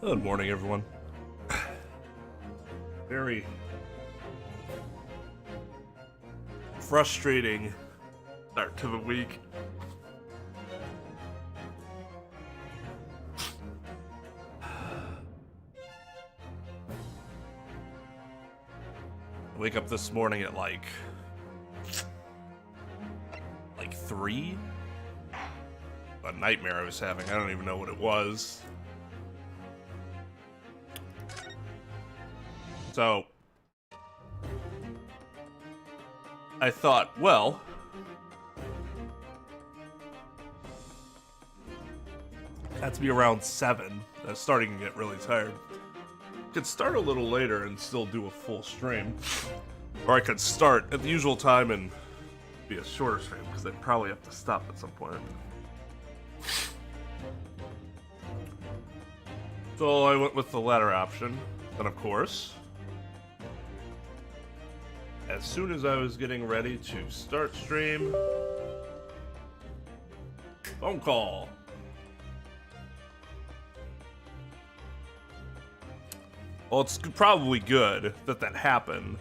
Good morning, everyone. Very frustrating start to the week. I wake up this morning at like 3. A nightmare I was having. I don't even know what it was. So I thought, well, had to be around 7. I was starting to get really tired. Could start a little later and still do a full stream, or I could start at the usual time and be a shorter stream because I'd probably have to stop at some point. So I went with the latter option, and of course, as soon as I was getting ready to start stream, phone call. Well, it's probably good that that happened.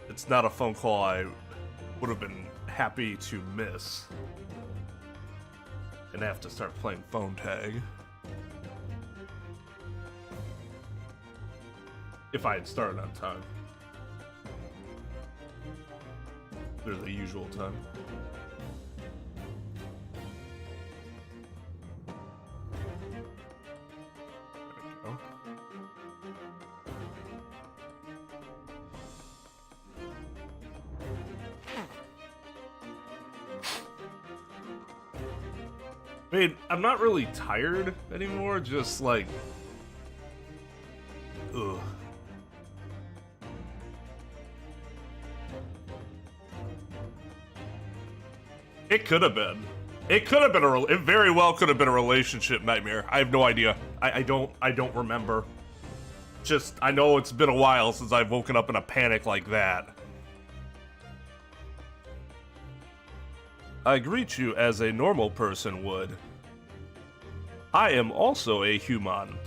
It's not a phone call I would have been happy to miss and have to start playing phone tag. If I had started on time. There's the usual time. There we go. I mean, I'm not really tired anymore, just like, ugh. It could have been. It could have been it very well could have been a relationship nightmare. I have no idea. I don't remember. Just, I know it's been a while since I've woken up in a panic like that. I greet you as a normal person would. I am also a human.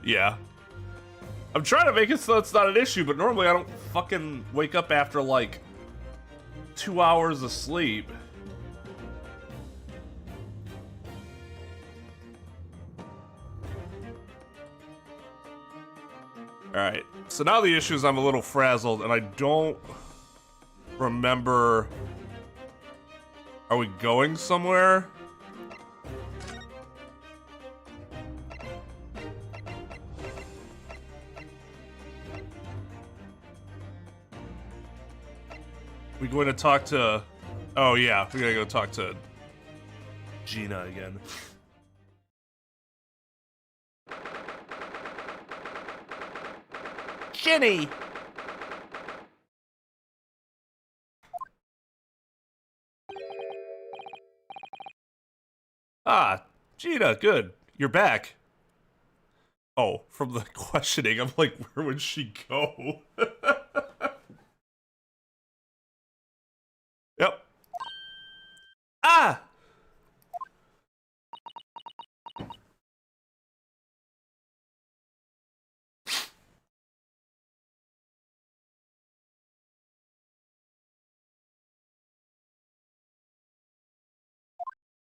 Yeah. I'm trying to make it so it's not an issue, but normally I don't fucking wake up after like 2 hours of sleep. Alright, so now the issue is I'm a little frazzled and I don't remember. Are we going somewhere? We going to talk to... Oh yeah, we gotta go talk to Gina again. Ginny! Ah, Gina, good. You're back. Oh, from the questioning, I'm like, where would she go? Yep. Ah!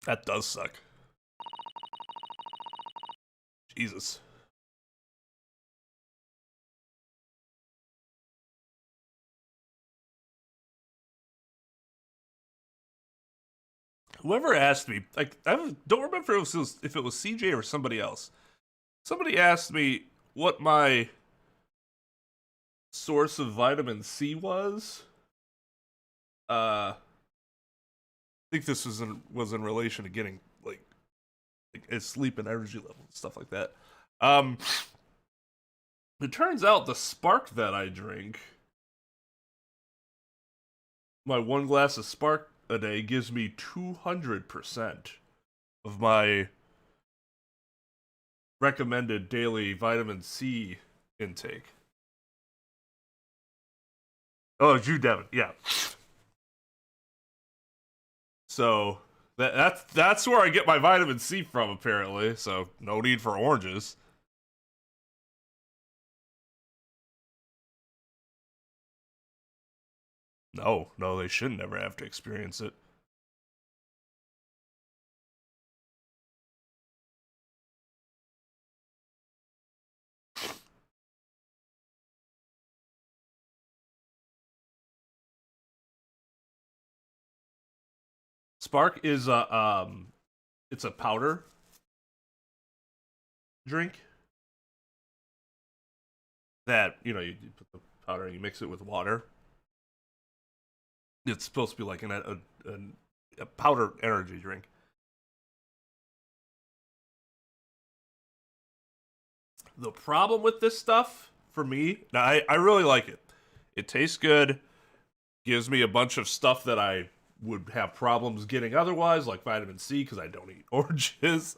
That does suck. Jesus. Whoever asked me, like, I don't remember if it was CJ or somebody else. Somebody asked me what my source of vitamin C was. I think this was in relation to getting like sleep and energy level and stuff like that. It turns out the Spark that I drink, my 1 glass of Spark a day gives me 200% of my recommended daily vitamin C intake. Oh, Drew Devon, yeah. So that's where I get my vitamin C from, apparently. So no need for oranges. No, no, they should never have to experience it. Spark is it's a powder drink that you put the powder and you mix it with water. It's supposed to be like a powder energy drink. The problem with this stuff for me, now I really like it. It tastes good. Gives me a bunch of stuff that I would have problems getting otherwise, like vitamin C, because I don't eat oranges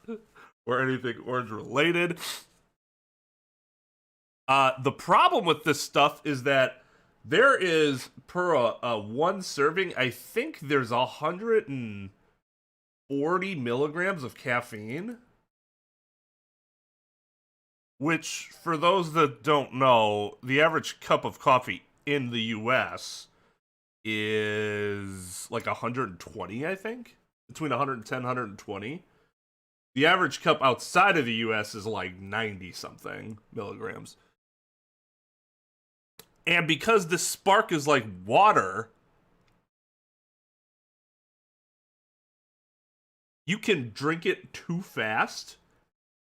or anything orange related. The problem with this stuff is that there is, per a one serving, I think there's 140 milligrams of caffeine. Which, for those that don't know, the average cup of coffee in the US is like 120, I think. Between 110 120. The average cup outside of the US is like 90 something milligrams. And because the Spark is like water, you can drink it too fast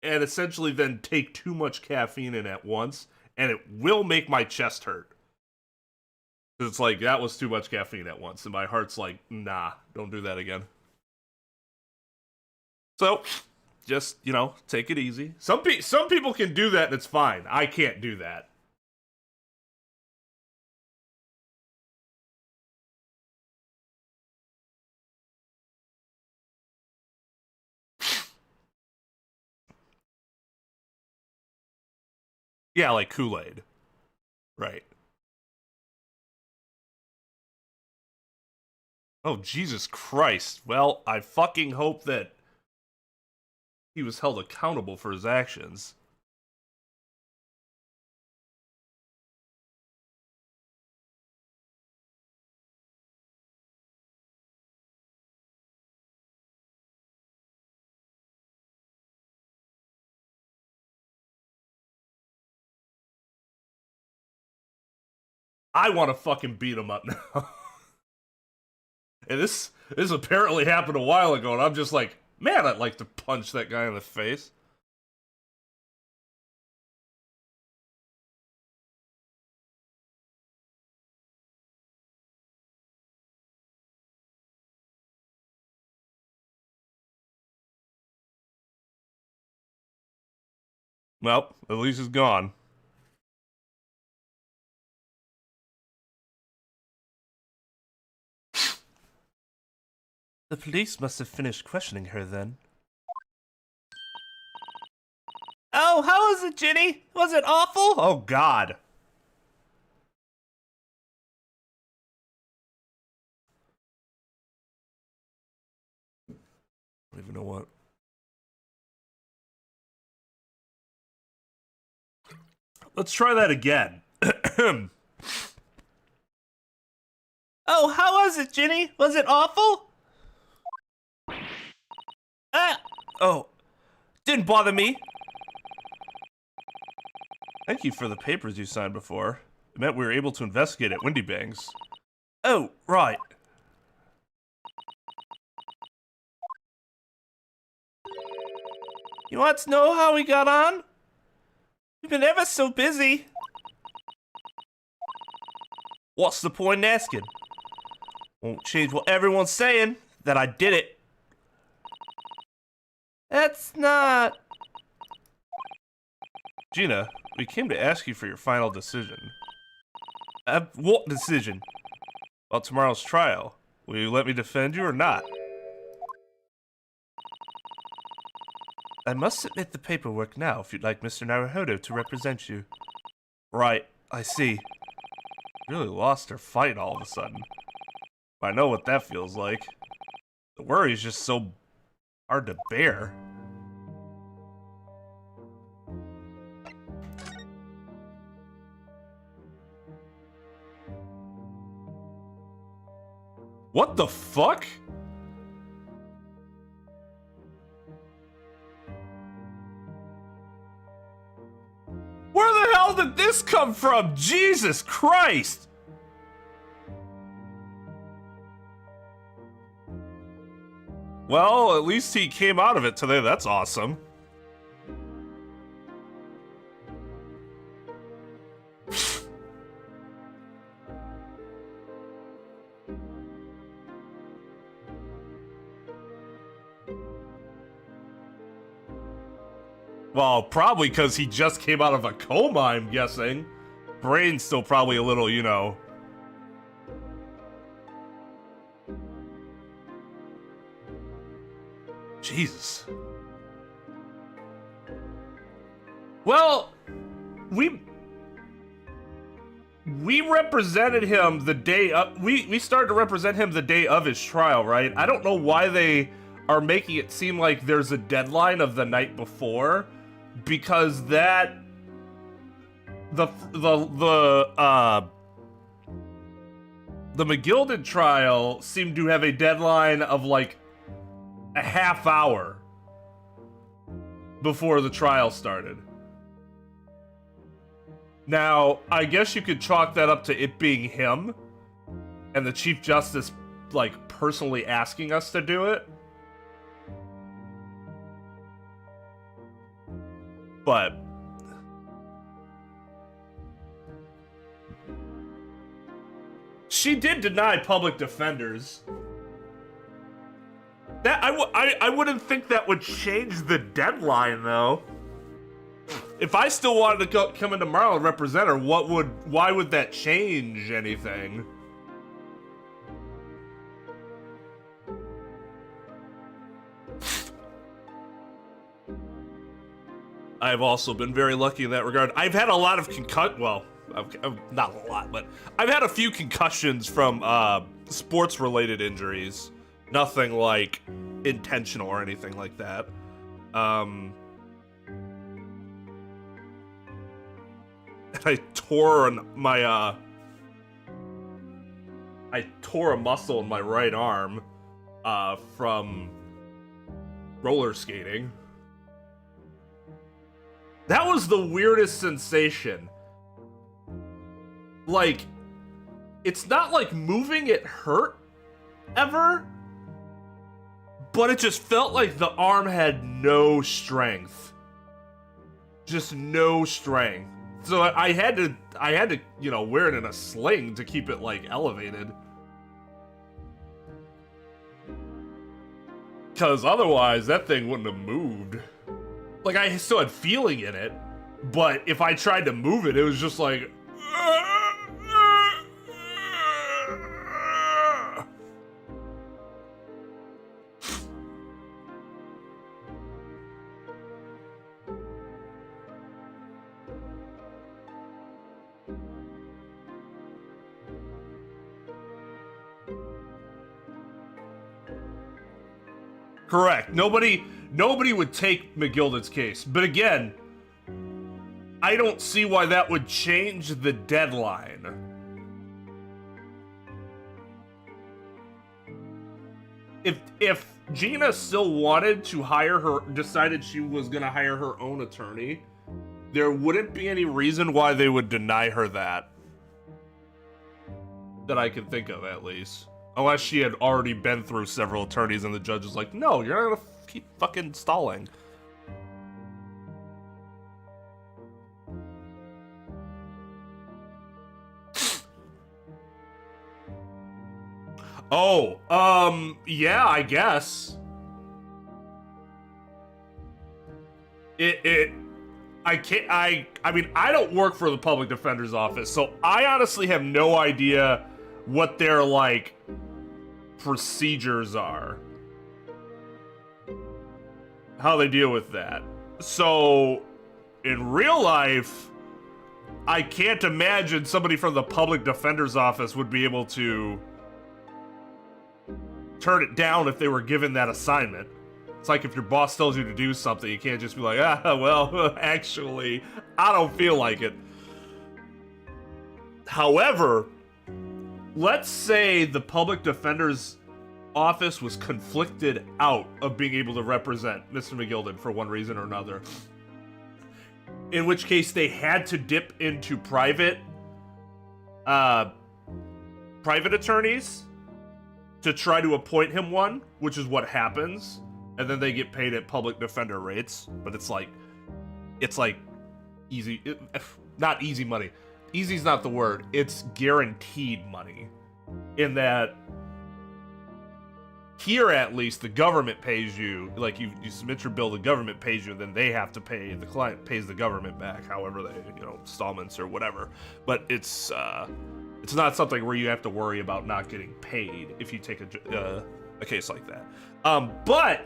and essentially then take too much caffeine in at once, and it will make my chest hurt. It's like, that was too much caffeine at once, and my heart's like, nah, don't do that again. So, just, take it easy. Some people can do that and it's fine. I can't do that. Yeah, like Kool-Aid. Right. Oh, Jesus Christ. Well, I fucking hope that he was held accountable for his actions. I want to fucking beat him up now. And this apparently happened a while ago, and I'm just like, man, I'd like to punch that guy in the face. Well, at least he's gone. The police must have finished questioning her then. Oh, how was it, Ginny? Was it awful? Oh, God. I don't even know what. Let's try that again. Oh, how was it, Ginny? Was it awful? Oh, didn't bother me. Thank you for the papers you signed before. It meant we were able to investigate at Windy Bangs. Oh, right. You want to know how we got on? We've been ever so busy. What's the point in asking? Won't change what everyone's saying, that I did it. That's not... Gina, we came to ask you for your final decision. What decision? About tomorrow's trial. Will you let me defend you or not? I must submit the paperwork now if you'd like Mr. Naruhodo to represent you. Right, I see. Really lost her fight all of a sudden. I know what that feels like. The worry is just so hard to bear. What the fuck? Where the hell did this come from? Jesus Christ! Well, at least he came out of it today. That's awesome. Well, probably because he just came out of a coma, I'm guessing. Brain's still probably a little, you know. Jesus. Well, we represented him the day of, we started to represent him the day of his trial, right? I don't know why they are making it seem like there's a deadline of the night before, because that the McGilded trial seemed to have a deadline of like a half hour before the trial started. Now, I guess you could chalk that up to it being him and the Chief Justice, like, personally asking us to do it. But she did deny public defenders. That I wouldn't think that would change the deadline, though. If I still wanted to come in tomorrow and represent her, why would that change anything? I've also been very lucky in that regard. I've had a lot of not a lot, but I've had a few concussions from sports-related injuries. Nothing like intentional or anything like that. I tore a muscle in my right arm from roller skating. That was the weirdest sensation. Like, it's not like moving it hurt ever, but it just felt like the arm had no strength. Just no strength. So I had to, you know, wear it in a sling to keep it, like, elevated. Because otherwise, that thing wouldn't have moved. Like, I still had feeling in it, but if I tried to move it, it was just like... Correct. Nobody would take McGilded's case. But again, I don't see why that would change the deadline. If Gina still wanted to hire her, decided she was going to hire her own attorney, there wouldn't be any reason why they would deny her that. That I can think of, at least. Unless she had already been through several attorneys and the judge was like, no, you're not gonna keep fucking stalling. Oh, yeah, I guess. I mean, I don't work for the public defender's office, so I honestly have no idea what their, like, procedures are. How they deal with that. So, in real life, I can't imagine somebody from the public defender's office would be able to turn it down if they were given that assignment. It's like if your boss tells you to do something, you can't just be like, well, actually, I don't feel like it. However, let's say the public defender's office was conflicted out of being able to represent Mr. McGilden for one reason or another. In which case they had to dip into private attorneys to try to appoint him one, which is what happens. And then they get paid at public defender rates. But it's like easy, not easy money. Easy's not the word. It's guaranteed money. In that, here at least, the government pays you. Like, you submit your bill, the government pays you, and then they have to pay, the client pays the government back, however they, installments or whatever. But it's not something where you have to worry about not getting paid if you take a case like that. But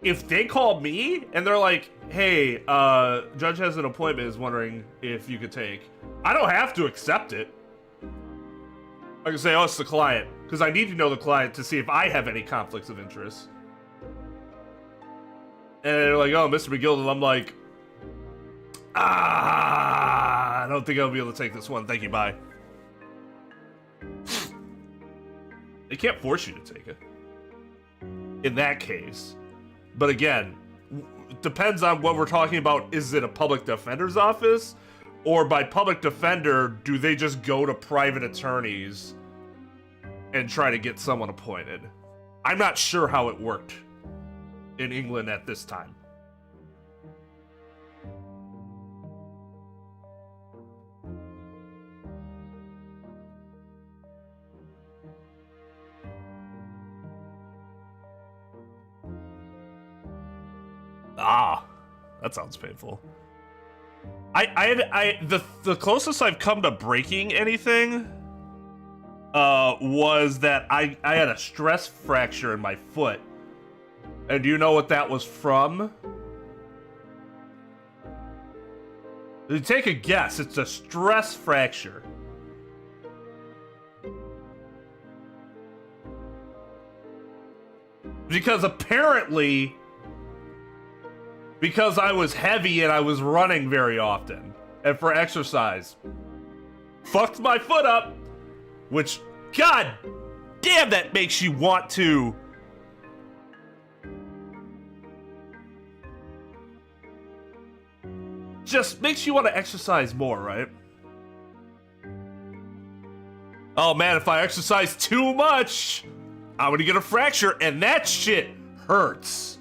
if they call me and they're like, hey, judge has an appointment, is wondering if you could take, I don't have to accept it. I can say, oh, it's the client, because I need to know the client to see if I have any conflicts of interest. And they're like, oh, Mr. McGilden, I'm like, I don't think I'll be able to take this one. Thank you, bye. They can't force you to take it. In that case. But again, it depends on what we're talking about. Is it a public defender's office? Or by public defender, do they just go to private attorneys and try to get someone appointed? I'm not sure how it worked in England at this time. Ah, that sounds painful. The closest I've come to breaking anything was that I had a stress fracture in my foot. And do you know what that was from? Take a guess. It's a stress fracture. Because apparently, because I was heavy and I was running very often, and for exercise, fucked my foot up, which, god damn, that makes you want to just makes you want to exercise more, right? Oh man, if I exercise too much, I'm gonna get a fracture, and that shit hurts.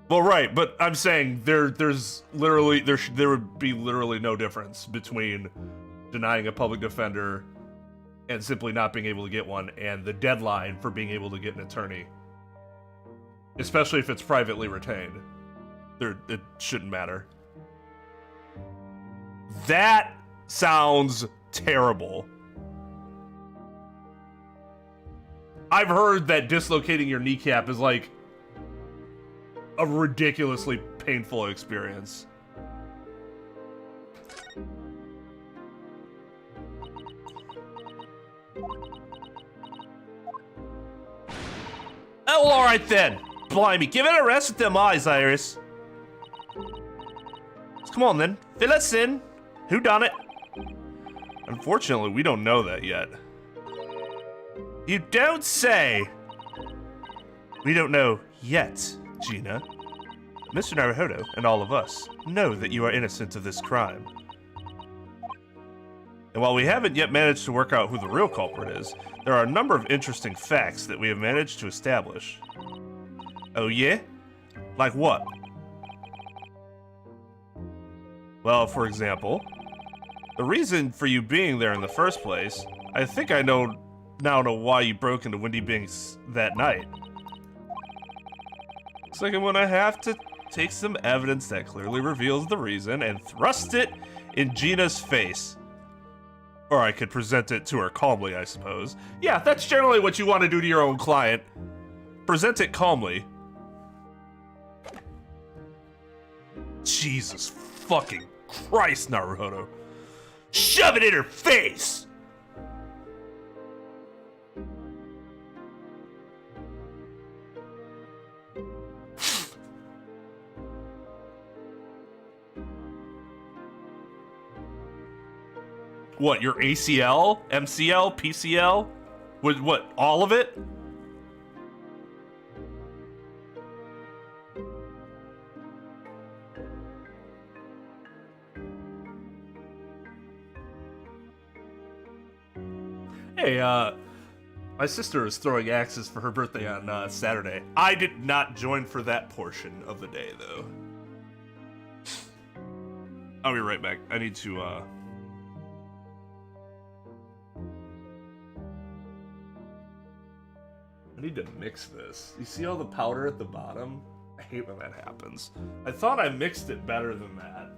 Well, right, but I'm saying there would be literally no difference between denying a public defender and simply not being able to get one, and the deadline for being able to get an attorney. Especially if it's privately retained. It shouldn't matter. That sounds terrible. I've heard that dislocating your kneecap is like a ridiculously painful experience. Oh, well, alright then. Blimey, give it a rest with them eyes, Iris. Come on then, fill us in. Who done it? Unfortunately, we don't know that yet. You don't say. We don't know yet, Gina. Mr. Naruhodo and all of us know that you are innocent of this crime. And while we haven't yet managed to work out who the real culprit is, there are a number of interesting facts that we have managed to establish. Oh yeah? Like what? Well, for example, the reason for you being there in the first place, I think I now know why you broke into Windy Binks that night. Looks like I'm gonna have to take some evidence that clearly reveals the reason and thrust it in Gina's face. Or I could present it to her calmly, I suppose. Yeah, that's generally what you want to do to your own client. Present it calmly. Jesus fucking Christ, Naruto. Shove it in her face! What, your ACL, MCL, PCL? What, all of it? Hey, my sister is throwing axes for her birthday on Saturday. I did not join for that portion of the day, though. I'll be right back. I need to, I need to mix this. You see all the powder at the bottom? I hate when that happens. I thought I mixed it better than that.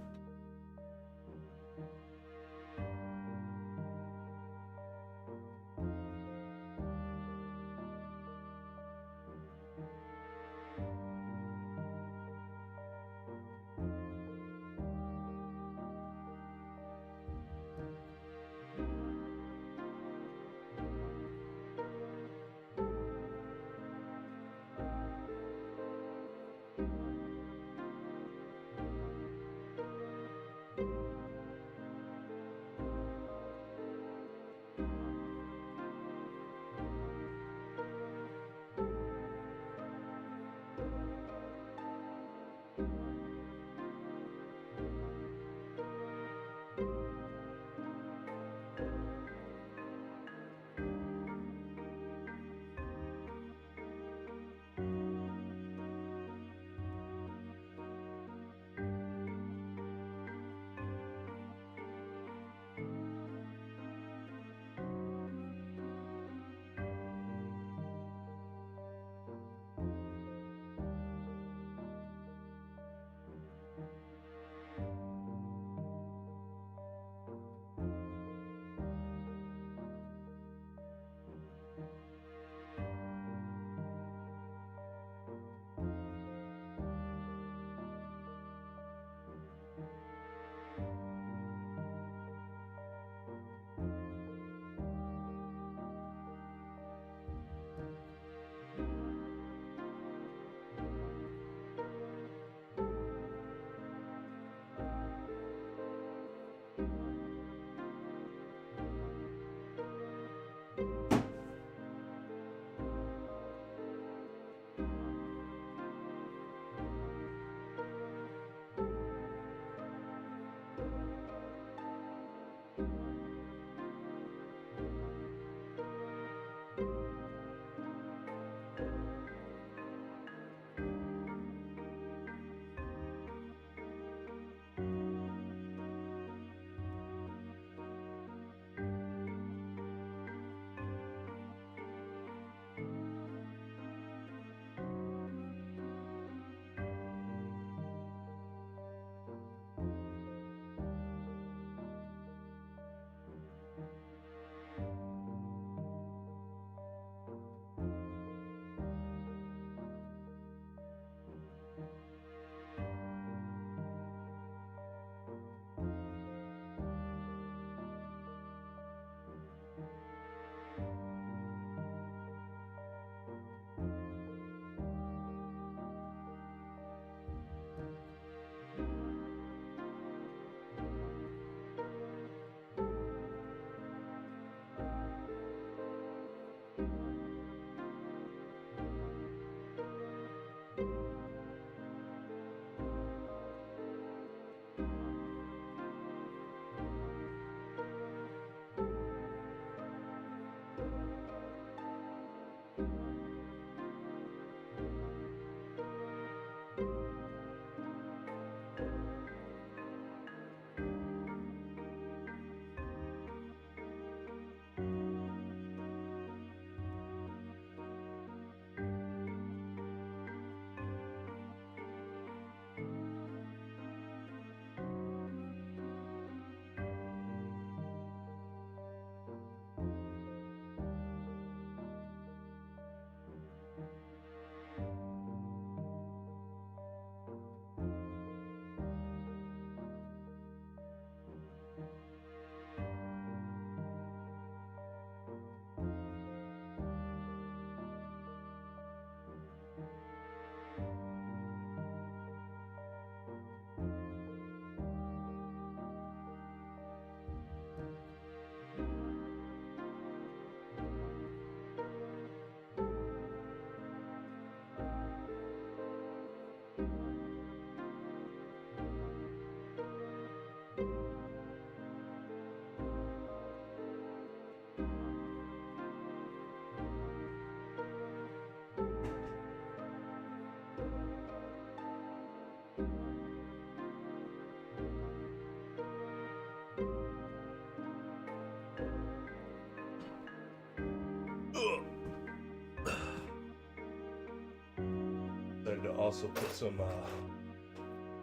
also put some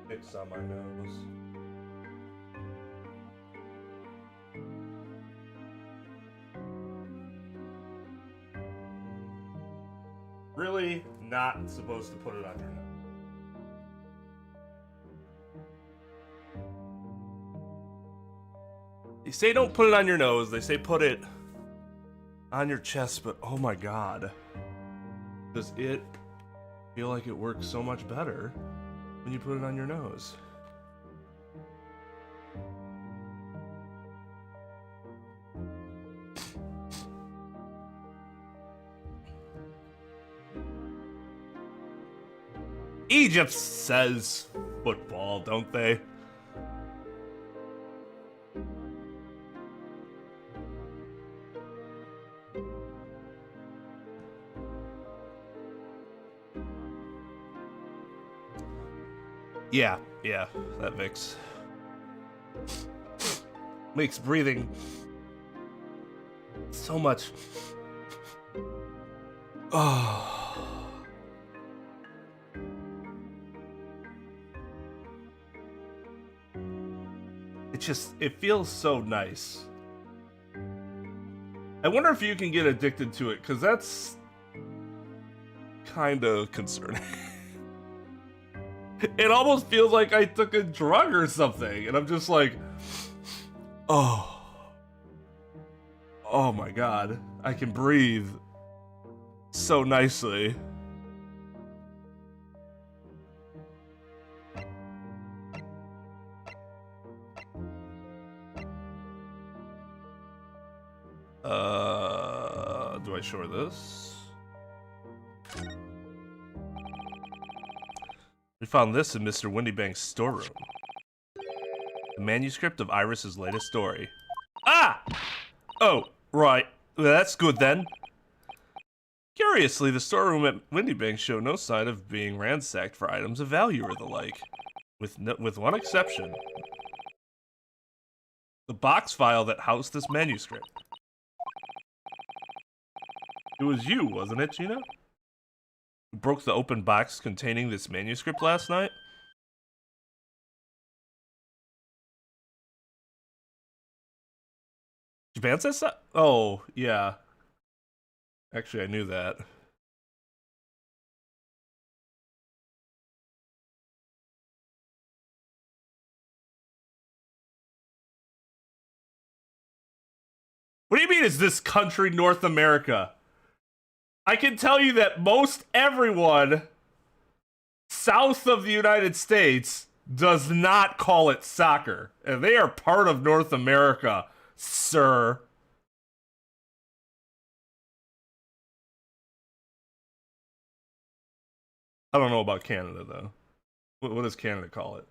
mix on my nose. Really not supposed to put it on your nose. They say don't put it on your nose, they say put it on your chest, but oh my god. Does it feel like it works so much better when you put it on your nose? Egypt says football, don't they? Yeah, that makes breathing so much. Oh. It feels so nice. I wonder if you can get addicted to it, because that's kind of concerning. It almost feels like I took a drug or something, and I'm just like, oh my god, I can breathe so nicely. Do I show her this? We found this in Mr. Windybank's storeroom. The manuscript of Iris's latest story. Ah! Oh, right. Well, that's good then. Curiously, the storeroom at Windybank showed no sign of being ransacked for items of value or the like. With one exception. The box file that housed this manuscript. It was you, wasn't it, Gina? Who broke the open box containing this manuscript last night? Japan says that? Oh, yeah. Actually, I knew that. What do you mean, is this country North America? I can tell you that most everyone south of the United States does not call it soccer. And they are part of North America, sir. I don't know about Canada, though. What does Canada call it?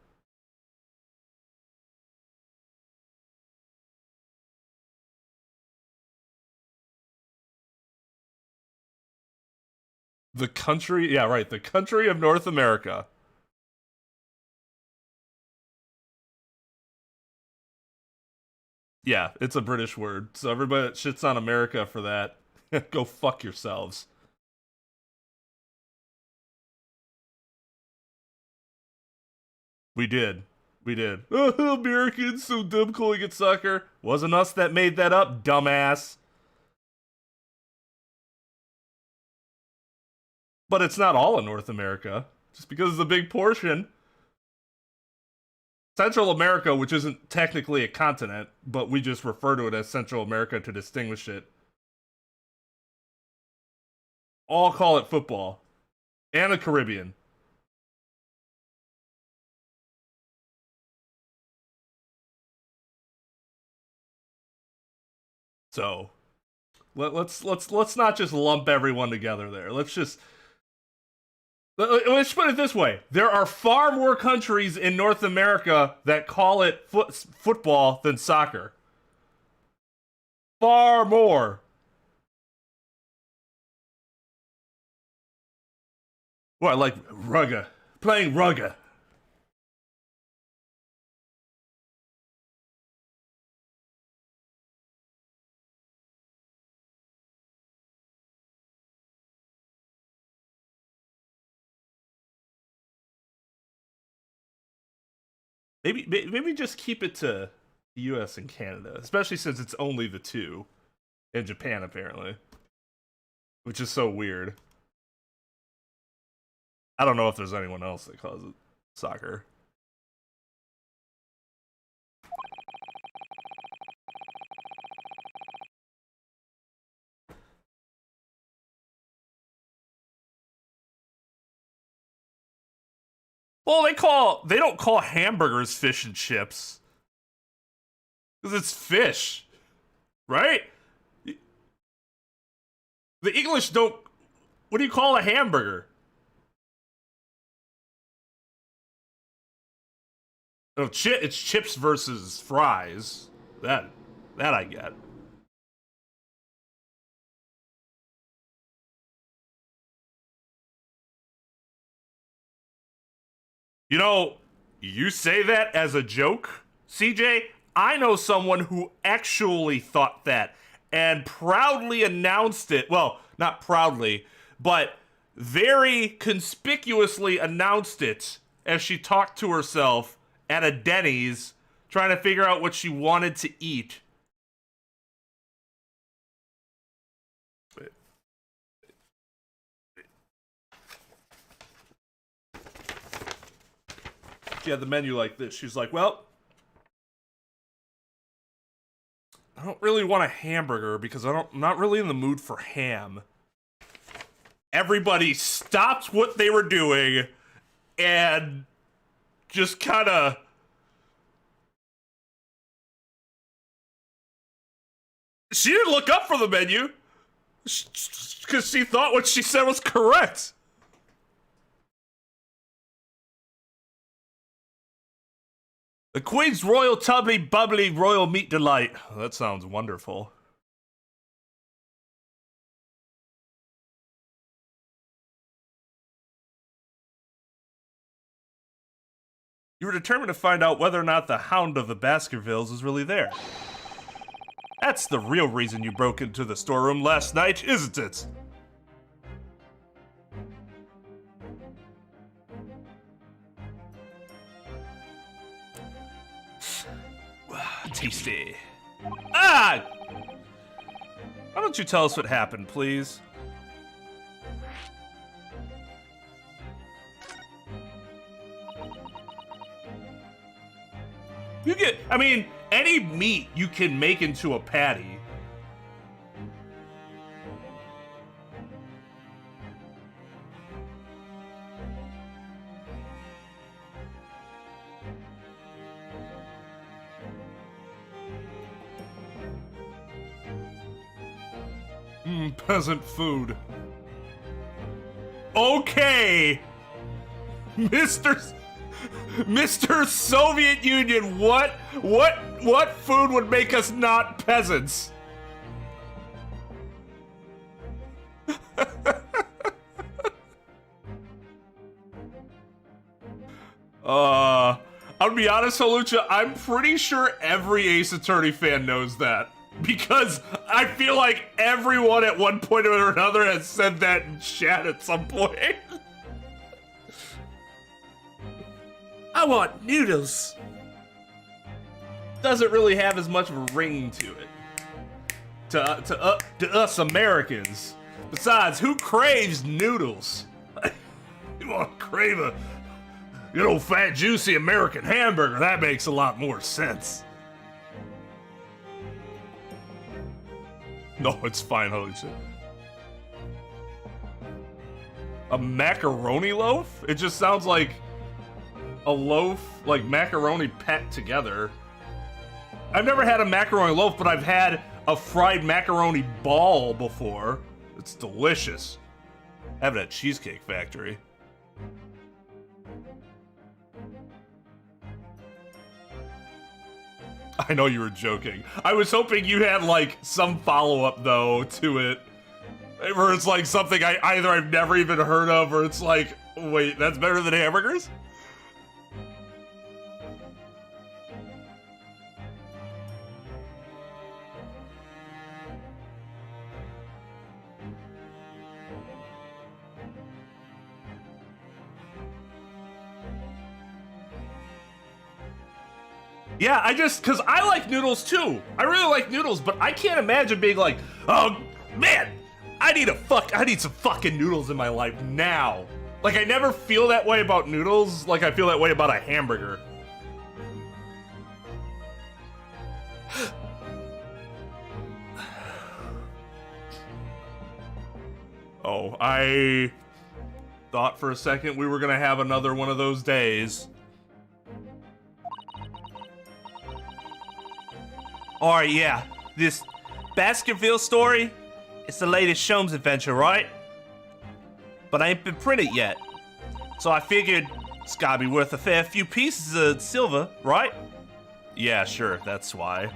The country, yeah, right, the country of North America. Yeah, it's a British word. So everybody that shits on America for that, go fuck yourselves. We did. We did. Oh, Americans so dumb calling it soccer. Wasn't us that made that up, dumbass. But it's not all of North America. Just because it's a big portion. Central America, which isn't technically a continent, but we just refer to it as Central America to distinguish it. All call it football. And the Caribbean. So let's not just lump everyone together there. Let's put it this way. There are far more countries in North America that call it football than soccer. Far more. Well, like rugga. Playing rugga. Maybe just keep it to the U.S. and Canada, especially since it's only the two, and Japan apparently, which is so weird. I don't know if there's anyone else that calls it soccer. Well, they don't call hamburgers fish and chips. Because it's fish. Right? The English don't... What do you call a hamburger? Oh, it's chips versus fries. That I get. You know, you say that as a joke, CJ. I know someone who actually thought that and proudly announced it. Well, not proudly, but very conspicuously announced it as she talked to herself at a Denny's trying to figure out what she wanted to eat. She had the menu like this. She's like, well, I don't really want a hamburger because I'm not really in the mood for ham. Everybody stopped what they were doing and just kind of... She didn't look up for the menu because she thought what she said was correct. The Queen's Royal Tubby Bubbly Royal Meat Delight. Oh, that sounds wonderful. You were determined to find out whether or not the Hound of the Baskervilles is really there. That's the real reason you broke into the storeroom last night, isn't it? Tasty. Ah! Why don't you tell us what happened, please? I mean, any meat you can make into a patty. Peasant food. Okay, Mr. Soviet Union, what food would make us not peasants? I'll be honest, Halucha, I'm pretty sure every Ace Attorney fan knows that. Because I feel like everyone at one point or another has said that in chat at some point. I want noodles. Doesn't really have as much of a ring to it. To us Americans. Besides, who craves noodles? You want to crave a good old fat juicy American hamburger. That makes a lot more sense. No, it's fine, holy shit. A macaroni loaf? It just sounds like a loaf, like macaroni pet together. I've never had a macaroni loaf, but I've had a fried macaroni ball before. It's delicious. I have it at Cheesecake Factory. I know you were joking. I was hoping you had, like, some follow-up, though, to it. Where it's, like, something I've never even heard of, or it's like, wait, that's better than hamburgers? Yeah, cause I like noodles too. I really like noodles, but I can't imagine being like, oh man, I need some fucking noodles in my life now. Like, I never feel that way about noodles like I feel that way about a hamburger. Oh, I thought for a second we were gonna have another one of those days. Alright, yeah. This Baskerville story, it's the latest Sholmes adventure, right? But I ain't been printed yet. So I figured it's gotta be worth a fair few pieces of silver, right? Yeah, sure, that's why.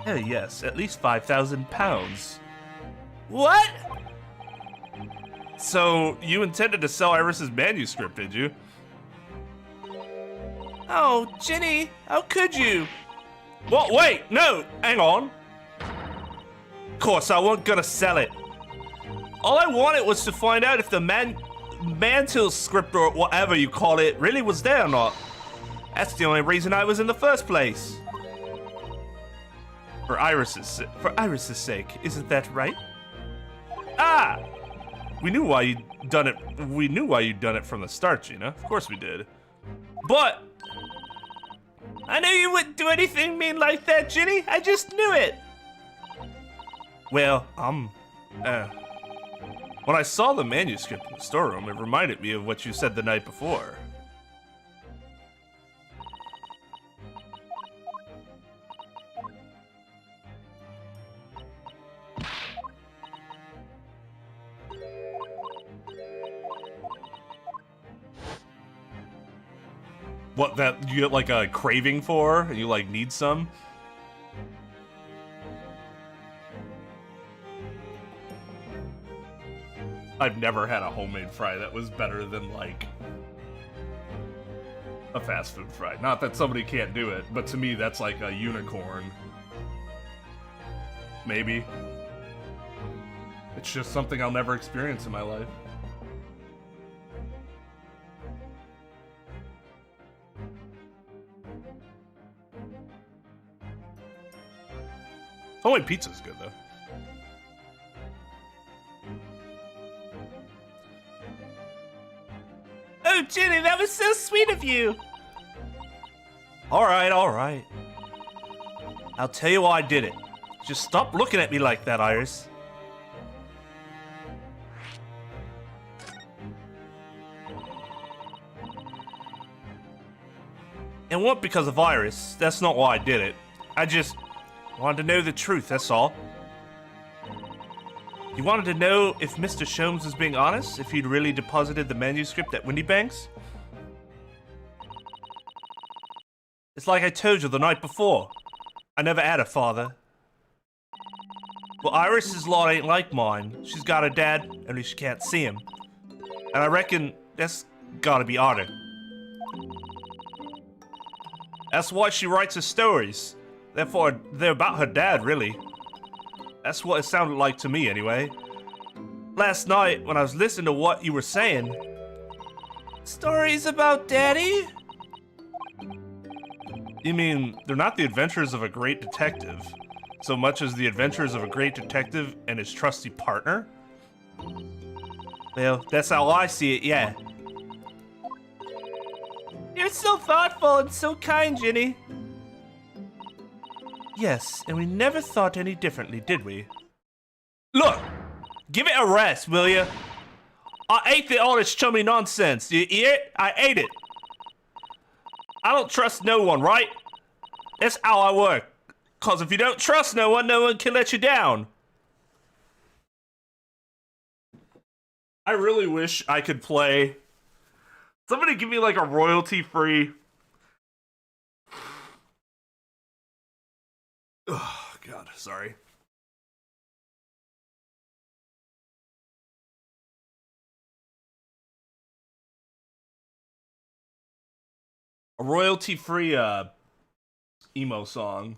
Hell yes, at least 5,000 pounds. What? So, you intended to sell Iris's manuscript, did you? Oh, Ginny, how could you? What? Wait, no, hang on. Of course, I wasn't gonna sell it. All I wanted was to find out if the mantle script or whatever you call it really was there or not. That's the only reason I was in the first place. For Iris's sake, isn't that right? Ah! We knew why you'd done it. We knew why you'd done it from the start, Gina. Of course we did. But I knew you wouldn't do anything mean like that, Ginny. I just knew it. Well, when I saw the manuscript in the storeroom, it reminded me of what you said the night before. What, that you get like a craving for and you like need some? I've never had a homemade fry that was better than like a fast food fry. Not that somebody can't do it, but to me that's like a unicorn. Maybe. It's just something I'll never experience in my life. Homemade pizza's good though. Oh, Ginny, that was so sweet of you. All right. I'll tell you why I did it. Just stop looking at me like that, Iris. It wasn't because of Iris. That's not why I did it. I just wanted to know the truth, that's all. You wanted to know if Mr. Sholmes was being honest? If he'd really deposited the manuscript at Windybanks? It's like I told you the night before. I never had a father. Well, Iris's lot ain't like mine. She's got a dad, only she can't see him. And I reckon that's gotta be harder. That's why she writes her stories. Therefore, they're about her dad, really. That's what it sounded like to me, anyway. Last night, when I was listening to what you were saying... Stories about Daddy? You mean, they're not the adventures of a great detective, so much as the adventures of a great detective and his trusty partner? Well, that's how I see it, yeah. You're so thoughtful and so kind, Ginny. Yes, and we never thought any differently, did we? Look! Give it a rest, will you? I ate all this chummy nonsense. You hear it? I ate it. I don't trust no one, right? That's how I work. Cause if you don't trust no one can let you down. I really wish I could play. Somebody give me like a royalty-free. Oh, God, sorry. A royalty-free emo song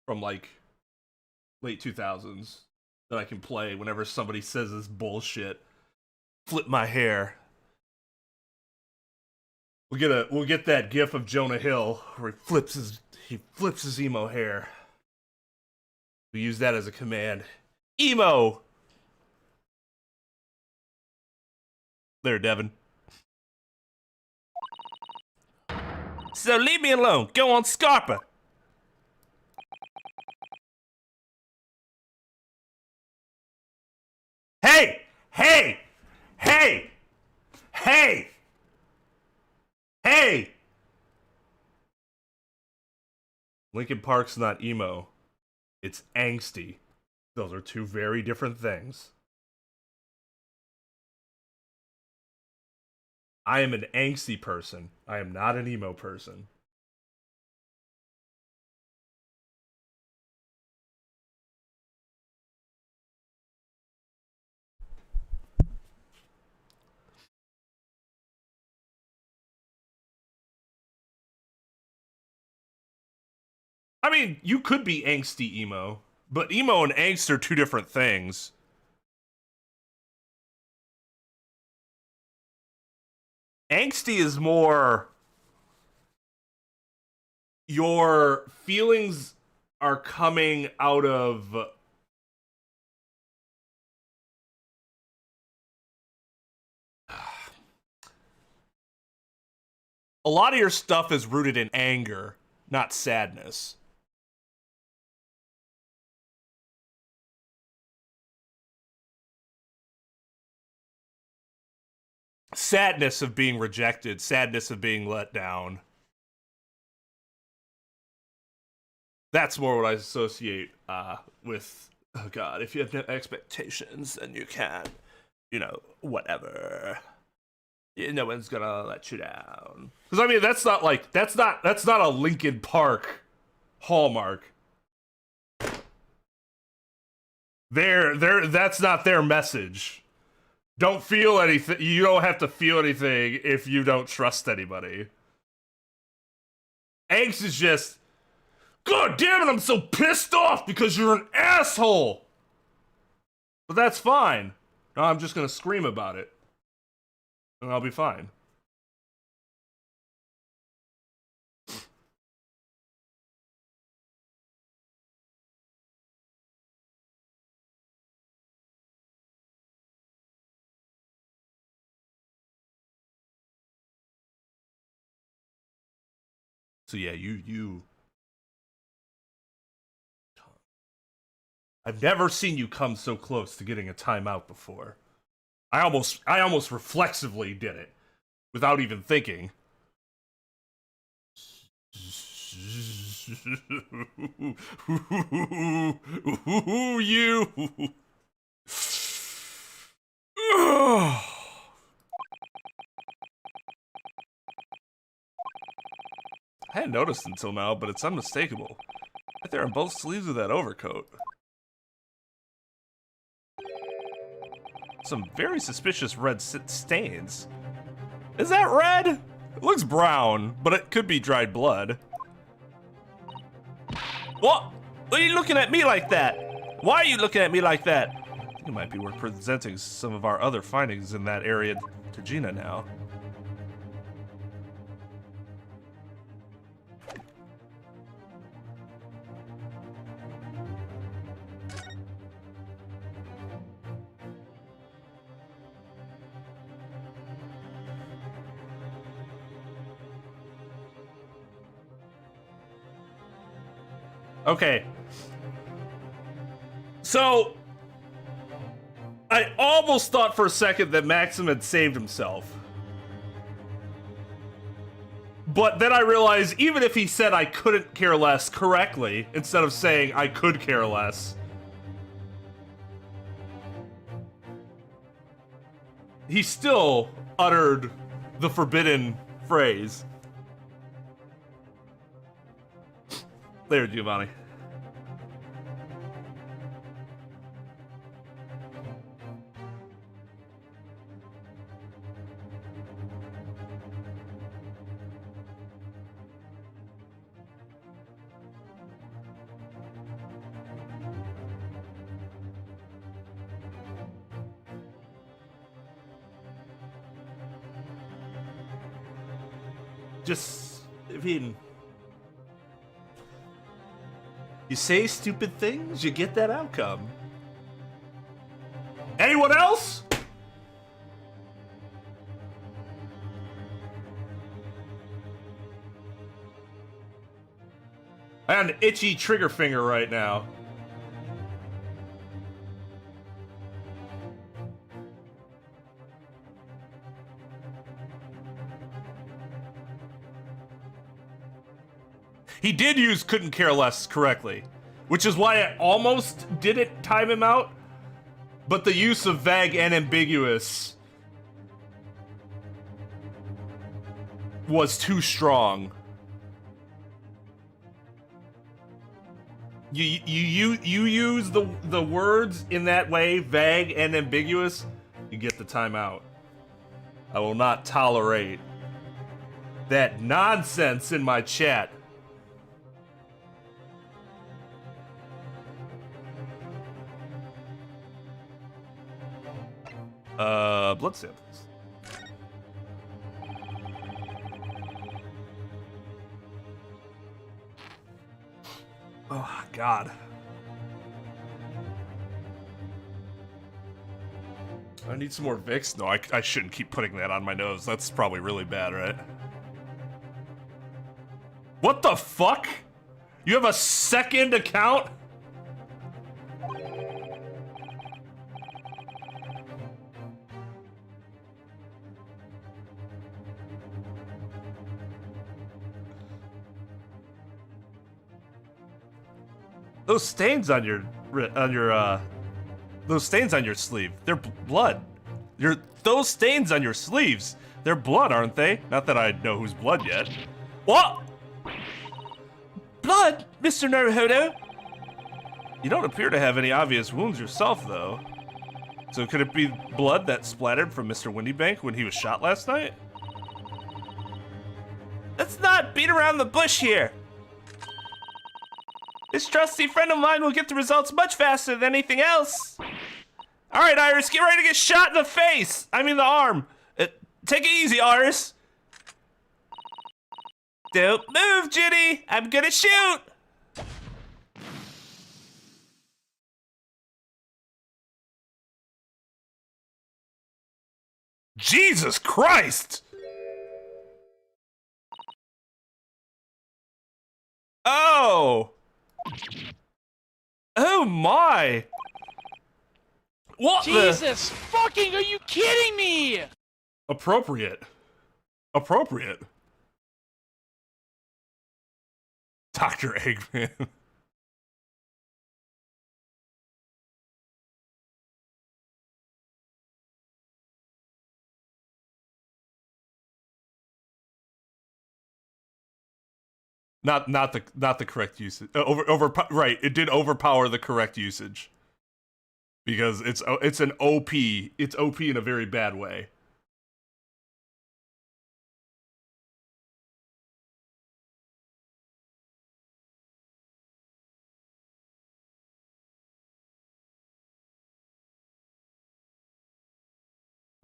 from like late 2000s that I can play whenever somebody says this bullshit. Flip my hair. We'll get that gif of Jonah Hill where he flips his He flips his emo hair. We use that as a command. Emo! There, Devin. So leave me alone. Go on Scarpa. Hey! Hey! Hey! Hey! Hey! Linkin Park's not emo. It's angsty. Those are two very different things. I am an angsty person. I am not an emo person. I mean, you could be angsty emo, but emo and angst are two different things. Angsty is more your feelings are coming out of a lot of your stuff is rooted in anger, not sadness. Sadness of being rejected, sadness of being let down. That's more what I associate with, oh God, if you have no expectations, then you can, whatever. No one's gonna let you down. Because I mean, that's not a Linkin Park hallmark. That's not their message. Don't feel anything. You don't have to feel anything if you don't trust anybody. Angst is just, God damn it, I'm so pissed off because you're an asshole. But that's fine. No, I'm just gonna scream about it. And I'll be fine. So yeah, you. I've never seen you come so close to getting a timeout before. I almost reflexively did it without even thinking. You. I hadn't noticed until now, but it's unmistakable. Right there on both sleeves of that overcoat. Some very suspicious red stains. Is that red? It looks brown, but it could be dried blood. What? Why are you looking at me like that? Why are you looking at me like that? I think it might be worth presenting some of our other findings in that area to Gina now. Okay. So, I almost thought for a second that Maxim had saved himself. But then I realized even if he said I couldn't care less correctly, instead of saying I could care less, he still uttered the forbidden phrase. There, Giovanni. Just, I mean, You say stupid things, you get that outcome. Anyone else? I got an itchy trigger finger right now. He did use couldn't care less correctly, which is why I almost didn't time him out, but the use of vague and ambiguous was too strong. You use the words in that way, vague and ambiguous, you get the timeout. I will not tolerate that nonsense in my chat. Blood samples. Oh, God. I need some more Vicks? No, I shouldn't keep putting that on my nose. That's probably really bad, right? What the fuck? You have a second account? Those stains on your those stains on your sleeve, they're blood. Those stains on your sleeves, they're blood, aren't they? Not that I know who's blood yet. What? Blood, Mr. Naruhodo? You don't appear to have any obvious wounds yourself, though. So could it be blood that splattered from Mr. Windybank when he was shot last night? Let's not beat around the bush here. This trusty friend of mine will get the results much faster than anything else. All right, Iris, get ready to get shot in the face. I mean the arm. Take it easy, Iris. Don't move, Judy. I'm gonna shoot. Jesus Christ. Oh. Oh my! What Jesus fucking, are you kidding me? Appropriate. Appropriate. Dr. Eggman. Not the correct usage. Right, it did overpower the correct usage. Because it's an OP. It's OP in a very bad way.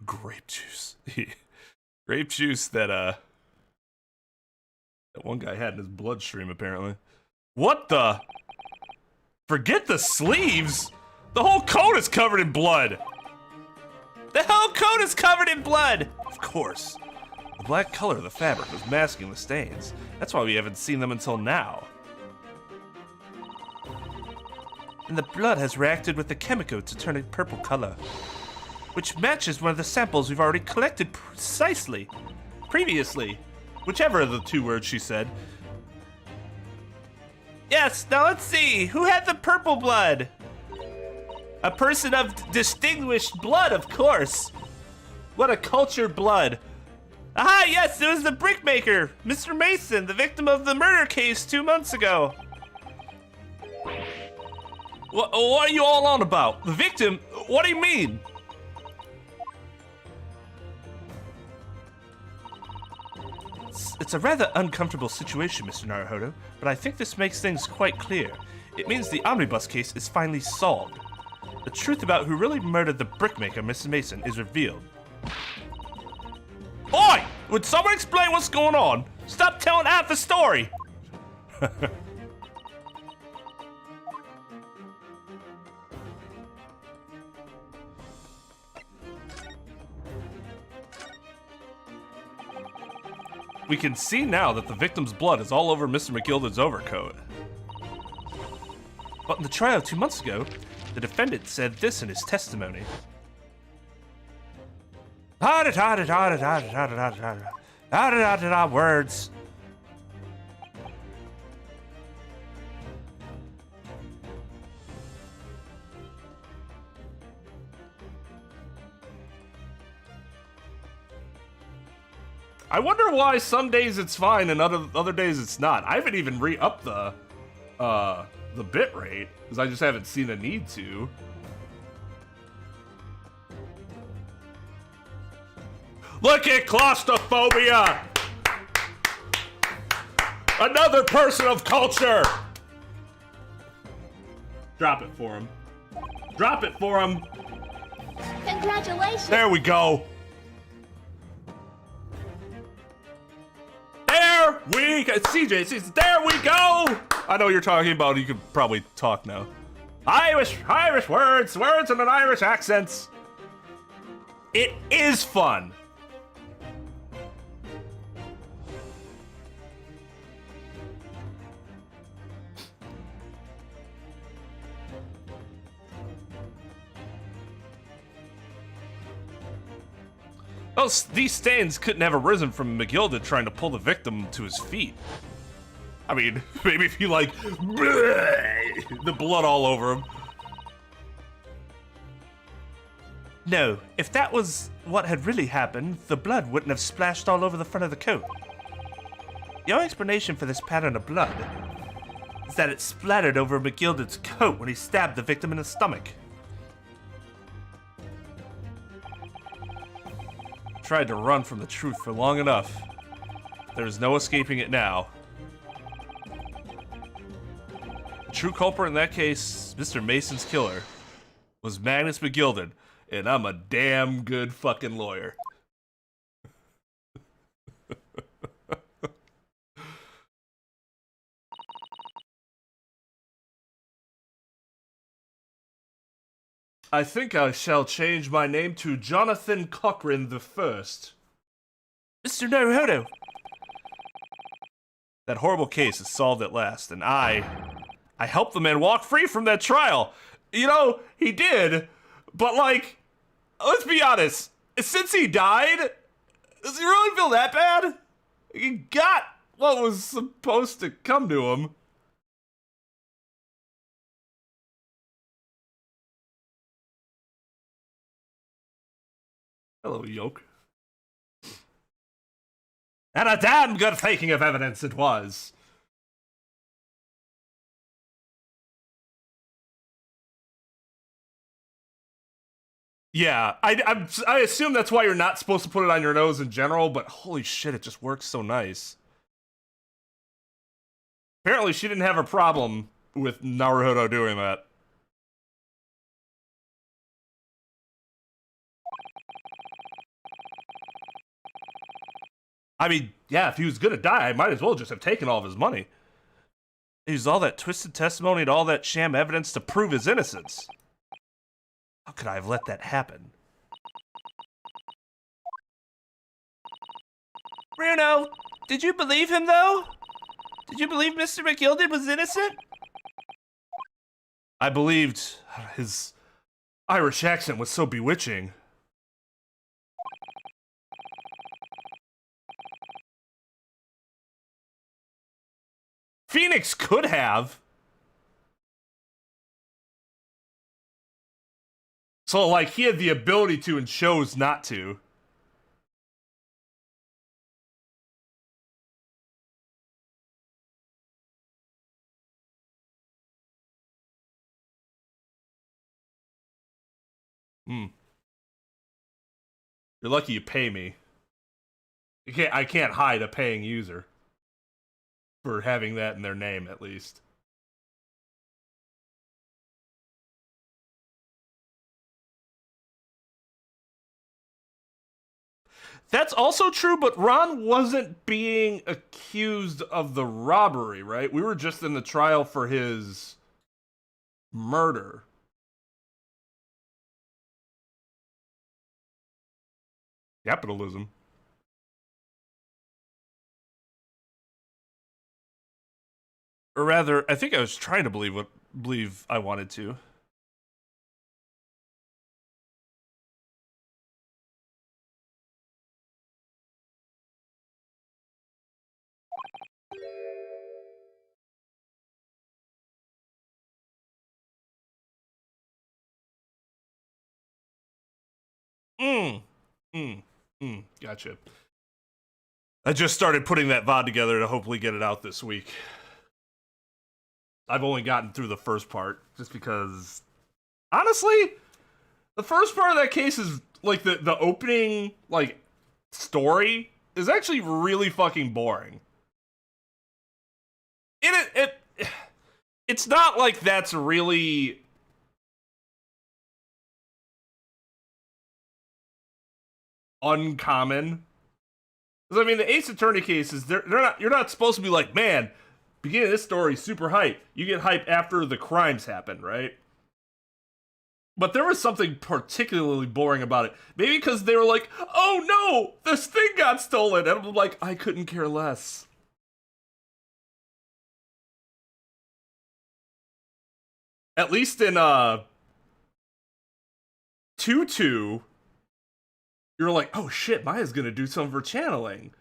Grape juice. Grape juice that one guy had in his bloodstream, apparently. What the? Forget the sleeves! The whole coat is covered in blood! The whole coat is covered in blood! Of course. The black color of the fabric was masking the stains. That's why we haven't seen them until now. And the blood has reacted with the chemical to turn it purple color, which matches one of the samples we've already collected previously. Whichever of the two words she said. Yes, now let's see. Who had the purple blood? A person of distinguished blood, of course. What a cultured blood. Aha, yes, it was the brickmaker, Mr. Mason, the victim of the murder case 2 months ago. What are you all on about? The victim? What do you mean? It's a rather uncomfortable situation, Mr. Naruhodo, but I think this makes things quite clear. It means the omnibus case is finally solved. The truth about who really murdered the brickmaker, Mrs. Mason, is revealed. Oi! Would someone explain what's going on? Stop telling half the story! We can see now that the victim's blood is all over Mr. McGilden's overcoat. But in the trial 2 months ago, the defendant said this in his testimony. Words. I wonder why some days it's fine and other days it's not. I haven't even re-upped the bit rate because I just haven't seen a need to. Look at claustrophobia! Another person of culture! Drop it for him. Drop it for him! Congratulations! There we go! There we go! CJ says, there we go! I know what you're talking about, you could probably talk now. Irish words in an Irish accent. It is fun. Well, these stains couldn't have arisen from McGilden trying to pull the victim to his feet. I mean, maybe if you like, the blood all over him. No, if that was what had really happened, the blood wouldn't have splashed all over the front of the coat. Your explanation for this pattern of blood is that it splattered over McGilden's coat when he stabbed the victim in the stomach. Tried to run from the truth for long enough. There is no escaping it now. The true culprit in that case, Mr. Mason's killer, was Magnus McGilden, and I'm a damn good fucking lawyer. I think I shall change my name to Jonathan Cochran the First. Mr. Naruhodo! That horrible case is solved at last, and I helped the man walk free from that trial. You know, he did, but like, let's be honest, since he died, does he really feel that bad? He got what was supposed to come to him. Hello, Yoke. And a damn good faking of evidence it was. Yeah, I assume that's why you're not supposed to put it on your nose in general, but holy shit, it just works so nice. Apparently she didn't have a problem with Naruhodo doing that. I mean, yeah, if he was gonna die, I might as well just have taken all of his money. He used all that twisted testimony and all that sham evidence to prove his innocence. How could I have let that happen? Bruno, did you believe him, though? Did you believe Mr. McGilden was innocent? I believed his Irish accent was so bewitching. Phoenix could have. So, like, he had the ability to and chose not to. You're lucky you pay me. I can't hide a paying user. For having that in their name, at least. That's also true, but Ron wasn't being accused of the robbery, right? We were just in the trial for his murder. Capitalism. Or rather, I think I was trying to believe I wanted to. Gotcha. I just started putting that VOD together to hopefully get it out this week. I've only gotten through the first part, just because, honestly, the first part of that case is, like, the opening, like, story is actually really fucking boring. It's not like that's really uncommon. Because, I mean, the Ace Attorney cases, you're not supposed to be like, man, beginning of this story, super hype. You get hype after the crimes happen, right? But there was something particularly boring about it. Maybe because they were like, oh no, this thing got stolen. And I'm like, I couldn't care less. At least in 2-2, you're like, oh shit, Maya's gonna do something for channeling.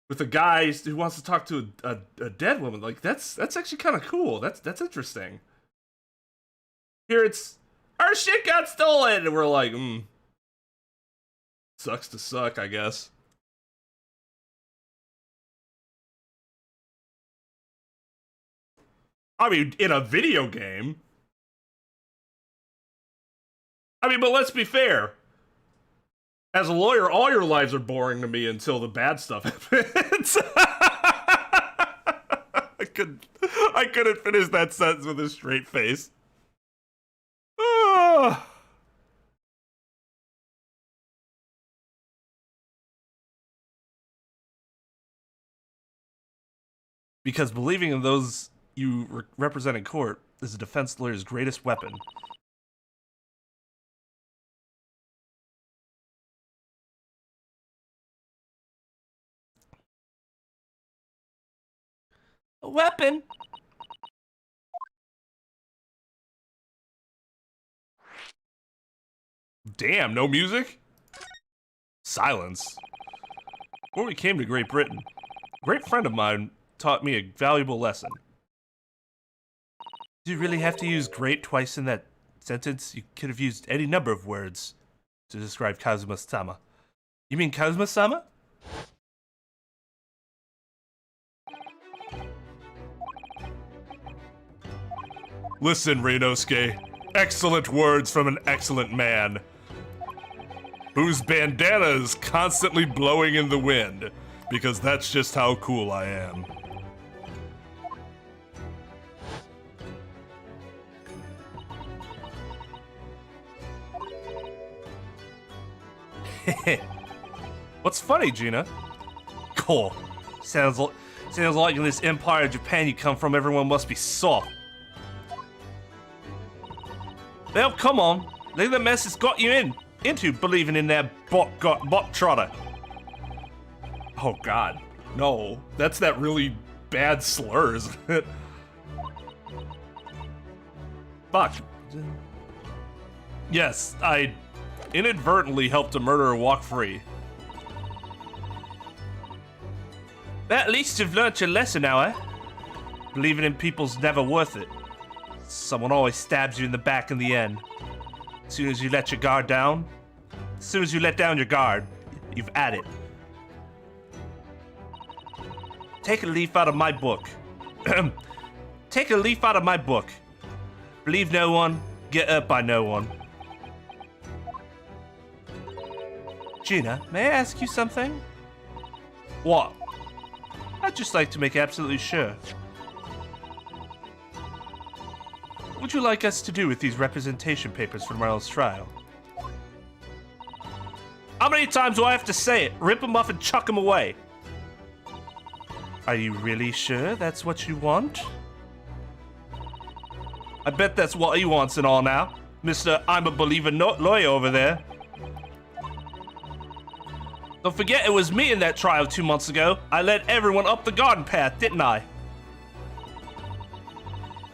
With a guy who wants to talk to a dead woman. Like, that's actually kind of cool. That's interesting. Here it's, our shit got stolen! And we're like, sucks to suck, I guess. I mean, in a video game. I mean, but let's be fair. As a lawyer, all your lives are boring to me until the bad stuff happens. I couldn't finish that sentence with a straight face. Because believing in those you represent in court is a defense lawyer's greatest weapon. A weapon? Damn, no music? Silence. Before we came to Great Britain, a great friend of mine taught me a valuable lesson. Do you really have to use great twice in that sentence? You could have used any number of words to describe Kazuma-sama. You mean Kazuma-sama? Listen, Rinosuke. Excellent words from an excellent man, whose bandana is constantly blowing in the wind, because that's just how cool I am. What's funny, Gina? Cool. Sounds like in this empire of Japan you come from, everyone must be soft. Well, come on. Look at the mess it's got you into believing in that bot trotter. Oh God, no. That's that really bad slur, isn't it? Fuck. Yes, I inadvertently helped a murderer walk free. At least you've learnt your lesson now, eh? Believing in people's never worth it. Someone always stabs you in the back in the end. As soon as you let your guard down, as soon as you let down your guard, you've had it. Take a leaf out of my book. Take a leaf out of my book. Believe no one, get hurt by no one. Gina, may I ask you something? What? I'd just like to make absolutely sure. What would you like us to do with these representation papers for tomorrow's trial? How many times do I have to say it? Rip them off and chuck them away. Are you really sure that's what you want? I bet that's what he wants and all now. Mr. I'm a believer lawyer over there. Don't forget it was me in that trial 2 months ago. I led everyone up the garden path, didn't I?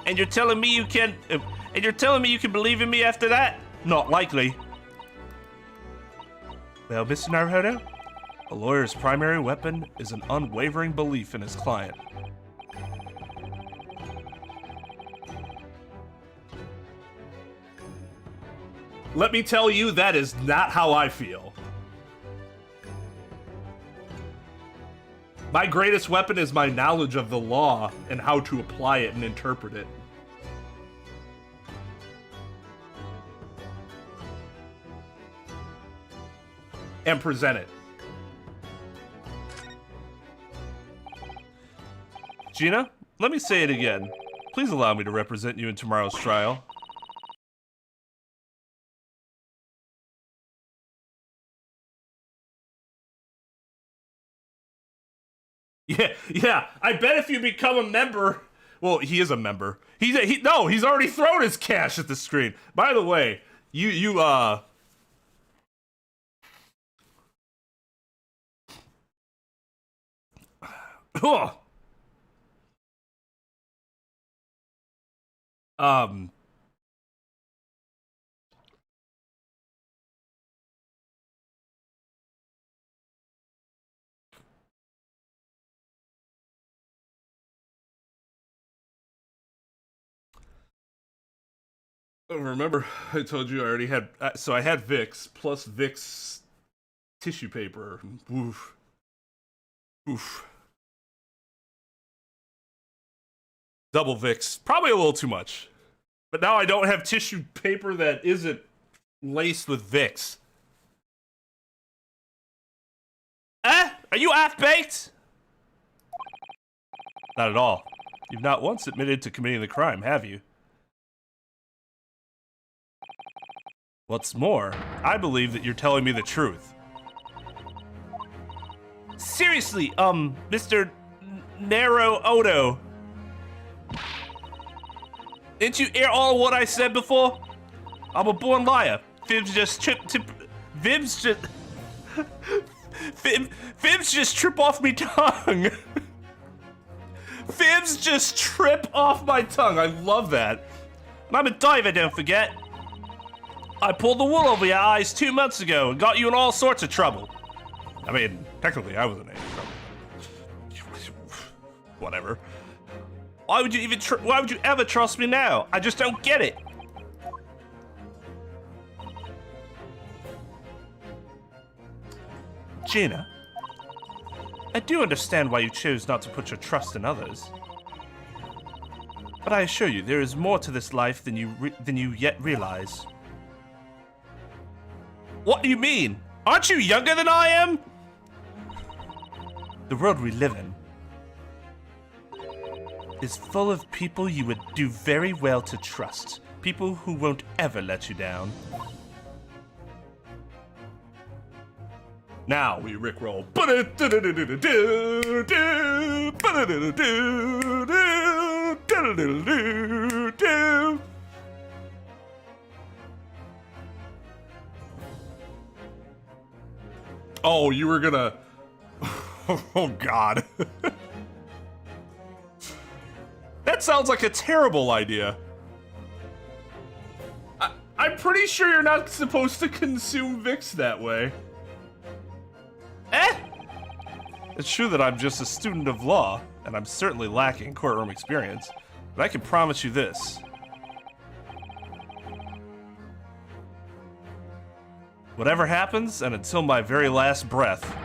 And you're telling me you can... and you're telling me you can believe in me after that? Not likely. Well, Mr. Naruhodo, a lawyer's primary weapon is an unwavering belief in his client. Let me tell you, that is not how I feel. My greatest weapon is my knowledge of the law and how to apply it and interpret it. And present it. Gina, let me say it again. Please allow me to represent you in tomorrow's trial. Yeah. I bet if you become a member, well, he is a member. He's already thrown his cash at the screen. By the way, oh. Remember, I told you I already had, so I had Vicks, plus Vicks tissue paper. Oof. Double Vicks, probably a little too much. But now I don't have tissue paper that isn't laced with Vicks. Are you half-baked? Not at all. You've not once admitted to committing the crime, have you? What's more, I believe that you're telling me the truth. Seriously, Mr. Naruhodo. Didn't you hear all what I said before? I'm a born liar. Fibs just trip off me tongue. Fibs just trip off my tongue. I love that. And I'm a diver, don't forget. I pulled the wool over your eyes 2 months ago and got you in all sorts of trouble. I mean, technically I wasn't in any trouble. Whatever. Why would you ever trust me now? I just don't get it. Gina, I do understand why you chose not to put your trust in others. But I assure you, there is more to this life than you yet realize. What do you mean? Aren't you younger than I am? The world we live in is full of people you would do very well to trust. People who won't ever let you down. Now we rickroll. Oh, you were gonna... Oh, God. That sounds like a terrible idea. I'm pretty sure you're not supposed to consume Vicks that way. It's true that I'm just a student of law, and I'm certainly lacking courtroom experience, but I can promise you this. Whatever happens, and until my very last breath,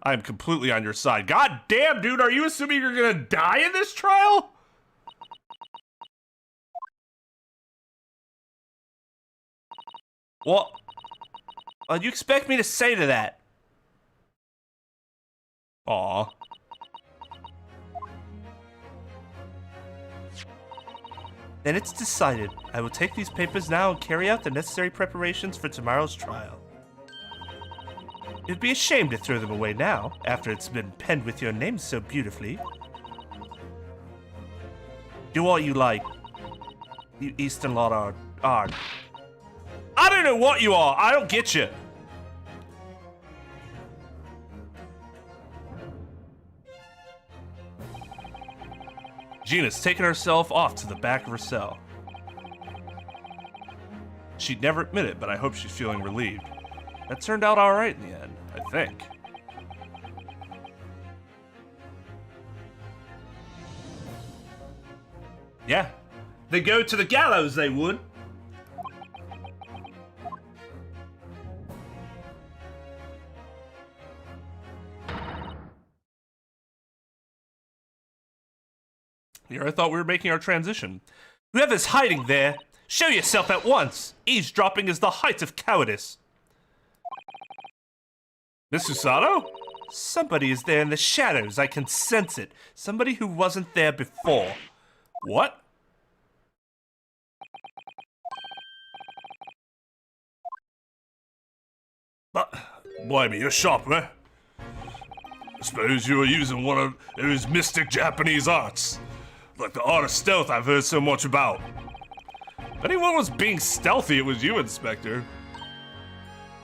I am completely on your side. God damn, dude, are you assuming you're gonna die in this trial? What do you expect me to say to that? Aw. Then it's decided. I will take these papers now and carry out the necessary preparations for tomorrow's trial. It'd be a shame to throw them away now, after it's been penned with your name so beautifully. Do what you like, you Eastern Lot are. I don't know what you are, I don't get you. Gina's taken herself off to the back of her cell. She'd never admit it, but I hope she's feeling relieved. That turned out alright in the end, I think. Yeah, they go to the gallows, they would. Here I thought we were making our transition. Whoever's hiding there, show yourself at once. Eavesdropping is the height of cowardice. Miss Susato? Somebody is there in the shadows. I can sense it. Somebody who wasn't there before. What? Blimey, you're sharp, eh? I suppose you were using one of those mystic Japanese arts. Like the art of stealth I've heard so much about. If anyone was being stealthy, it was you, Inspector.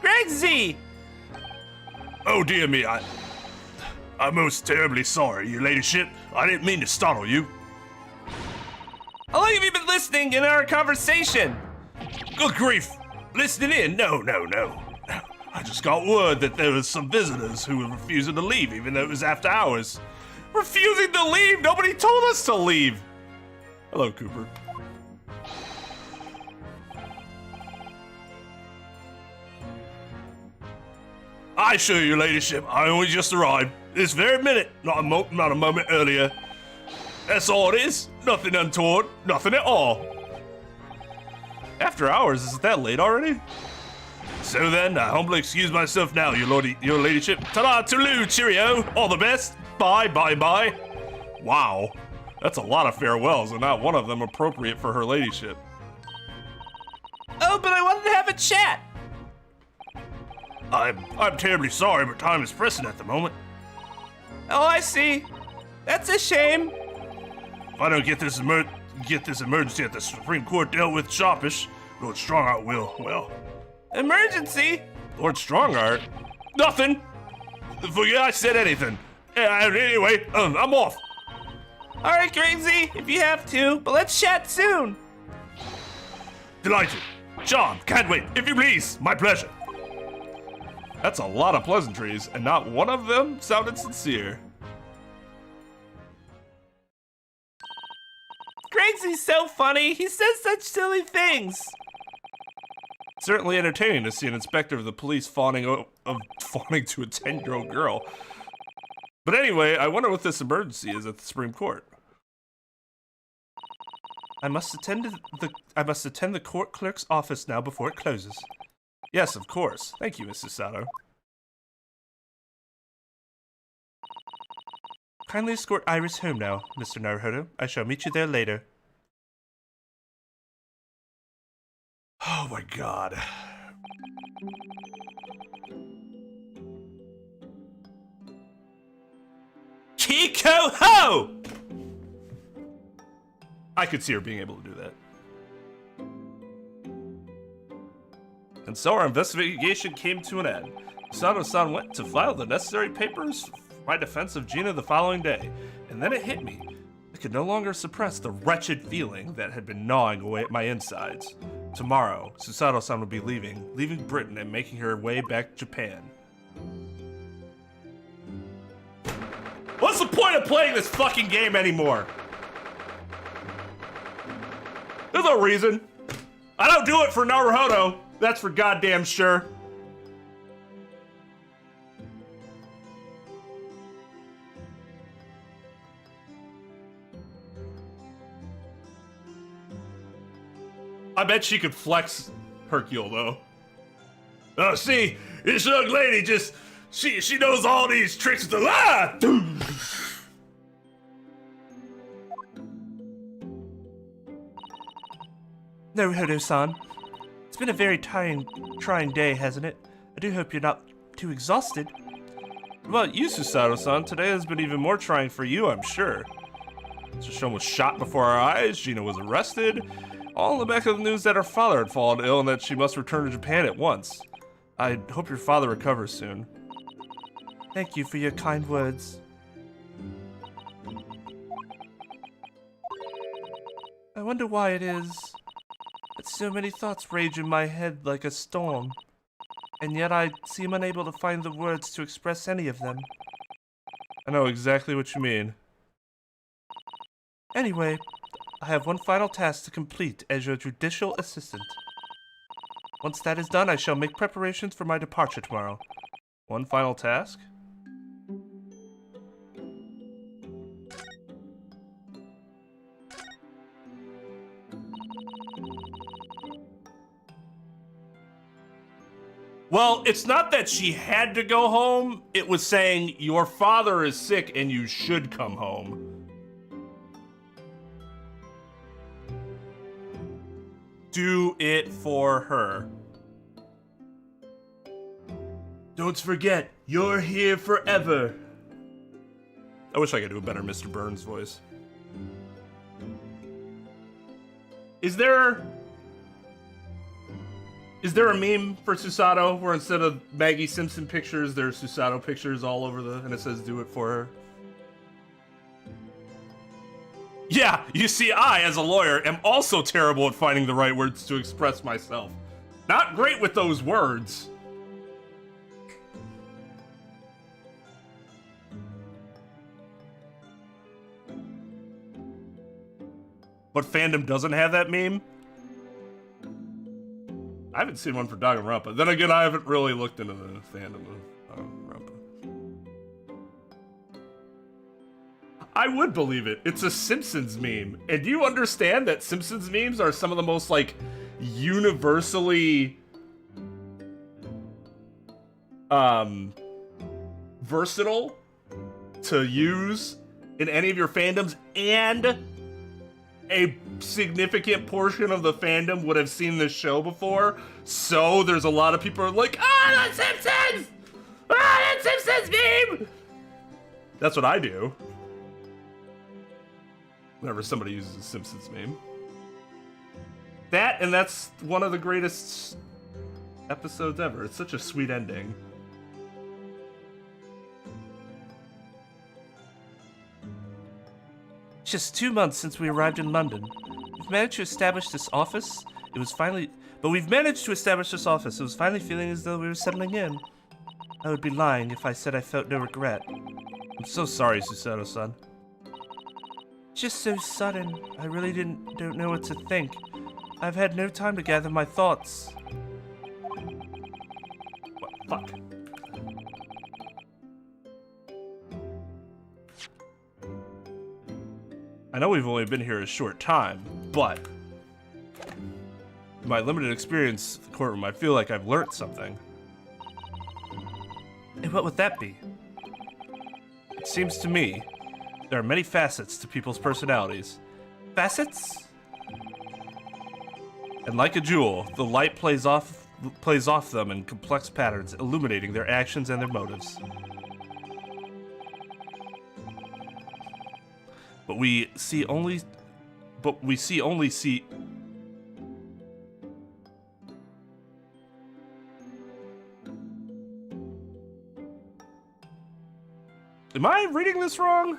Greg Z! Oh dear me, I'm most terribly sorry, your ladyship. I didn't mean to startle you. How long have you been listening in our conversation? Good grief, listening in? No. I just got word that there was some visitors who were refusing to leave even though it was after hours. Refusing to leave? Nobody told us to leave. Hello, Cooper. I assure you, ladyship, I only just arrived. This very minute, not a moment earlier. That's all it is. Nothing untoward. Nothing at all. After hours? Is it that late already? So then, I humbly excuse myself now, your ladyship. Ta-da, toodaloo, cheerio. All the best. Bye. Wow. That's a lot of farewells, and not one of them appropriate for her ladyship. Oh, but I wanted to have a chat. I'm terribly sorry, but time is pressing at the moment. Oh, I see. That's a shame. If I don't get this emergency at the Supreme Court dealt with sharpish, Lord Strongheart will, well... Emergency? Lord Strongheart? Nothing. Forget I said anything. Anyway, I'm off. All right, Crazy, if you have to, but let's chat soon. Delighted. John, can't wait. If you please, my pleasure. That's a lot of pleasantries, and not one of them sounded sincere. Crazy's so funny. He says such silly things. Certainly entertaining to see an inspector of the police fawning to a 10-year-old girl. But anyway, I wonder what this emergency is at the Supreme Court. I must attend the court clerk's office now before it closes. Yes, of course. Thank you, Mrs. Sato. Kindly escort Iris home now, Mr. Naruhodo. I shall meet you there later. Oh my god. Kiko Ho! I could see her being able to do that. And so our investigation came to an end. Sato-san went to file the necessary papers for my defense of Gina the following day, and then it hit me. I could no longer suppress the wretched feeling that had been gnawing away at my insides. Tomorrow, Susato-san will be leaving Britain and making her way back to Japan. What's the point of playing this fucking game anymore? There's no reason. I don't do it for Naruhodo. That's for goddamn sure. I bet she could flex Hercule though. Oh, see, this young lady just, she knows all these tricks with the lie. Naruhodo-san, it's been a very trying day, hasn't it? I do hope you're not too exhausted. What about you, Susato-san? Today has been even more trying for you, I'm sure. Shoshone was shot before our eyes, Gina was arrested, all in the back of the news that her father had fallen ill and that she must return to Japan at once. I hope your father recovers soon. Thank you for your kind words. I wonder why it is that so many thoughts rage in my head like a storm, and yet I seem unable to find the words to express any of them. I know exactly what you mean. Anyway, I have one final task to complete as your judicial assistant. Once that is done, I shall make preparations for my departure tomorrow. One final task? Well, it's not that she had to go home. It was saying, your father is sick and you should come home. Do it for her. Don't forget, you're here forever. I wish I could do a better Mr. Burns voice. Is there a meme for Susato where instead of Maggie Simpson pictures, there's Susato pictures all over and it says do it for her? Yeah, you see, I, as a lawyer, am also terrible at finding the right words to express myself. Not great with those words. But fandom doesn't have that meme? I haven't seen one for DoggoMcPawggo. Then again, I haven't really looked into the fandom of DoggoMcPawggo. I would believe it. It's a Simpsons meme. And do you understand that Simpsons memes are some of the most, like, universally versatile to use in any of your fandoms, and a significant portion of the fandom would have seen this show before, so there's a lot of people who are like, ah, the Simpsons! Ah, the Simpsons meme! That's what I do whenever somebody uses a Simpsons meme. That, and that's one of the greatest episodes ever. It's such a sweet ending. Just 2 months since we arrived in London. We've managed to establish this office. It was finally feeling as though we were settling in. I would be lying if I said I felt no regret. I'm so sorry, Susato-san. Just so sudden. I really don't know what to think. I've had no time to gather my thoughts. What? Fuck. I know we've only been here a short time, but in my limited experience at the courtroom, I feel like I've learned something. And what would that be? It seems to me there are many facets to people's personalities. Facets? And like a jewel, the light plays off them in complex patterns, illuminating their actions and their motives. But we see only. Am I reading this wrong?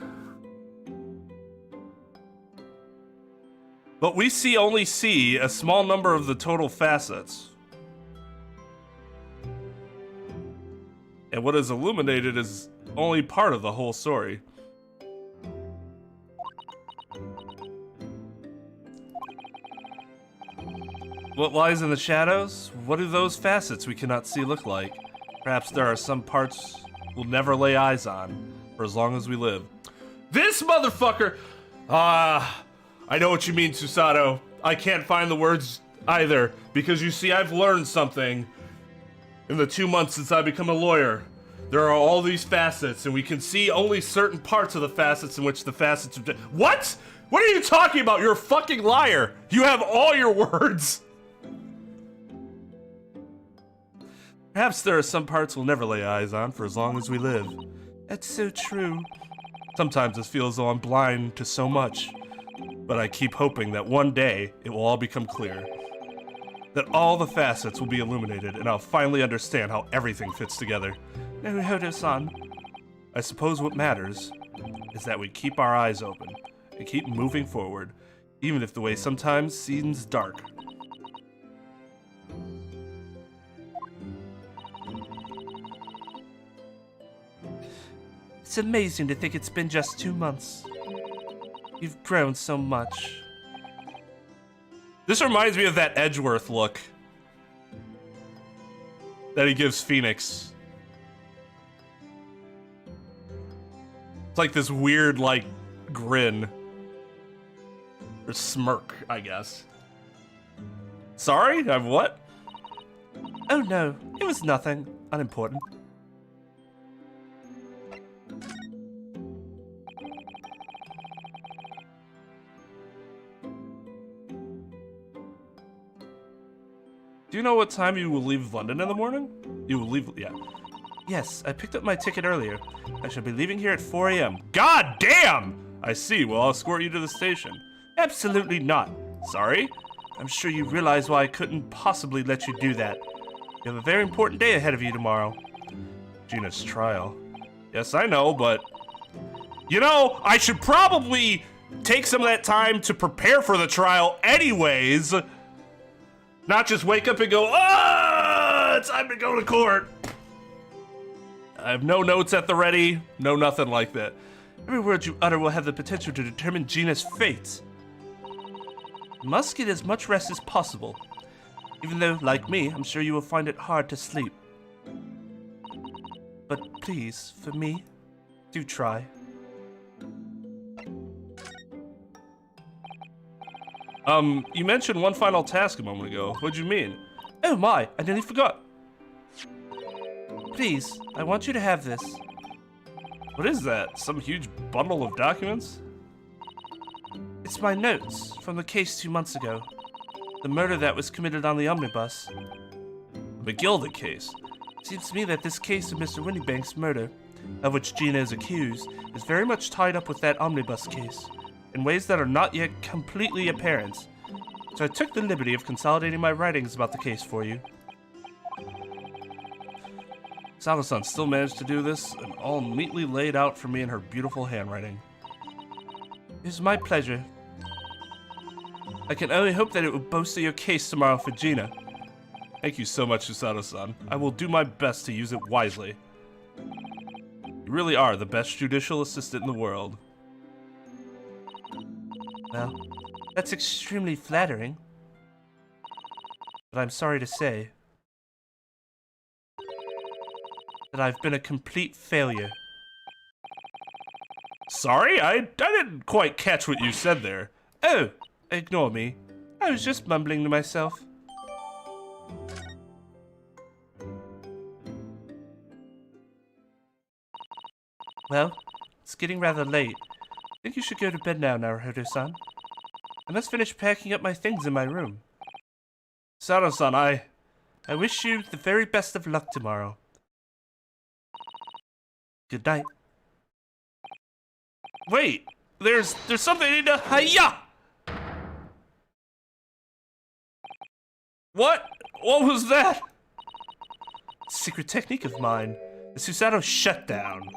But we only see a small number of the total facets. And what is illuminated is only part of the whole story. What lies in the shadows? What do those facets we cannot see look like? Perhaps there are some parts we'll never lay eyes on for as long as we live. This motherfucker! I know what you mean, Susato. I can't find the words either, because you see, I've learned something in the 2 months since I've become a lawyer. There are all these facets, and we can see only certain parts of the facets in which the facets are... What? What are you talking about? You're a fucking liar. You have all your words. Perhaps there are some parts we'll never lay eyes on for as long as we live. That's so true. Sometimes it feels as though I'm blind to so much, but I keep hoping that one day it will all become clear. That all the facets will be illuminated and I'll finally understand how everything fits together. Naruhodo-san. I suppose what matters is that we keep our eyes open and keep moving forward, even if the way sometimes seems dark. It's amazing to think it's been just 2 months. You've grown so much. This reminds me of that Edgeworth look that he gives Phoenix. It's like this weird, like, grin. Or smirk, I guess. Sorry? I've what? Oh no, it was nothing. Unimportant. Do you know what time you will leave London in the morning? You will leave, yeah. Yes, I picked up my ticket earlier. I shall be leaving here at 4 a.m. God damn! I see, well, I'll escort you to the station. Absolutely not. Sorry? I'm sure you realize why I couldn't possibly let you do that. You have a very important day ahead of you tomorrow. Gina's trial. Yes, I know, but... You know, I should probably take some of that time to prepare for the trial anyways. Not just wake up and go, ah, it's time to go to court. I have no notes at the ready, no nothing like that. Every word you utter will have the potential to determine Gina's fate. You must get as much rest as possible, even though, like me, I'm sure you will find it hard to sleep. But please, for me, do try. You mentioned one final task a moment ago. What'd you mean? Oh my, I nearly forgot. Please, I want you to have this. What is that? Some huge bundle of documents? It's my notes from the case 2 months ago. The murder that was committed on the omnibus. The McGilda case. It seems to me that this case of Mr. Windybank's murder, of which Gina is accused, is very much tied up with that omnibus case, in ways that are not yet completely apparent. So I took the liberty of consolidating my writings about the case for you. Sato-san still managed to do this, and all neatly laid out for me in her beautiful handwriting. It is my pleasure. I can only hope that it will bolster your case tomorrow for Gina. Thank you so much, Susato-san. I will do my best to use it wisely. You really are the best judicial assistant in the world. Well, that's extremely flattering. But I'm sorry to say that I've been a complete failure. Sorry? I didn't quite catch what you said there. Oh, ignore me. I was just mumbling to myself. Well, it's getting rather late. I think you should go to bed now, Naruhodo-san. I must finish packing up my things in my room. Sato-san, I wish you the very best of luck tomorrow. Good night. Wait, there's something I need to... Hiya! What? What was that? Secret technique of mine. The Susato shutdown.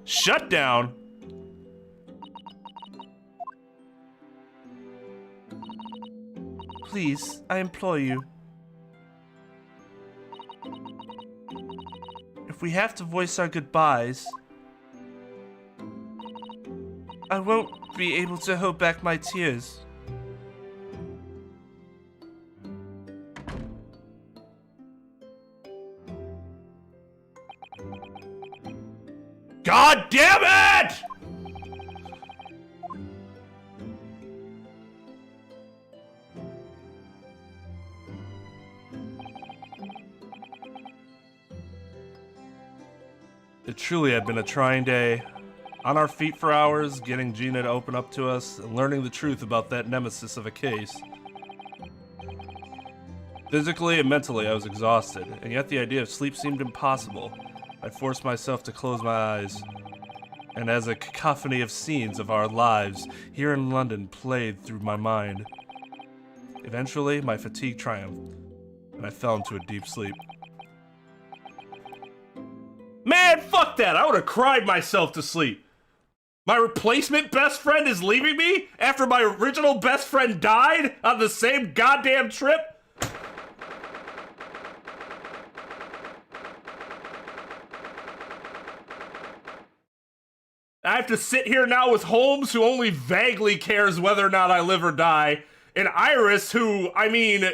Shutdown? Please, I implore you. If we have to voice our goodbyes, I won't be able to hold back my tears. God damn it! It truly had been a trying day. On our feet for hours, getting Gina to open up to us, and learning the truth about that nemesis of a case. Physically and mentally, I was exhausted, and yet the idea of sleep seemed impossible. I forced myself to close my eyes, and as a cacophony of scenes of our lives here in London played through my mind. Eventually, my fatigue triumphed, and I fell into a deep sleep. Man, fuck that! I would have cried myself to sleep. My replacement best friend is leaving me after my original best friend died on the same goddamn trip? I have to sit here now with Holmes, who only vaguely cares whether or not I live or die, and Iris, who, I mean,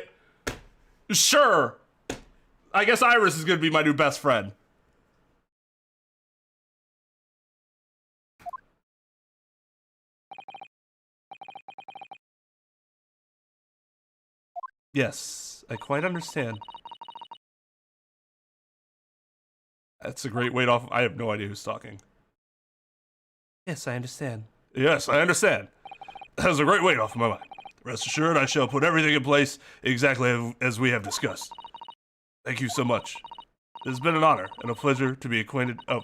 sure. I guess Iris is gonna be my new best friend. Yes, I quite understand. That's a great weight off. I have no idea who's talking. Yes, I understand. Yes, I understand. That's a great weight off my mind. Rest assured, I shall put everything in place exactly as we have discussed. Thank you so much. It has been an honor and a pleasure to be acquainted. Oh,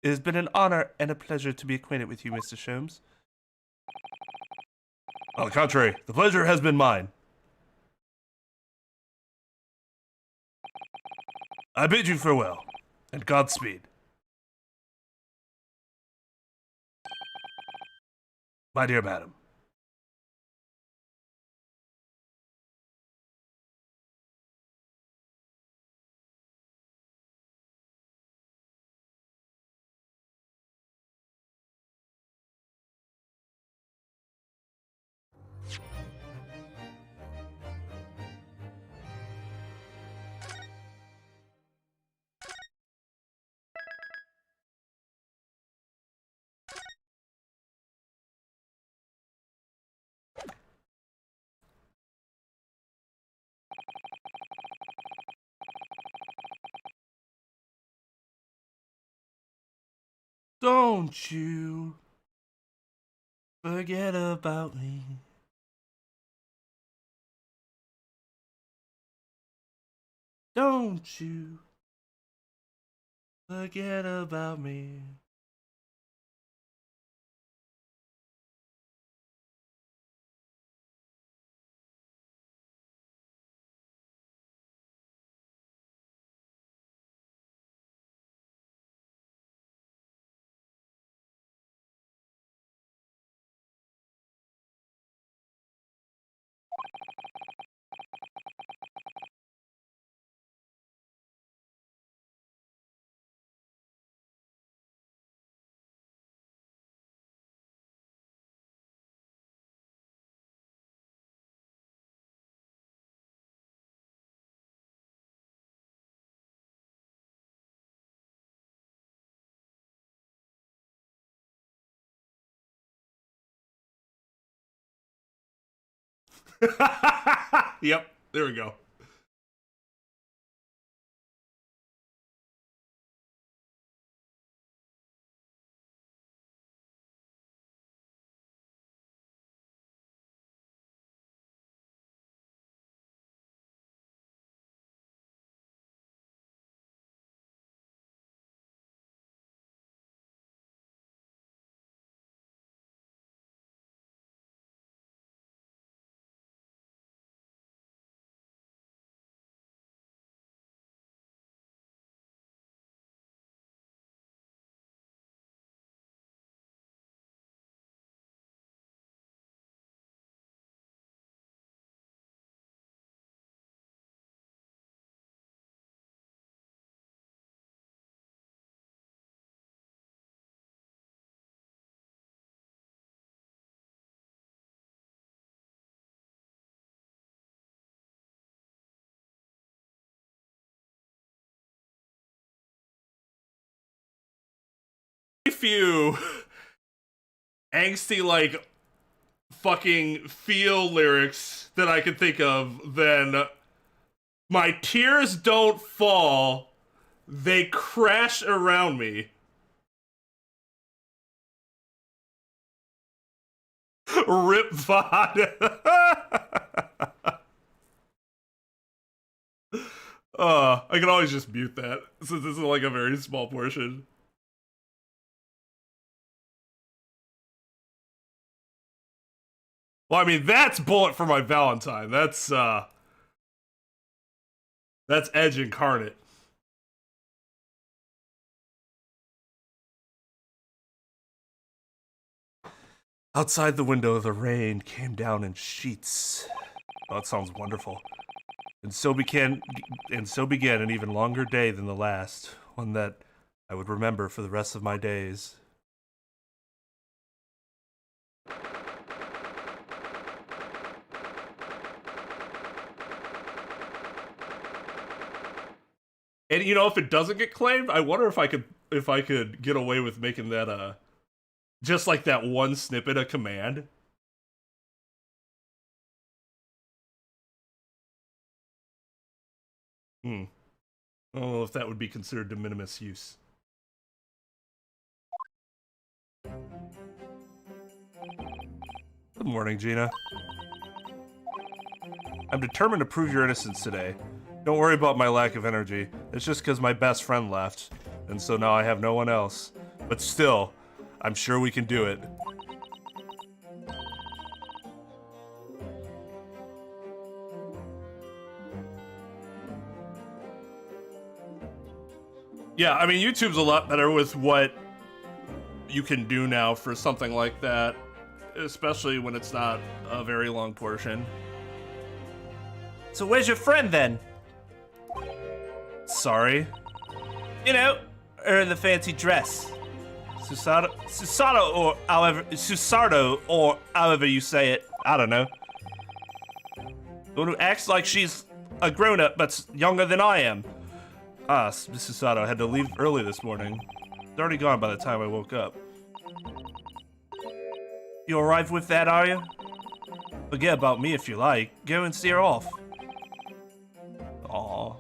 it has been an honor and a pleasure to be acquainted with you, Mr. Sholmes. On the contrary, the pleasure has been mine. I bid you farewell, and Godspeed. My dear madam. Don't you forget about me. Don't you forget about me. Yep, there we go. Few angsty, like, fucking feel lyrics that I could think of than my tears don't fall, they crash around me. Rip VOD. I can always just mute that since this is like a very small portion. Well, I mean, that's Bullet for My Valentine. That's Edge incarnate. Outside the window, the rain came down in sheets. Oh, that sounds wonderful. And so began an even longer day than the last, one that I would remember for the rest of my days. And you know, if it doesn't get claimed, I wonder if I could get away with making that just like that one snippet a command. I don't know if that would be considered de minimis use. Good morning, Gina. I'm determined to prove your innocence today. Don't worry about my lack of energy. It's just because my best friend left, and so now I have no one else. But still, I'm sure we can do it. Yeah, I mean, YouTube's a lot better with what you can do now for something like that, especially when it's not a very long portion. So where's your friend then? Sorry? You know, her in the fancy dress. Susato, or however you say it. I don't know. The one who acts like she's a grown-up but's younger than I am. Ah, Miss Susato had to leave early this morning. It's already gone by the time I woke up. You arrived with that, are you? Forget about me if you like. Go and see her off. Aw.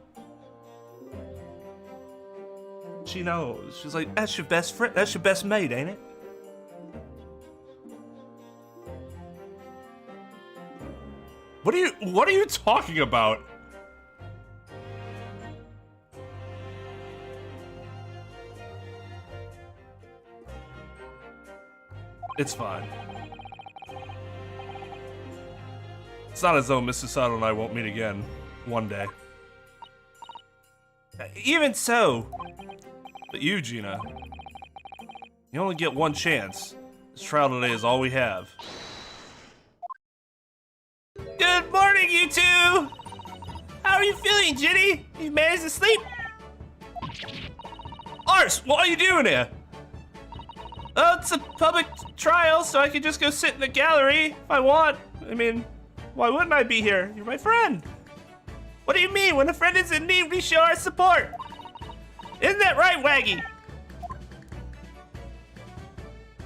She knows. She's like, That's your best friend. That's your best mate, ain't it? what are you talking about? It's fine. It's not as though Mrs. Sato and I won't meet again one day. Even so. But you, Gina, you only get one chance. This trial today is all we have. Good morning, you two! How are you feeling, Ginny? You managed to sleep? Ars, what are you doing here? Oh, it's a public trial, so I can just go sit in the gallery if I want. I mean, why wouldn't I be here? You're my friend. What do you mean? When a friend is in need, we show our support. Isn't that right, Waggy?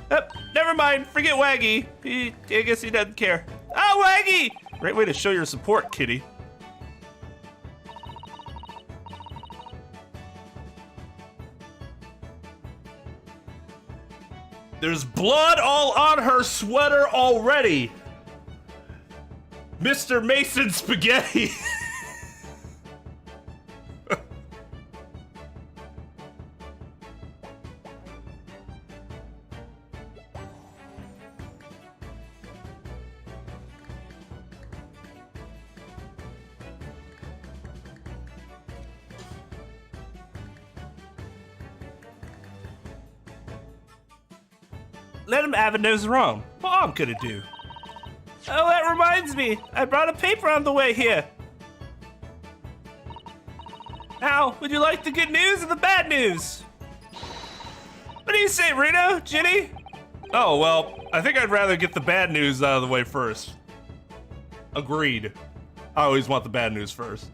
Oh, never mind. Forget Waggy. I guess he doesn't care. Oh, Waggy! Great way to show your support, kitty. There's blood all on her sweater already. Mr. Mason Spaghetti. Let him have it knows wrong. What I'm gonna do? Oh, that reminds me. I brought a paper on the way here. Now, would you like the good news or the bad news? What do you say, Reno? Ginny? Oh, well, I think I'd rather get the bad news out of the way first. Agreed. I always want the bad news first.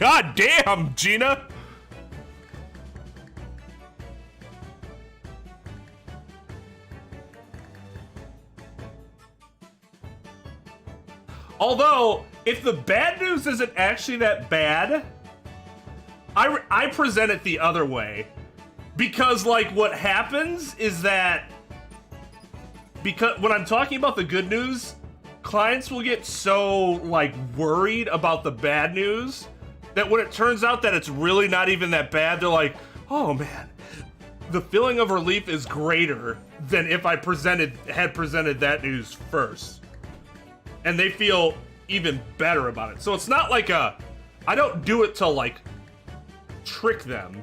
God damn, Gina! Although, if the bad news isn't actually that bad, I present it the other way. Because, like, what happens is that... Because when I'm talking about the good news, clients will get so, like, worried about the bad news that when it turns out that it's really not even that bad, they're like, oh man, the feeling of relief is greater than if I had presented that news first. And they feel even better about it. So it's not like I don't do it to like trick them.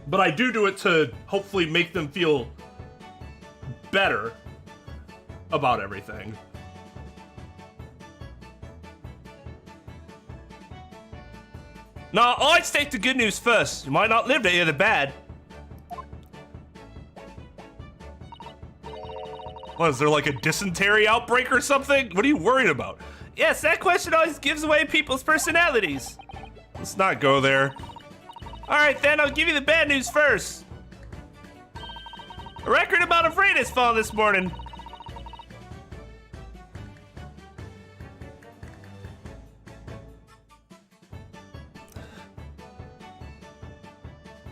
But I do it to hopefully make them feel better about everything. No, I always take the good news first. You might not live to hear the bad. What, is there like a dysentery outbreak or something? What are you worried about? Yes, that question always gives away people's personalities. Let's not go there. All right, then, I'll give you the bad news first. A record amount of rain has fallen this morning.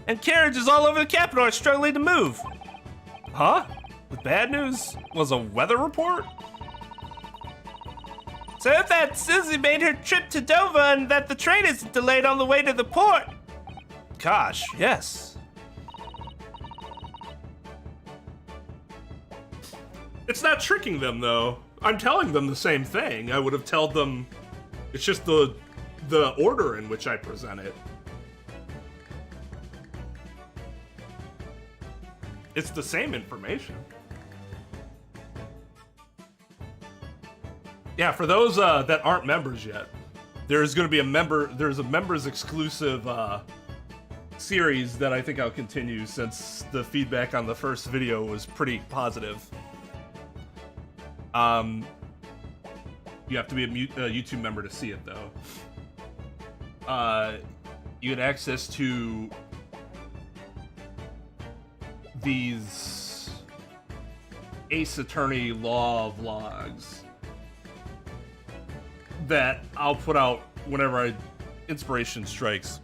And carriages all over the capital are struggling to move. Huh? The bad news was a weather report? So if that Susie made her trip to Dover and that the train is delayed on the way to the port. Gosh, yes. It's not tricking them, though. I'm telling them the same thing. I would have told them. It's just the order in which I present it. It's the same information. Yeah, for those that aren't members yet, there's going to be there's a members exclusive series that I think I'll continue since the feedback on the first video was pretty positive. You have to be a YouTube member to see it, though. You get access to these Ace Attorney law vlogs that I'll put out whenever inspiration strikes.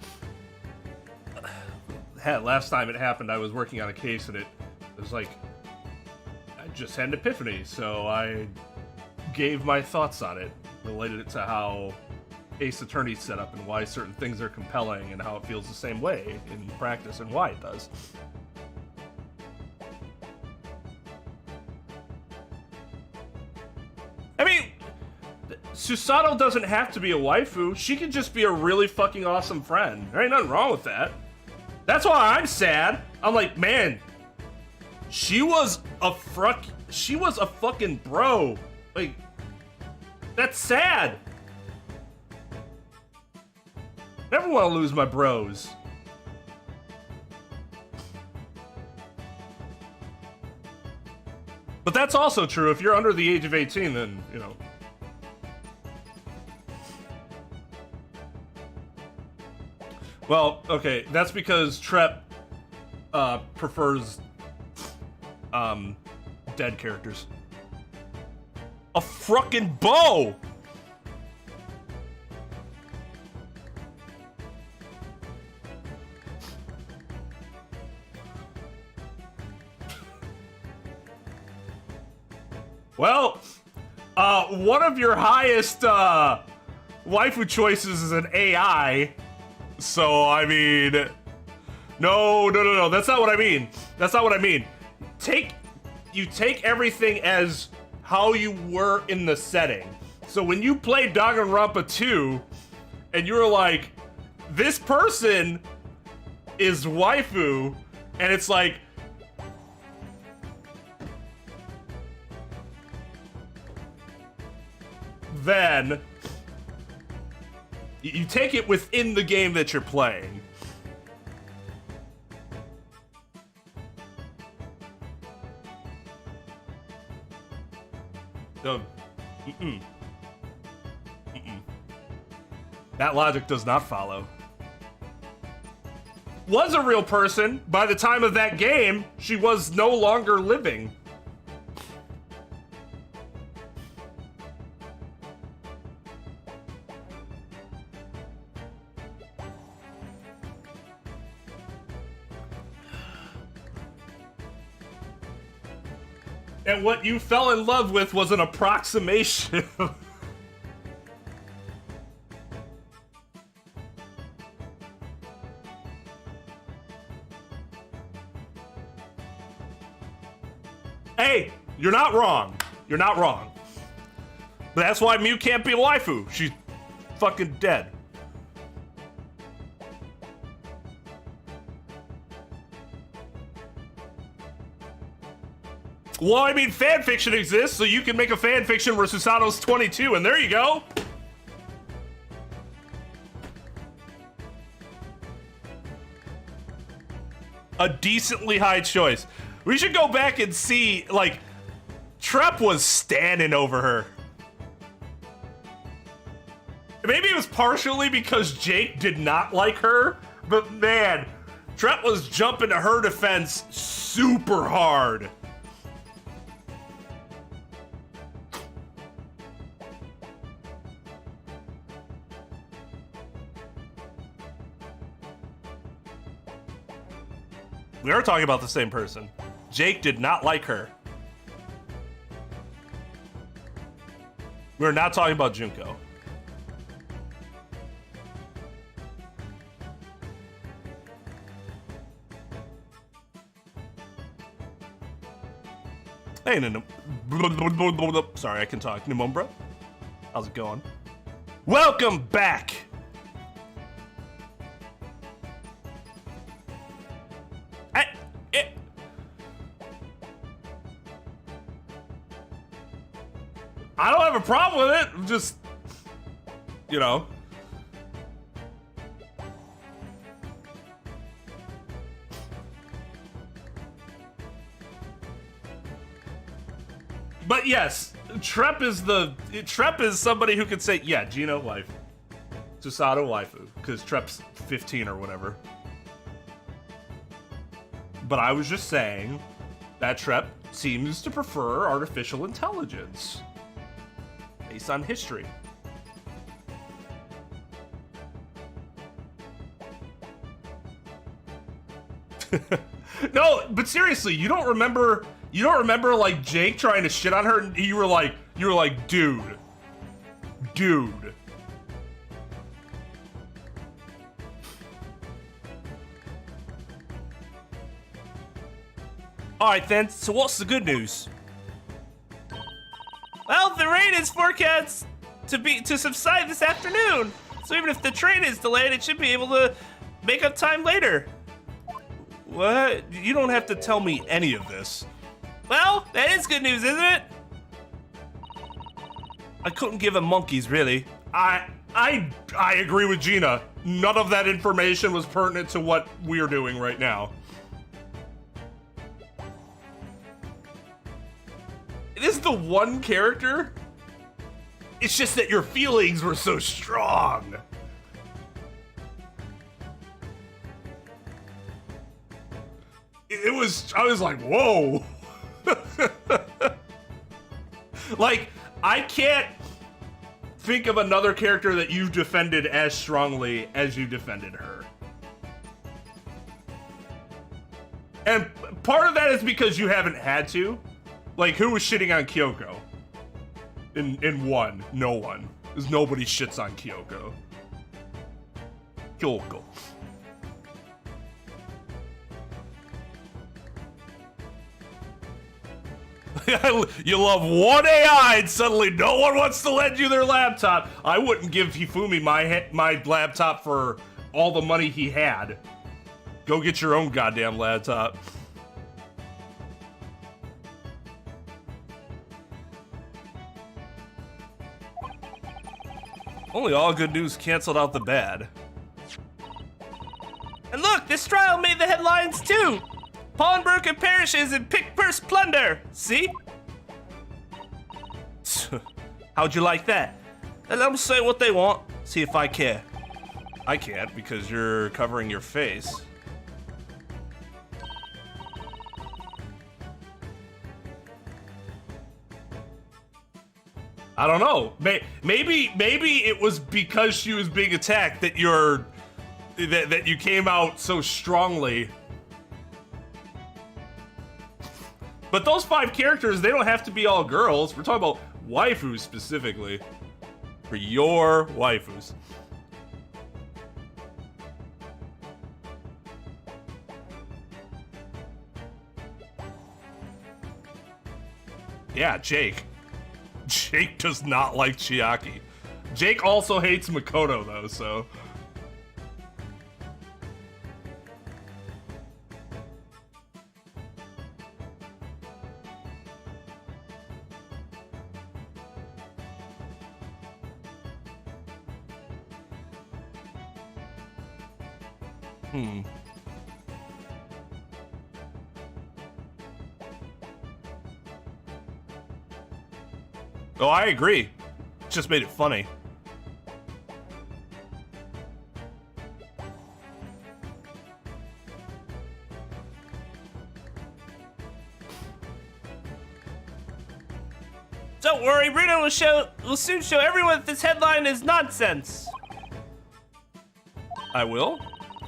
Last time it happened, I was working on a case and it was like, I just had an epiphany, so I gave my thoughts on it, related it to how Ace Attorney's set up and why certain things are compelling and how it feels the same way in practice and why it does. I mean, Susato doesn't have to be a waifu. She can just be a really fucking awesome friend. There ain't nothing wrong with that. That's why I'm sad. I'm like, man, she was a fucking bro. Like, that's sad. Never want to lose my bros. But that's also true. If you're under the age of 18, then, you know. Well, okay, that's because Trep prefers dead characters. A fucking bow! Well, one of your highest waifu choices is an AI. So, I mean, no, that's not what I mean. That's not what I mean. You take everything as how you were in the setting. So when you play Danganronpa 2, and you're like, this person is waifu, and it's like, then you take it within the game that you're playing. That logic does not follow. Was a real person. By the time of that game, she was no longer living. And what you fell in love with was an approximation. Hey, you're not wrong. You're not wrong. But that's why Mew can't be a waifu. She's fucking dead. Well, I mean, fan fiction exists, so you can make a fan fiction where Susano's 22, and there you go. A decently high choice. We should go back and see, like, Trep was standing over her. Maybe it was partially because Jake did not like her, but man, Trep was jumping to her defense super hard. We are talking about the same person. Jake did not like her. We're not talking about Junko. Hey, sorry, I can talk. Nimumbra, how's it going? Welcome back. I don't have a problem with it. I'm just, you know. But yes, Trep is somebody who could say, yeah, Gino wife, Susato waifu, because Trep's 15 or whatever. But I was just saying that Trep seems to prefer artificial intelligence based on history. No, but seriously, you don't remember like Jake trying to shit on her, and you were like, dude. All right then. So what's the good news? Well, the rain is forecast to subside this afternoon. So even if the train is delayed, it should be able to make up time later. What? You don't have to tell me any of this. Well, that is good news, isn't it? I couldn't give a monkeys, really. I agree with Gina. None of that information was pertinent to what we're doing right now. It is the one character. It's just that your feelings were so strong. I was like, whoa. Like, I can't think of another character that you've defended as strongly as you defended her. And part of that is because you haven't had to. Like, who was shitting on Kyoko? In one, no one. Because nobody shits on Kyoko. Kyoko. You love one AI and suddenly no one wants to lend you their laptop. I wouldn't give Hifumi my laptop for all the money he had. Go get your own goddamn laptop. Only all good news canceled out the bad. And look, this trial made the headlines too. Pawnbroker perishes in pick purse plunder. See? How'd you like that? Let them say what they want. See if I care. I can't because you're covering your face. I don't know. Maybe it was because she was being attacked that that you came out so strongly. But those 5 characters, they don't have to be all girls. We're talking about waifus specifically. For your waifus. Yeah, Jake. Jake does not like Chiaki. Jake also hates Makoto though, so. Oh, I agree. Just made it funny. Don't worry, Bruno will soon show everyone that this headline is nonsense. I will?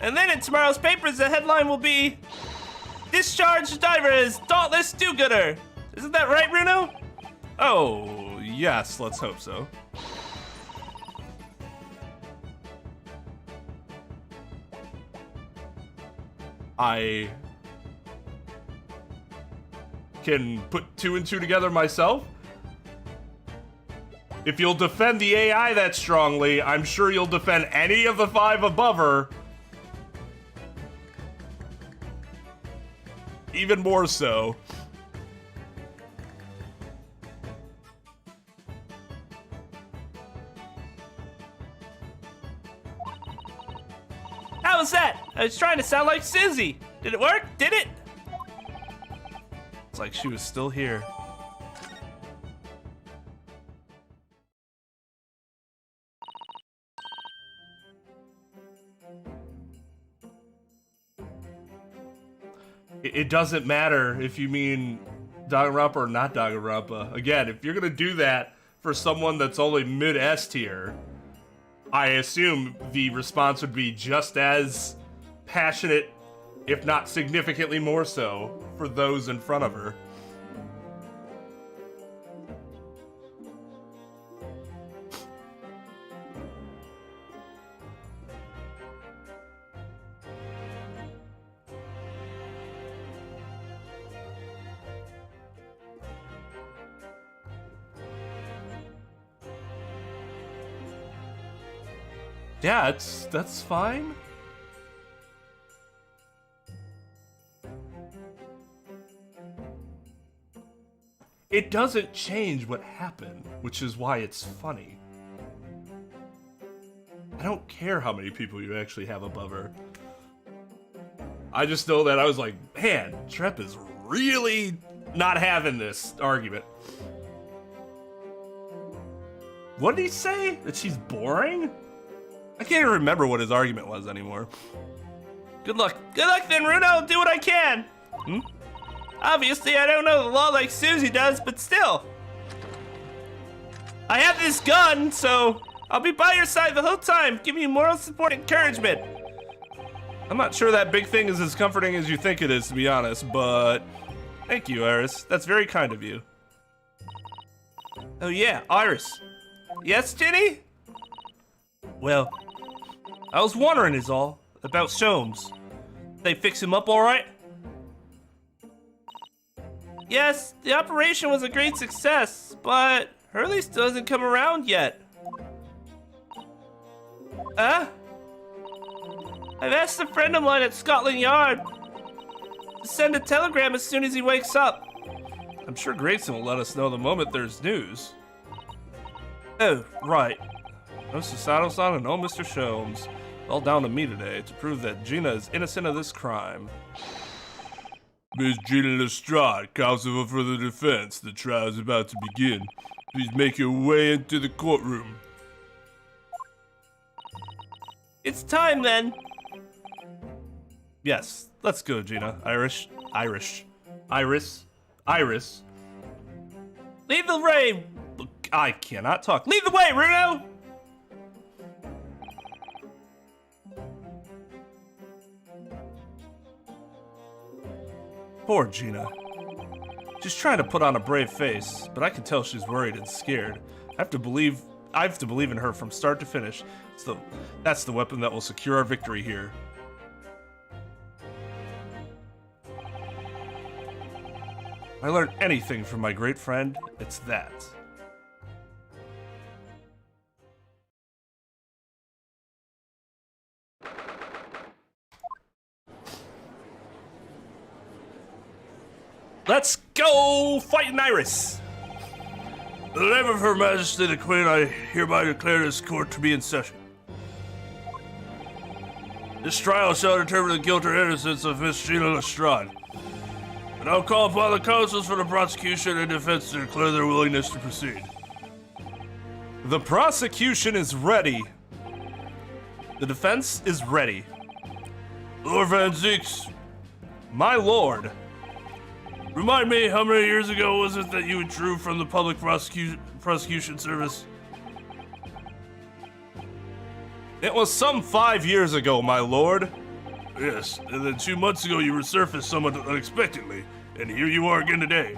And then in tomorrow's papers, the headline will be "Discharged diver is dauntless do-gooder." Isn't that right, Bruno? Oh, yes, let's hope so. I can put 2 and 2 together myself. If you'll defend the AI that strongly, I'm sure you'll defend any of the 5 above her. Even more so. How was that? I was trying to sound like Susie. Did it work? Did it? It's like she was still here. It doesn't matter if you mean DoggoMcPawggo or not DoggoMcPawggo. Again, if you're gonna do that for someone that's only mid-S tier, I assume the response would be just as passionate, if not significantly more so, for those in front of her. Yeah, that's fine. It doesn't change what happened, which is why it's funny. I don't care how many people you actually have above her. I just know that I was like, man, Trep is really not having this argument. What did he say? That she's boring? I can't even remember what his argument was anymore. Good luck. Good luck then, Bruno. I'll do what I can. Obviously, I don't know the law like Susie does, but still. I have this gun, so I'll be by your side the whole time, giving you moral support and encouragement. I'm not sure that big thing is as comforting as you think it is, to be honest, but thank you, Iris. That's very kind of you. Oh yeah, Iris. Yes, Jenny? Well, I was wondering is all about Sholmes. They fix him up all right? Yes, the operation was a great success, but Hurley still hasn't come around yet. Huh? I've asked a friend of mine at Scotland Yard to send a telegram as soon as he wakes up. I'm sure Grayson will let us know the moment there's news. Oh, right. No Susato-san and no Mr. Sholmes. All down to me today to prove that Gina is innocent of this crime. Miss Gina Lestrade, counsel for the defense. The trial is about to begin. Please make your way into the courtroom. It's time then. Yes, let's go, Gina. Iris. Lead the way. I cannot talk. Lead the way, Bruno. Poor Gina. She's trying to put on a brave face, but I can tell she's worried and scared. I have to believe in her from start to finish. So that's the weapon that will secure our victory here. If I learned anything from my great friend, it's that. Let's go fighting Iris! In the name of Her Majesty the Queen, I hereby declare this court to be in session. This trial shall determine the guilt or innocence of Miss Sheila Lestrade. And I'll call upon the counsels for the prosecution and defense to declare their willingness to proceed. The prosecution is ready. The defense is ready. Lord Van Zeeks, My lord. remind me, how many years ago was it that you withdrew from the public prosecution service? It was some 5 years ago, my lord. Yes, and then 2 months ago you resurfaced somewhat unexpectedly, and here you are again today.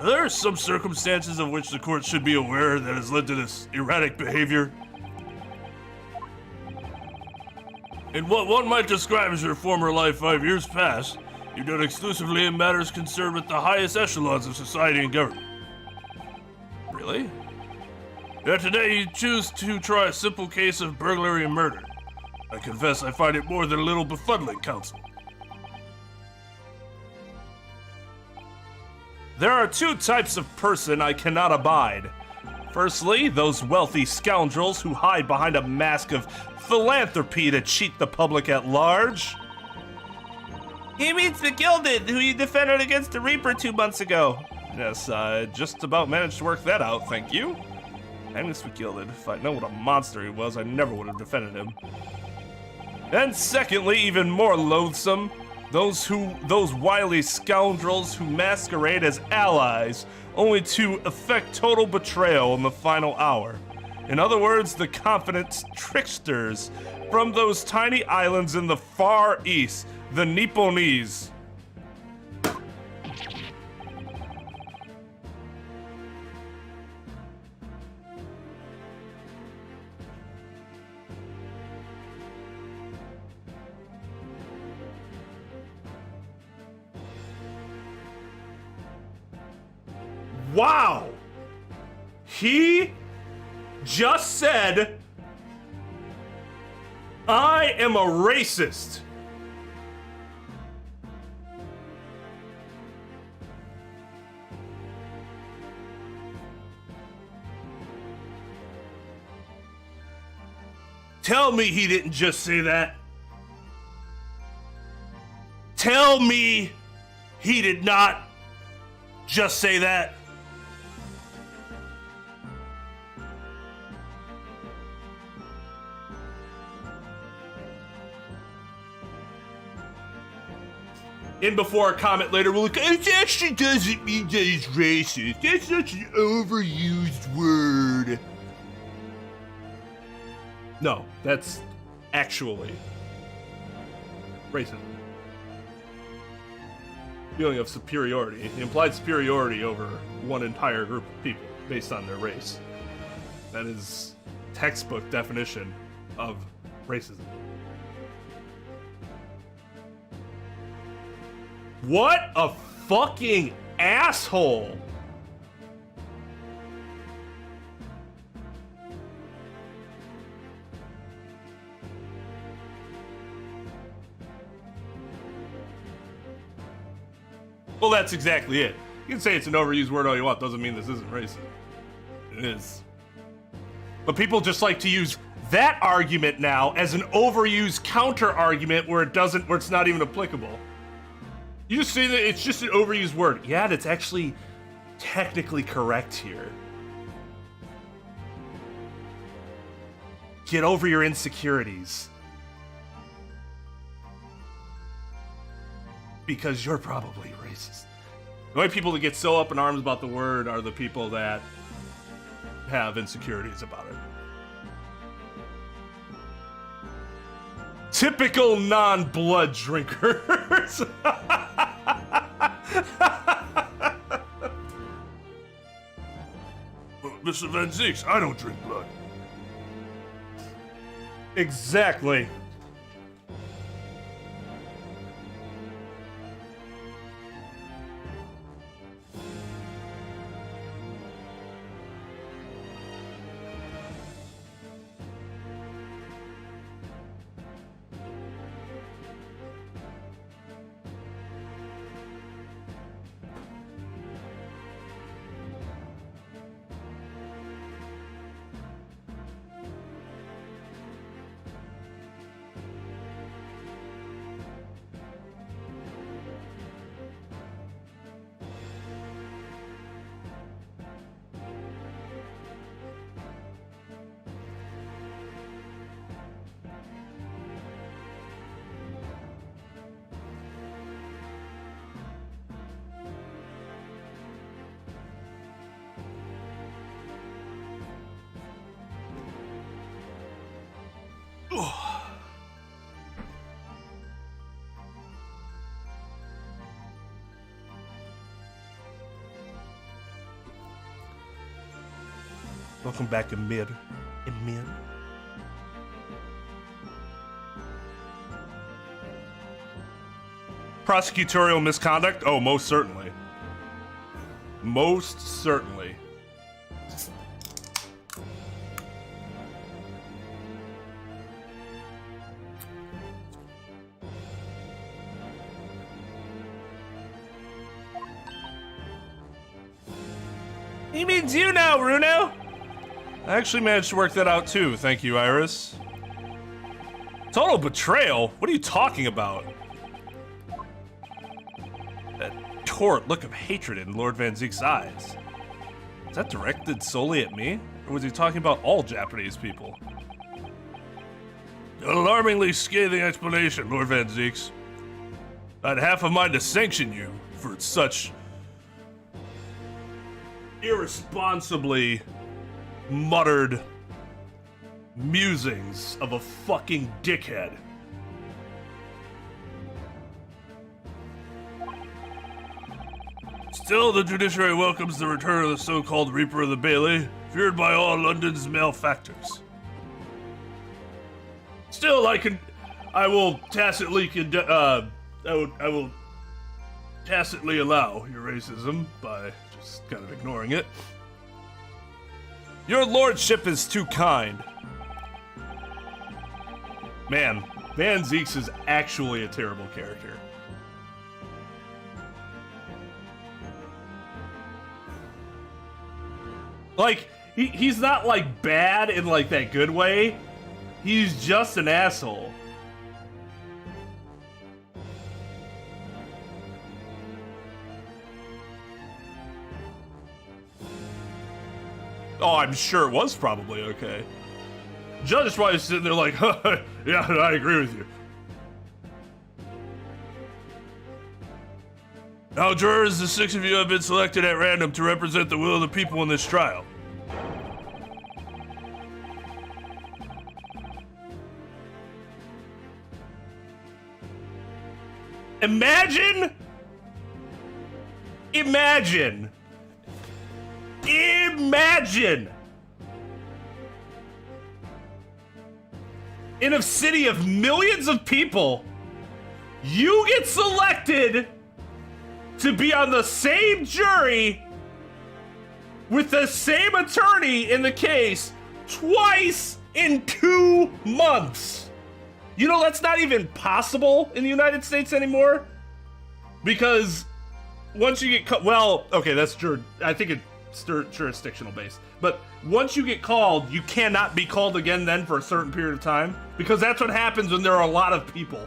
Are there some circumstances of which the court should be aware that has led to this erratic behavior? In what one might describe as your former life 5 years past, you dealt exclusively in matters concerned with the highest echelons of society and government. Really? Yet today you choose to try a simple case of burglary and murder. I confess I find it more than a little befuddling, counsel. There are 2 types of person I cannot abide. Firstly, those wealthy scoundrels who hide behind a mask of philanthropy to cheat the public at large. He means the Gilded, who you defended against the Reaper 2 months ago. Yes, I just about managed to work that out, thank you. Magnus the Gilded. If I'd known what a monster he was, I never would have defended him. And secondly, even more loathsome, those wily scoundrels who masquerade as allies only to effect total betrayal in the final hour. In other words, the confident tricksters from those tiny islands in the Far East, the Nipponese. Wow! He just said, I am a racist. Tell me he didn't just say that. Tell me he did not just say that. And before a comment later, we'll look, it actually doesn't mean that he's racist. That's such an overused word. No, that's actually racism. Feeling of superiority, implied superiority over one entire group of people based on their race. That is textbook definition of racism. What a fucking asshole! Well, that's exactly it. You can say it's an overused word all you want, doesn't mean this isn't racist. It is. But people just like to use that argument now as an overused counter argument where it's not even applicable. You just say that it's just an overused word. Yeah, that's actually technically correct here. Get over your insecurities. Because you're probably racist. The only people that get so up in arms about the word are the people that have insecurities about it. Typical non-blood drinkers. Mr. Van Zeeks, I don't drink blood. Exactly. Welcome back, Emir. Emir. Prosecutorial misconduct? Oh, most certainly. Most certainly. He means you now, Runo. I actually managed to work that out too, thank you, Iris. Total betrayal? What are you talking about? That torrid look of hatred in Lord Van Zeek's eyes. Is that directed solely at me? Or was he talking about all Japanese people? An alarmingly scathing explanation, Lord Van Zeeks. I'd half a mind to sanction you for such irresponsibly muttered musings of a fucking dickhead. Still, the judiciary welcomes the return of the so-called Reaper of the Bailey, feared by all London's malefactors. Still, I will tacitly allow your racism by just kind of ignoring it. Your lordship is too kind. Man, Van Zeeks is actually a terrible character. Like, he's not, like, bad in, like, that good way. He's just an asshole. Oh, I'm sure it was probably okay. Judge is probably sitting there like, yeah, I agree with you. Now, jurors, the 6 of you have been selected at random to represent the will of the people in this trial. Imagine in a city of millions of people, you get selected to be on the same jury with the same attorney in the case twice in 2 months. You know, that's not even possible in the United States anymore. Because once you get well, okay, that's I think it's jurisdictional based. But once you get called, you cannot be called again then for a certain period of time. Because that's what happens when there are a lot of people.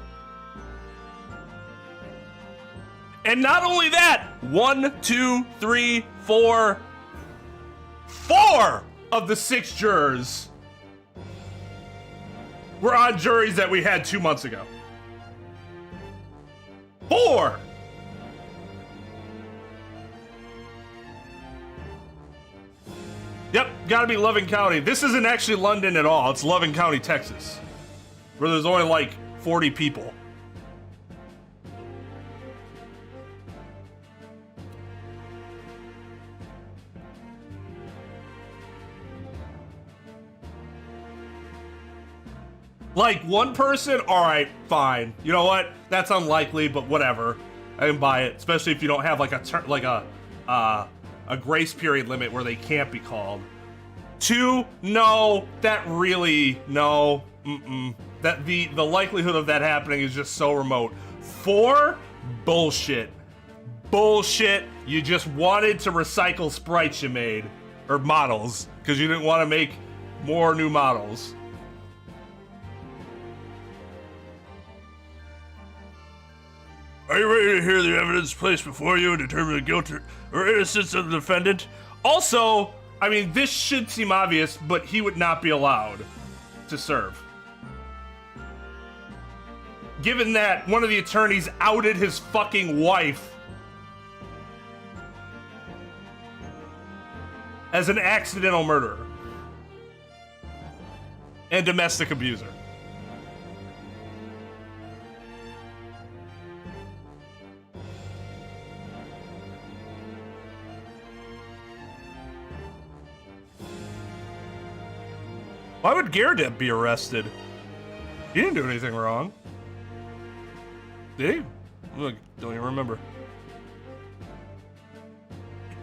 And not only that, 1, 2, 3, 4 of the 6 jurors were on juries that we had 2 months ago. 4! Yep, gotta be Loving County. This isn't actually London at all. It's Loving County, Texas, where there's only like 40 people. Like, one person, alright, fine. You know what? That's unlikely, but whatever. I can buy it, especially if you don't have like a grace period limit where they can't be called. 2, no, that really, no, That the likelihood of that happening is just so remote. 4, bullshit. Bullshit. You just wanted to recycle sprites you made, or models, because you didn't want to make more new models. Are you ready to hear the evidence placed before you and determine the guilt or innocence of the defendant? Also, I mean, this should seem obvious, but he would not be allowed to serve. Given that one of the attorneys outed his fucking wife as an accidental murderer and domestic abuser. Why would Gyarados be arrested? He didn't do anything wrong. Did he? Look, don't even remember.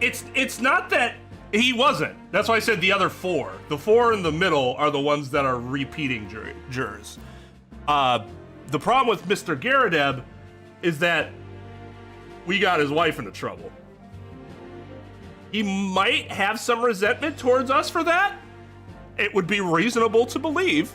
It's not that he wasn't. That's why I said the other four. The four in the middle are the ones that are repeating jurors. The problem with Mr. Gyarados is that we got his wife into trouble. He might have some resentment towards us for that. It would be reasonable to believe.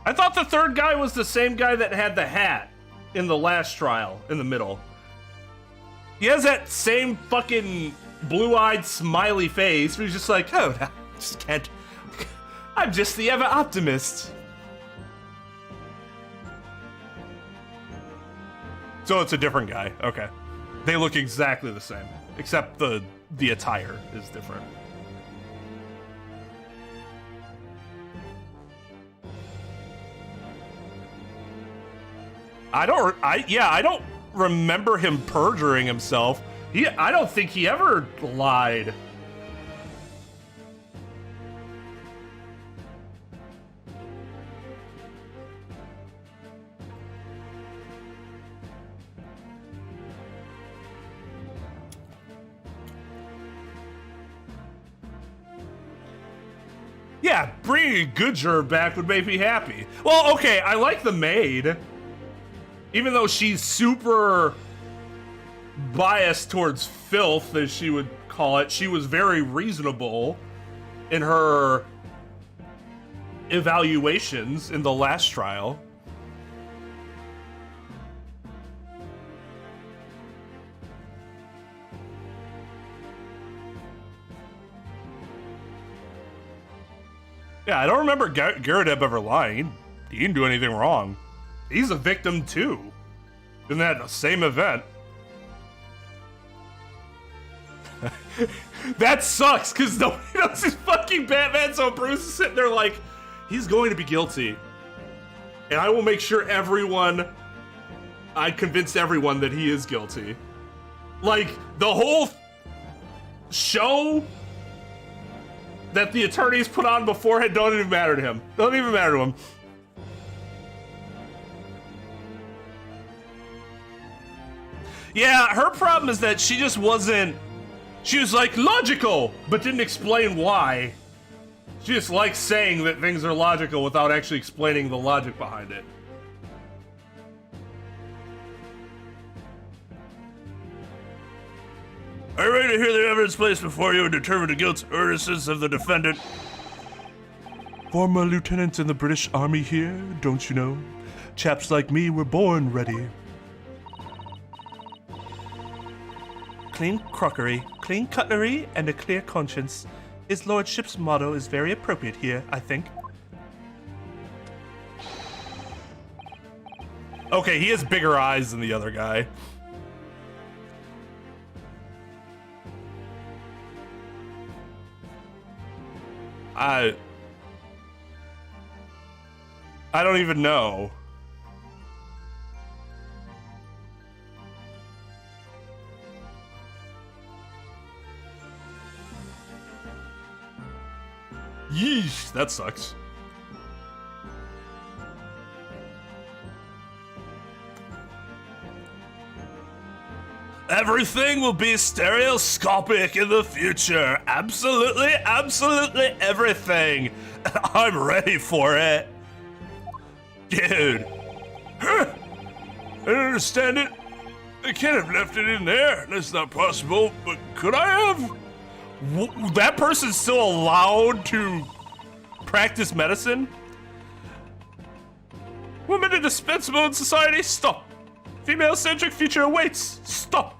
I thought the third guy was the same guy that had the hat in the last trial in the middle. He has that same fucking blue-eyed smiley face where he's just like, oh, I just can't. I'm just the ever optimist. So it's a different guy. Okay. They look exactly the same, except the attire is different. I don't remember him perjuring himself. I don't think he ever lied. Yeah, bringing Goodger back would make me happy. Well, okay, I like the maid. Even though she's super biased towards filth, as she would call it, she was very reasonable in her evaluations in the last trial. Yeah, I don't remember Gyarados ever lying. He didn't do anything wrong. He's a victim too, in that same event. That sucks, because nobody knows he's fucking Batman, so Bruce is sitting there like, he's going to be guilty. And I will make sure I convinced everyone that he is guilty. Like, the whole show that the attorneys put on beforehand don't even matter to him. Don't even matter to him. Yeah, her problem is that she just wasn't... She was like, logical, but didn't explain why. She just likes saying that things are logical without actually explaining the logic behind it. Are you ready to hear the evidence placed before you and determine the guilt or innocence of the defendant? Former lieutenant in the British Army here, don't you know? Chaps like me were born ready. Clean crockery, clean cutlery, and a clear conscience. His lordship's motto is very appropriate here, I think. Okay, he has bigger eyes than the other guy. I don't even know. Yeesh, that sucks. Everything will be stereoscopic in the future. Absolutely, absolutely everything. I'm ready for it. Dude. Huh. I don't understand it. I can't have left it in there. That's not possible, but could I have? That person's still allowed to practice medicine? Women indispensable in society? Stop. Female-centric future awaits. Stop.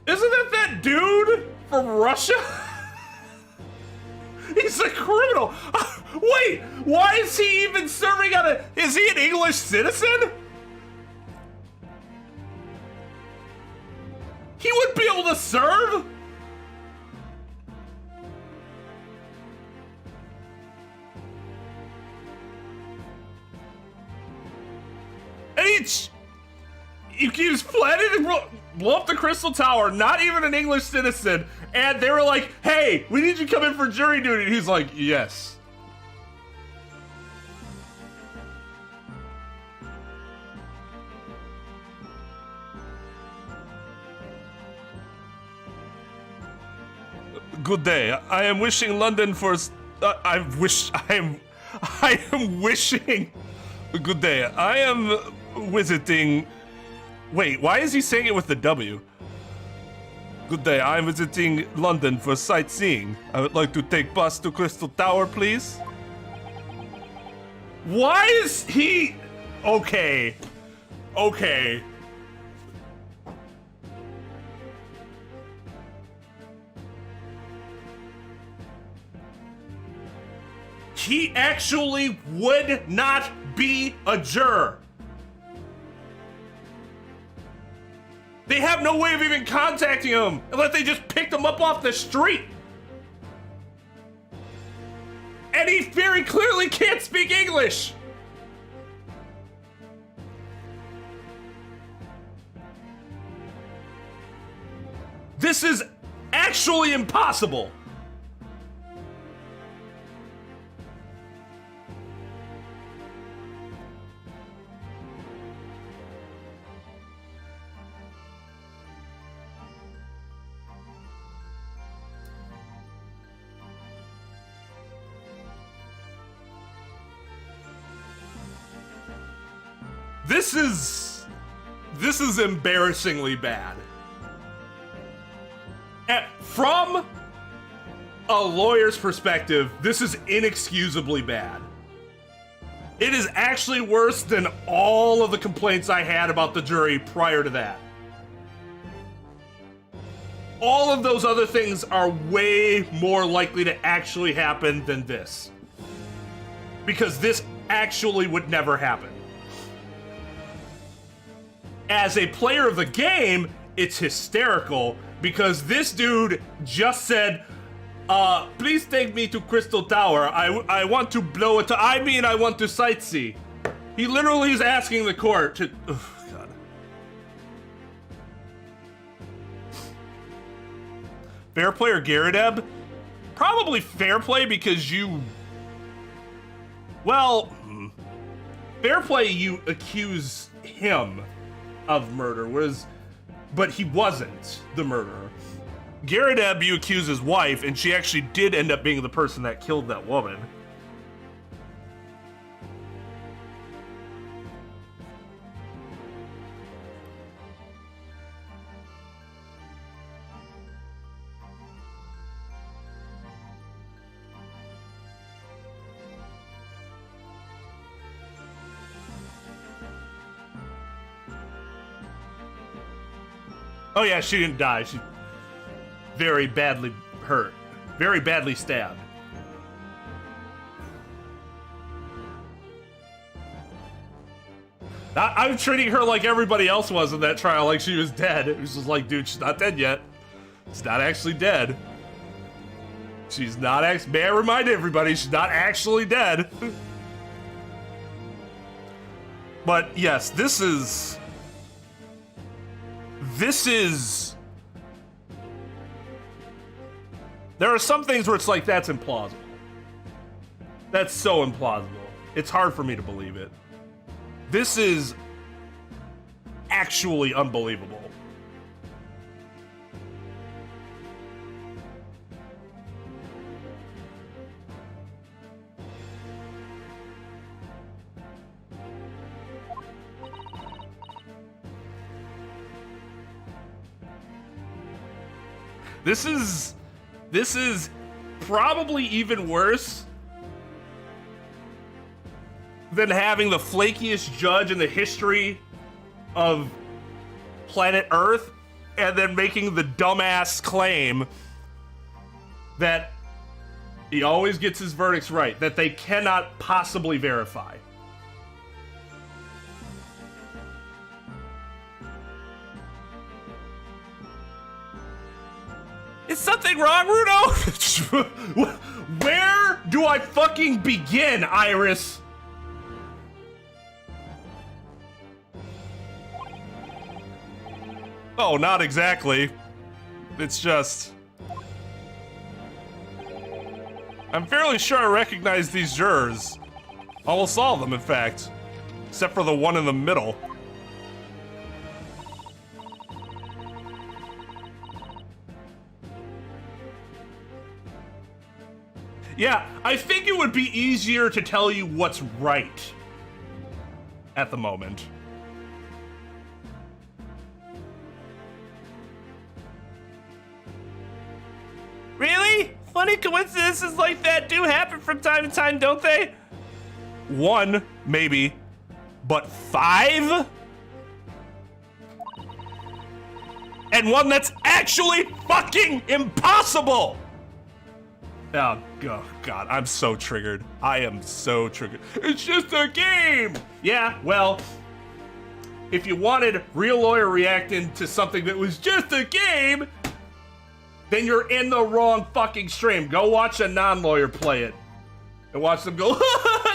Isn't that dude from Russia? He's a criminal. Wait, why is he even serving on a... Is he an English citizen? He would be able to serve? And he keeps planning to blow up the Crystal Tower, not even an English citizen, and they were like, hey, we need you to come in for jury duty. And he's like, yes. Good day. I am wishing London for... I am wishing... Good day. I am visiting... Wait, why is he saying it with the W? Good day, I'm visiting London for sightseeing. I would like to take bus to Crystal Tower, please. Why is he... Okay. Okay. He actually would not be a juror. They have no way of even contacting him unless they just picked him up off the street. And he very clearly can't speak English. This is actually impossible. This is embarrassingly bad. From a lawyer's perspective, this is inexcusably bad. It is actually worse than all of the complaints I had about the jury prior to that. All of those other things are way more likely to actually happen than this. Because this actually would never happen. As a player of the game, it's hysterical because this dude just said, please take me to Crystal Tower. I want to blow it. I want to sightsee. He literally is asking the court to... Oh, God. Fair play or Garadeb? Probably fair play because you... Well, fair play, you accuse him of murder, but he wasn't the murderer. Garadeb, you accuse his wife, and she actually did end up being the person that killed that woman. Oh yeah, she didn't die. She very badly hurt. Very badly stabbed. I'm treating her like everybody else was in that trial, like she was dead. It was just like, dude, she's not dead yet. She's not actually dead. She's not may I remind everybody, she's not actually dead. But yes, this is... There are some things where it's like, that's implausible. That's so implausible. It's hard for me to believe it. This is actually unbelievable. This is probably even worse than having the flakiest judge in the history of planet Earth and then making the dumbass claim that He always gets his verdicts right that they cannot possibly verify. Is something wrong, Rudo? Where do I fucking begin, Iris? Oh, not exactly. It's just... I'm fairly sure I recognize these jurors. Almost all of them, in fact. Except for the one in the middle. Yeah, I think it would be easier to tell you what's right at the moment. Really? Funny coincidences like that do happen from time to time, don't they? One, maybe, but 5? And one that's actually fucking impossible! Oh, God, I'm so triggered. I am so triggered. It's just a game! Yeah, well, if you wanted real lawyer reacting to something that was just a game, then you're in the wrong fucking stream. Go watch a non-lawyer play it. And watch them go,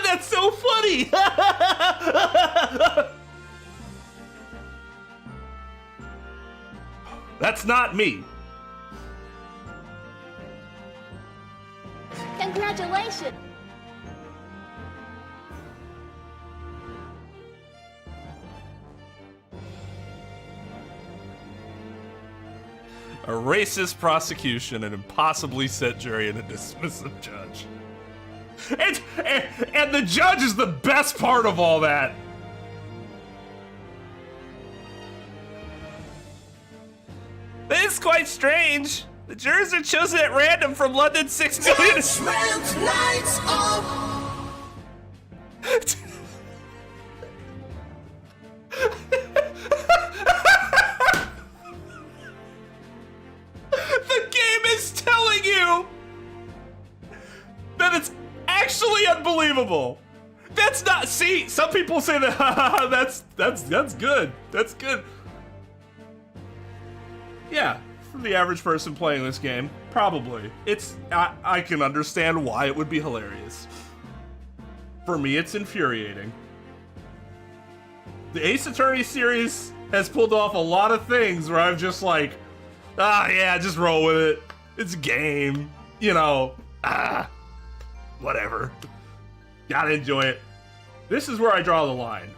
that's so funny! That's not me. Congratulations! A racist prosecution, an impossibly set jury, and a dismissive judge. And the judge is the best part of all that. That is quite strange. The jurors are chosen at random from London's 6 million. The game is telling you that it's actually unbelievable. That's not. See, some people say that. that's good. That's good. Yeah, for the average person playing this game, probably. I can understand why it would be hilarious. For me, it's infuriating. The Ace Attorney series has pulled off a lot of things where I'm just like, yeah, just roll with it. It's a game, you know. Whatever. Gotta enjoy it. This is where I draw the line.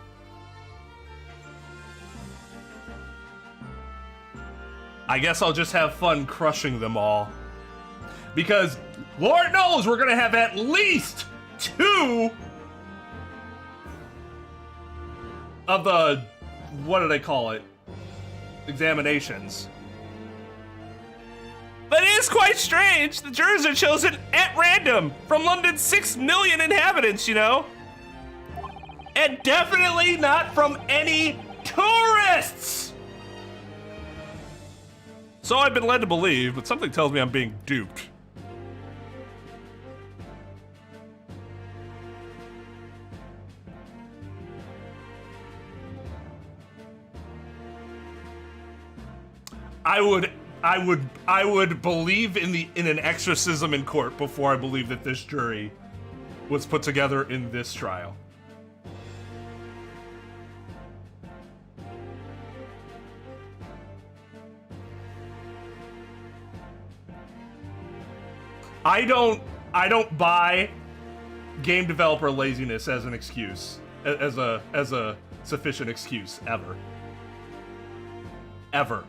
I guess I'll just have fun crushing them all. Because Lord knows we're gonna have at least 2 of the, what do they call it? Examinations. But it is quite strange. The jurors are chosen at random from London's 6 million inhabitants, you know? And definitely not from any tourists! So I've been led to believe, but something tells me I'm being duped. I would believe in an exorcism in court before I believe that this jury was put together in this trial. I don't buy game developer laziness as an excuse, as a sufficient excuse ever. Ever.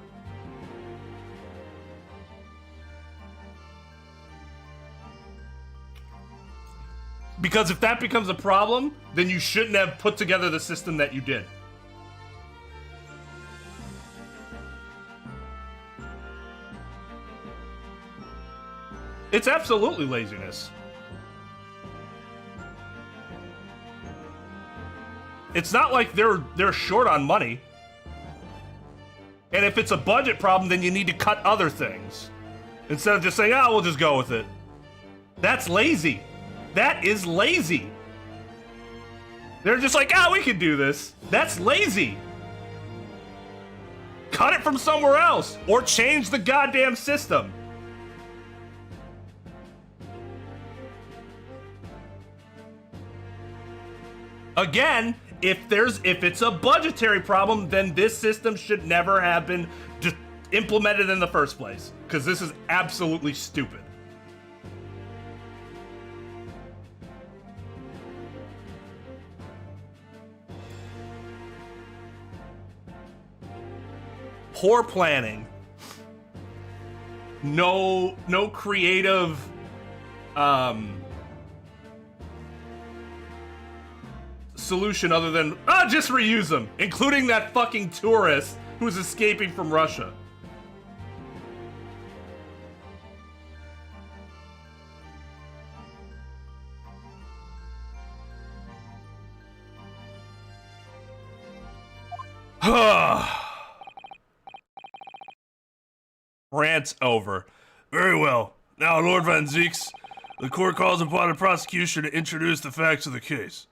Because if that becomes a problem, then you shouldn't have put together the system that you did. It's absolutely laziness. It's not like they're short on money. And if it's a budget problem, then you need to cut other things. Instead of just saying, we'll just go with it. That's lazy. That is lazy. They're just like, we can do this. That's lazy. Cut it from somewhere else or change the goddamn system. Again, if it's a budgetary problem, then this system should never have been implemented in the first place, because this is absolutely stupid. Poor planning. No creative solution other than just reuse them, including that fucking tourist who's escaping from Russia. Rant's over. Very well. Now, Lord Van Zeeks, the court calls upon the prosecution to introduce the facts of the case.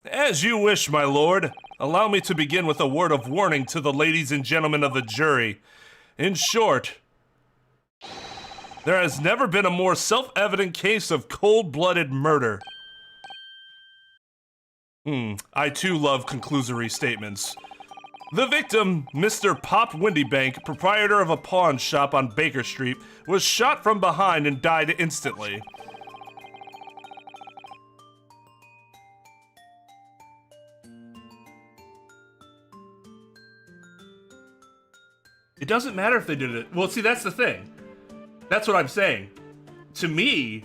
As you wish, my lord. Allow me to begin with a word of warning to the ladies and gentlemen of the jury. In short, there has never been a more self-evident case of cold-blooded murder. I too love conclusory statements. The victim, Mr. Pop Windybank, proprietor of a pawn shop on Baker Street, was shot from behind and died instantly. It doesn't matter if they did it. Well, see, that's the thing. That's what I'm saying. To me,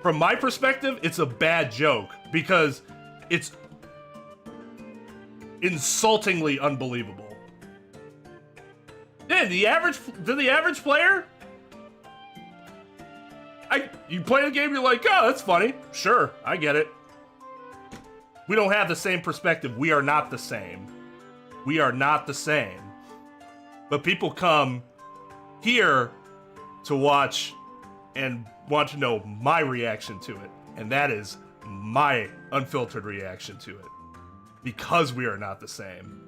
from my perspective, it's a bad joke because it's insultingly unbelievable. Yeah, the average player, you play the game, you're like, oh, that's funny. Sure, I get it. We don't have the same perspective. We are not the same. We are not the same. But people come here to watch and want to know my reaction to it. And that is my unfiltered reaction to it. Because we are not the same.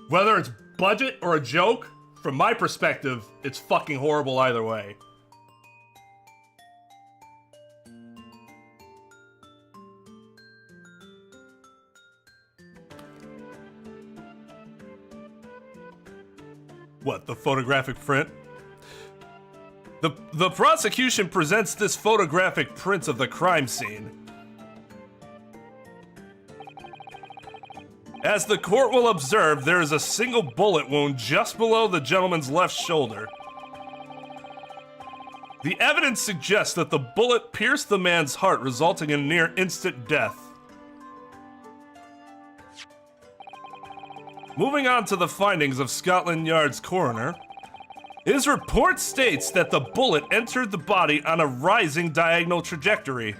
Whether it's budget or a joke, from my perspective, it's fucking horrible either way. What, the photographic print? The prosecution presents this photographic print of the crime scene. As the court will observe, there is a single bullet wound just below the gentleman's left shoulder. The evidence suggests that the bullet pierced the man's heart, resulting in near instant death. Moving on to the findings of Scotland Yard's coroner. His report states that the bullet entered the body on a rising diagonal trajectory.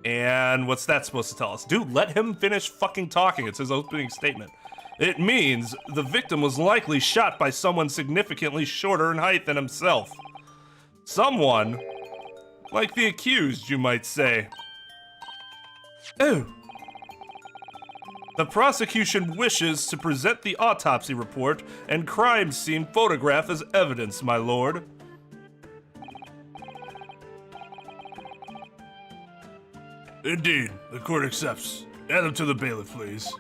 And what's that supposed to tell us? Dude, let him finish fucking talking. It's his opening statement. It means the victim was likely shot by someone significantly shorter in height than himself. Someone like the accused, you might say. Oh. The prosecution wishes to present the autopsy report and crime scene photograph as evidence, my lord. Indeed, the court accepts. Add them to the bailiff, please.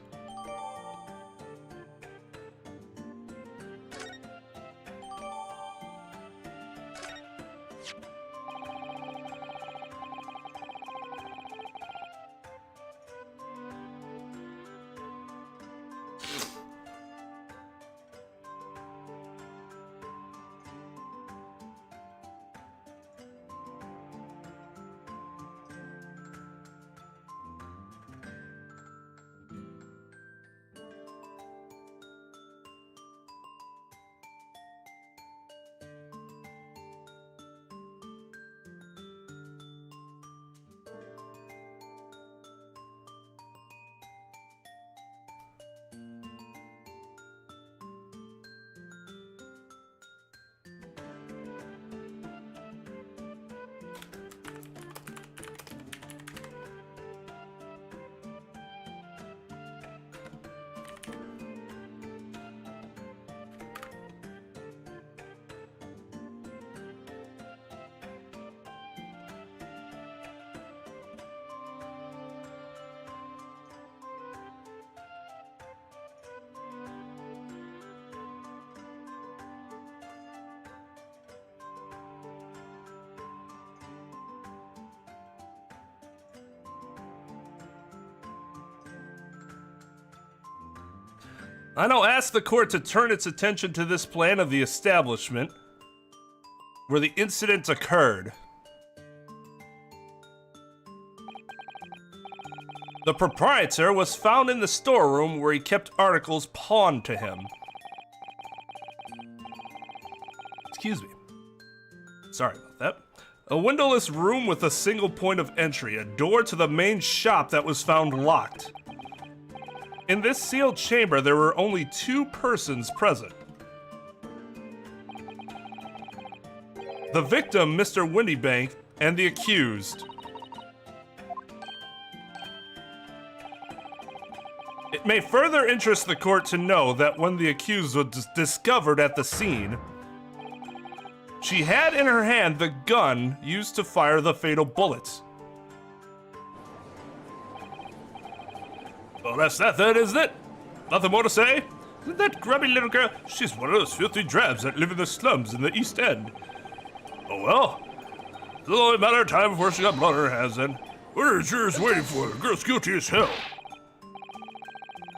I now ask the court to turn its attention to this plan of the establishment where the incident occurred. The proprietor was found in the storeroom where he kept articles pawned to him. Excuse me. Sorry about that. A windowless room with a single point of entry, a door to the main shop that was found locked. In this sealed chamber, there were only 2 persons present. The victim, Mr. Windybank, and the accused. It may further interest the court to know that when the accused was discovered at the scene, she had in her hand the gun used to fire the fatal bullets. Well, that's that then, isn't it? Nothing more to say? Isn't that grubby little girl? She's one of those filthy drabs that live in the slums in the East End. Oh well. It's only a matter of time before she got blood on her hands then. What are jurors waiting for? The girl's guilty as hell.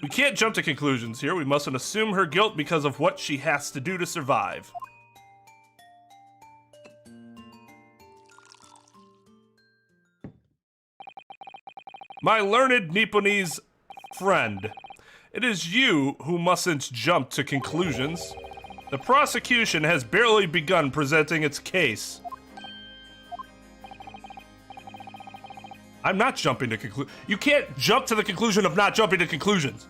We can't jump to conclusions here. We mustn't assume her guilt because of what she has to do to survive. My learned Nipponese friend, it is you who mustn't jump to conclusions. The prosecution has barely begun presenting its case. I'm not jumping to conclusions. You can't jump to the conclusion of not jumping to conclusions.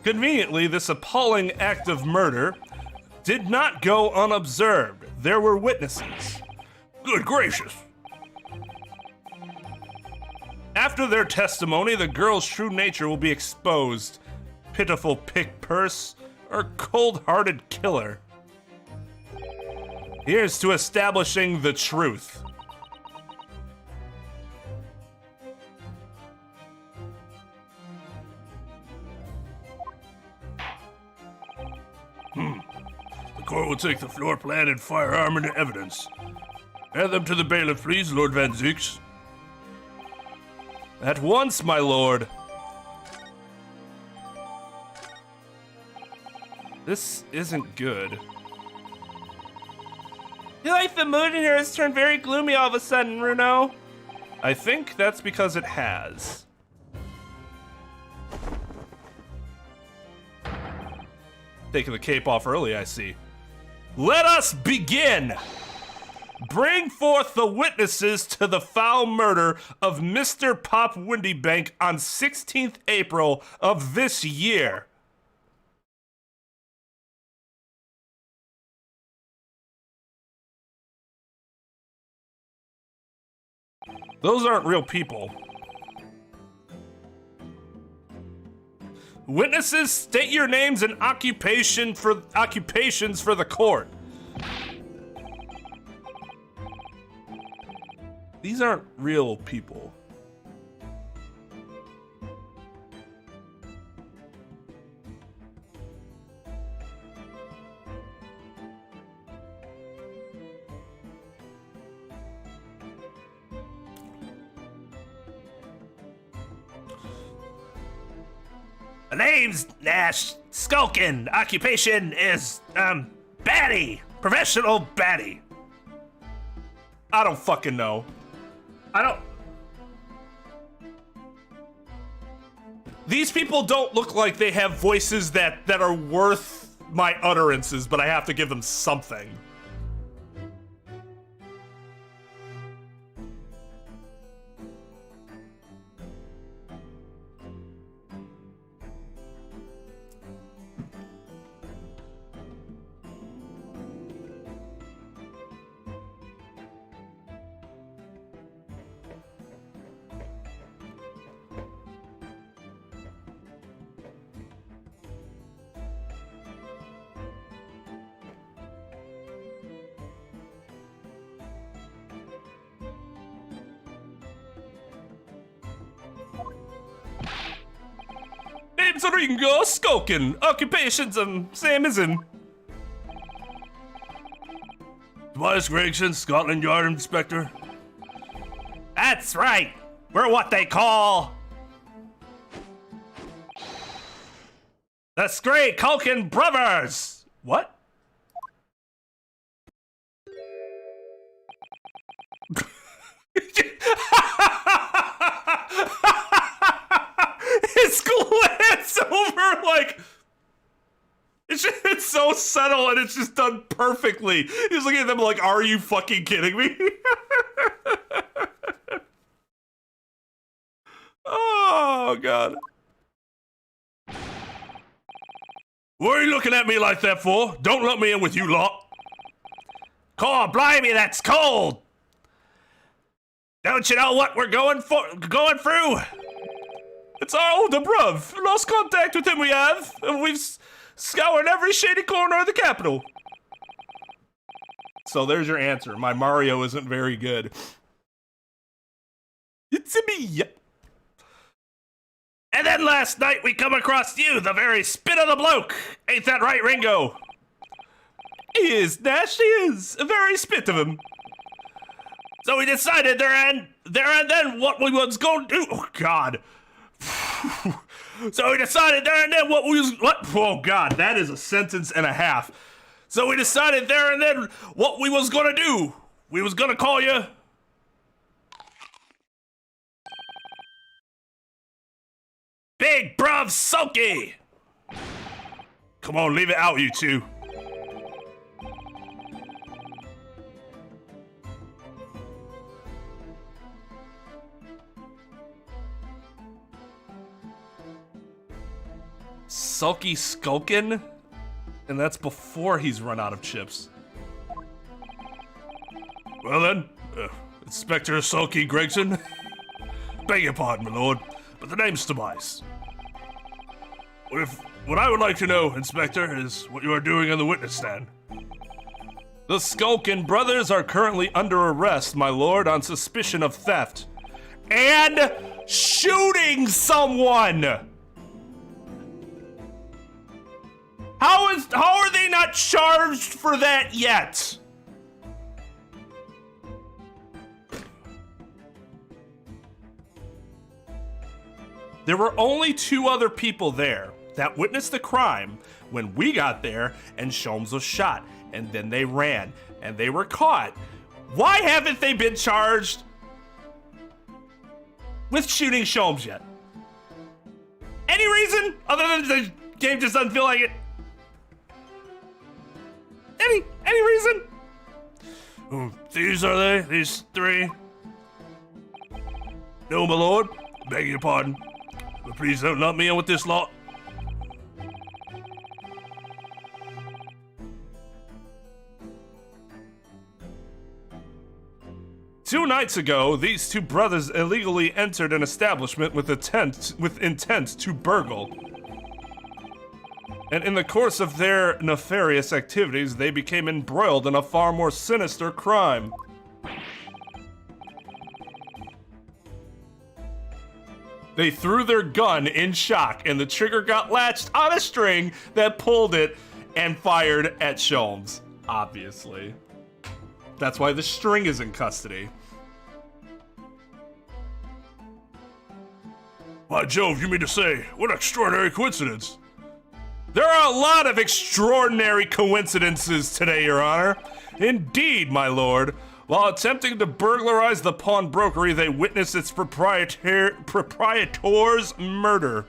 Conveniently, this appalling act of murder did not go unobserved. There were witnesses. Good gracious. After their testimony, the girl's true nature will be exposed. Pitiful pick purse or cold-hearted killer. Here's to establishing the truth. The court will take the floor plan and firearm into evidence. Hand them to the bailiff, please, Lord Van Zieks. At once, my lord. This isn't good. I feel like the mood in here has turned very gloomy all of a sudden, Runo. I think that's because it has. Taking the cape off early, I see. Let us begin! Bring forth the witnesses to the foul murder of Mr. Pop Windybank on 16th April of this year. Those aren't real people. Witnesses, state your names and occupations for the court. These aren't real people. The name's Nash Skulkin. Occupation is, baddie. Professional baddie. I don't fucking know. These people don't look like they have voices that are worth my utterances, but I have to give them something. Name's Ringo Skulkin. Occupation's same as him. Tobias Gregson, Scotland Yard Inspector. That's right. We're what they call The Stray Culkin Brothers! What? His glance over, like, it's so subtle and it's just done perfectly. He's looking at them like, are you fucking kidding me? Oh, God. What are you looking at me like that for? Don't let me in with you lot. God blimey, that's cold. Don't you know what we're going through? It's our older bruv. Lost contact with him we have, and we've scoured every shady corner of the capital. So there's your answer. My Mario isn't very good. It's a me. And then last night we come across you, the very spit of the bloke. Ain't that right, Ringo? He is, Nash, he is. A very spit of him. So we decided there and then what we was going to do. Oh, God. So we decided there and then oh, God, that is a sentence and a half. So we decided there and then what we was going to do. We was going to call you... Big Bruv Sulky! Come on, leave it out, you two. Sulky Skulkin? And that's before he's run out of chips. Well then, Inspector Sulky Gregson. Beg your pardon, my lord, but the name's Tobias. What I would like to know, Inspector, is what you are doing on the witness stand. The Skulkin brothers are currently under arrest, my lord, on suspicion of theft. And shooting someone! How are they not charged for that yet? There were only 2 other people there that witnessed the crime when we got there and Sholmes was shot, and then they ran and they were caught. Why haven't they been charged with shooting Sholmes yet? Any reason other than the game just doesn't feel like it? Any reason? These are they? These 3? No, my lord. Beg your pardon. But please don't lump me in with this lot. Two nights ago, these 2 brothers illegally entered an establishment with intent to burgle. And in the course of their nefarious activities, they became embroiled in a far more sinister crime. They threw their gun in shock, and the trigger got latched on a string that pulled it and fired at Sholmes, obviously. That's why the string is in custody. By Jove, you mean to say, what extraordinary coincidence. There are a lot of extraordinary coincidences today, Your Honor. Indeed, my lord. While attempting to burglarize the pawnbrokery, they witnessed its proprietor's murder.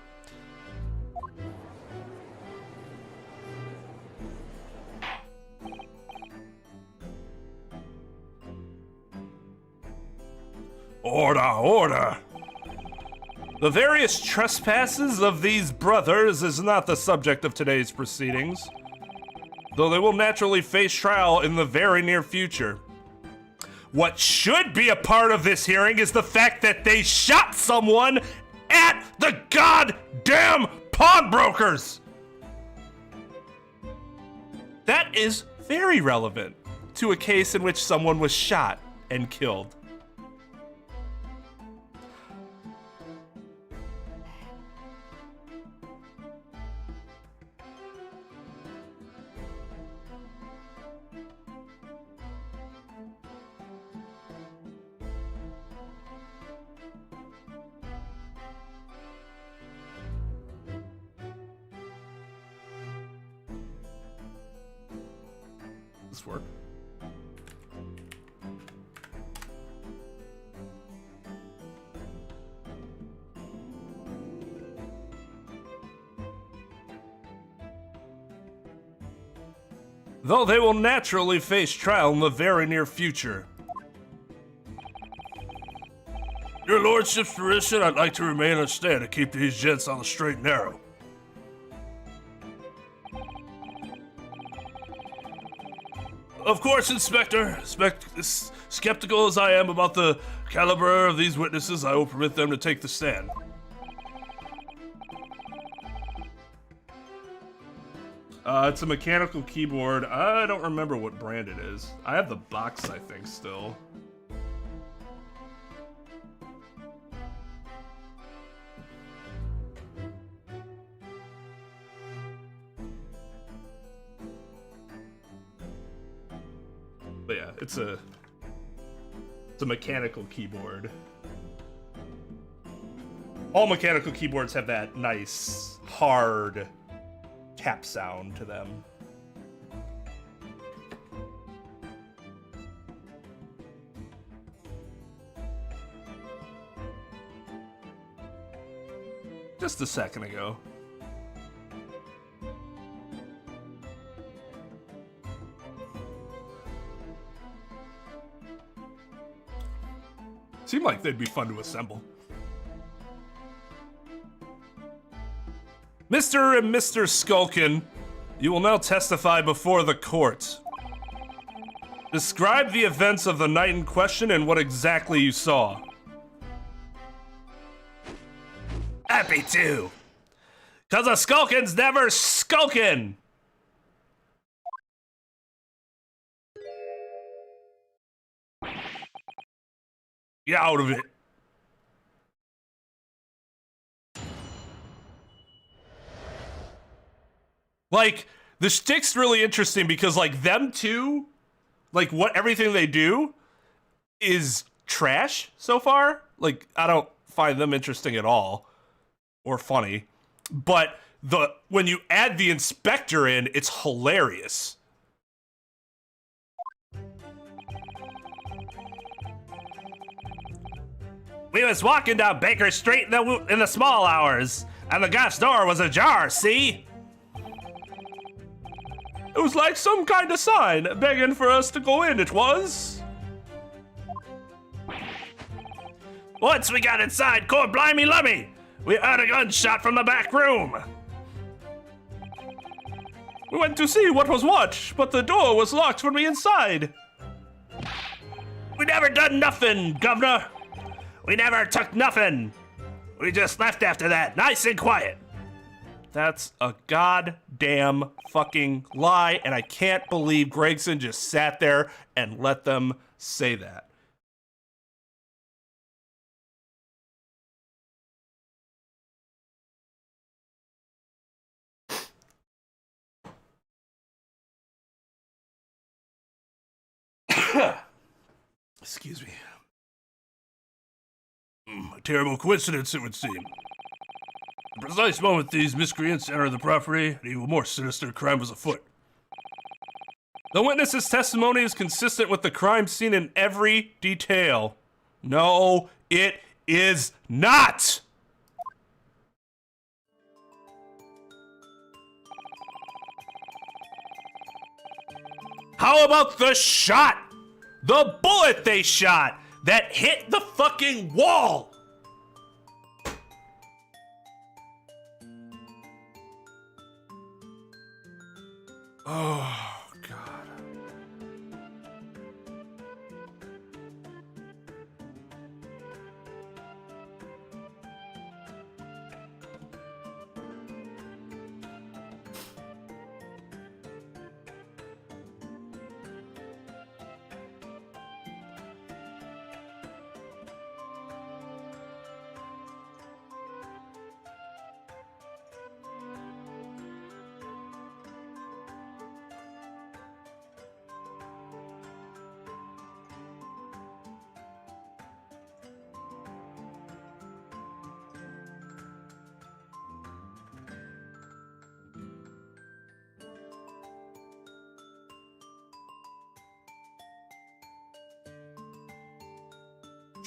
Order, order. The various trespasses of these brothers is not the subject of today's proceedings, though they will naturally face trial in the very near future. What should be a part of this hearing is the fact that they shot someone at the goddamn pawnbrokers! That is very relevant to a case in which someone was shot and killed. this work. Though they will naturally face trial in the very near future. Your lordship's permission, I'd like to remain on stand to keep these gents on the straight and narrow. Of course, Inspector. Skeptical as I am about the caliber of these witnesses, I will permit them to take the stand. It's a mechanical keyboard. I don't remember what brand it is. I have the box, I think, still. But yeah, it's a mechanical keyboard. All mechanical keyboards have that nice, hard tap sound to them. Just a second ago. Seemed like they'd be fun to assemble. Mr. and Mr. Skulkin, you will now testify before the court. Describe the events of the night in question and what exactly you saw. Happy to. 'Cause a Skulkin's never skulkin'. Get out of it. Like, the shtick's really interesting because, like, them two, like, everything they do is trash so far. Like, I don't find them interesting at all or funny. But when you add the inspector in, it's hilarious. We was walking down Baker Street in the small hours, and the gas door was ajar, see? It was like some kind of sign begging for us to go in, it was. Once we got inside, cord blimey lummy, we heard a gunshot from the back room. We went to see what was what, but the door was locked from the inside. We never done nothing, governor. We never took nothing. We just left after that, nice and quiet. That's a goddamn fucking lie, and I can't believe Gregson just sat there and let them say that. Excuse me. A terrible coincidence, it would seem. The precise moment these miscreants entered the property, an even more sinister crime was afoot. The witness's testimony is consistent with the crime scene in every detail. No, it is not! How about the shot? The bullet they shot that hit the fucking wall! Oh, God.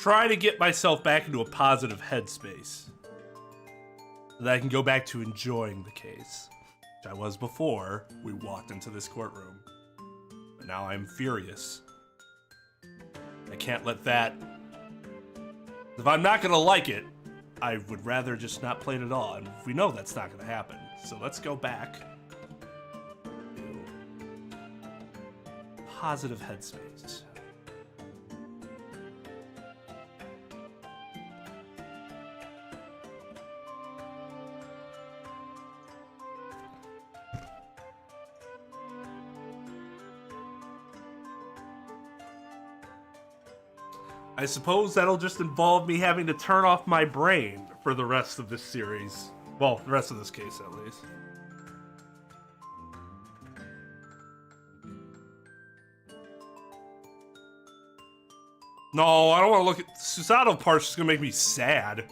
try to get myself back into a positive headspace so that I can go back to enjoying the case, which I was before we walked into this courtroom. But now I'm furious. I can't let that... If I'm not gonna like it, I would rather just not play it at all, and we know that's not gonna happen. So let's go back to positive headspace. I suppose that'll just involve me having to turn off my brain for the rest of this series. Well, the rest of this case, at least. No, I don't want to look at... Susato part's just gonna make me sad.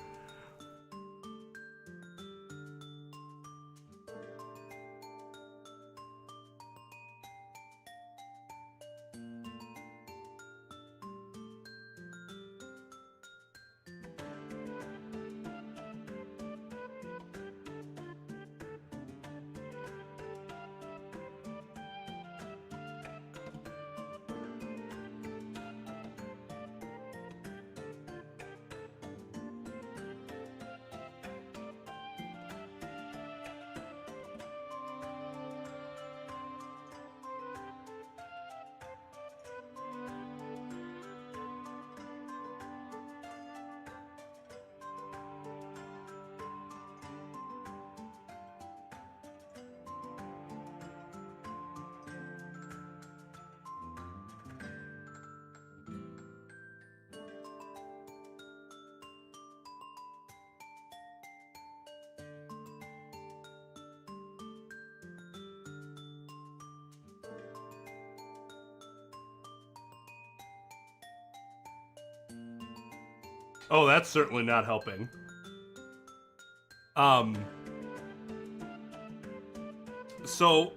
Oh, that's certainly not helping. So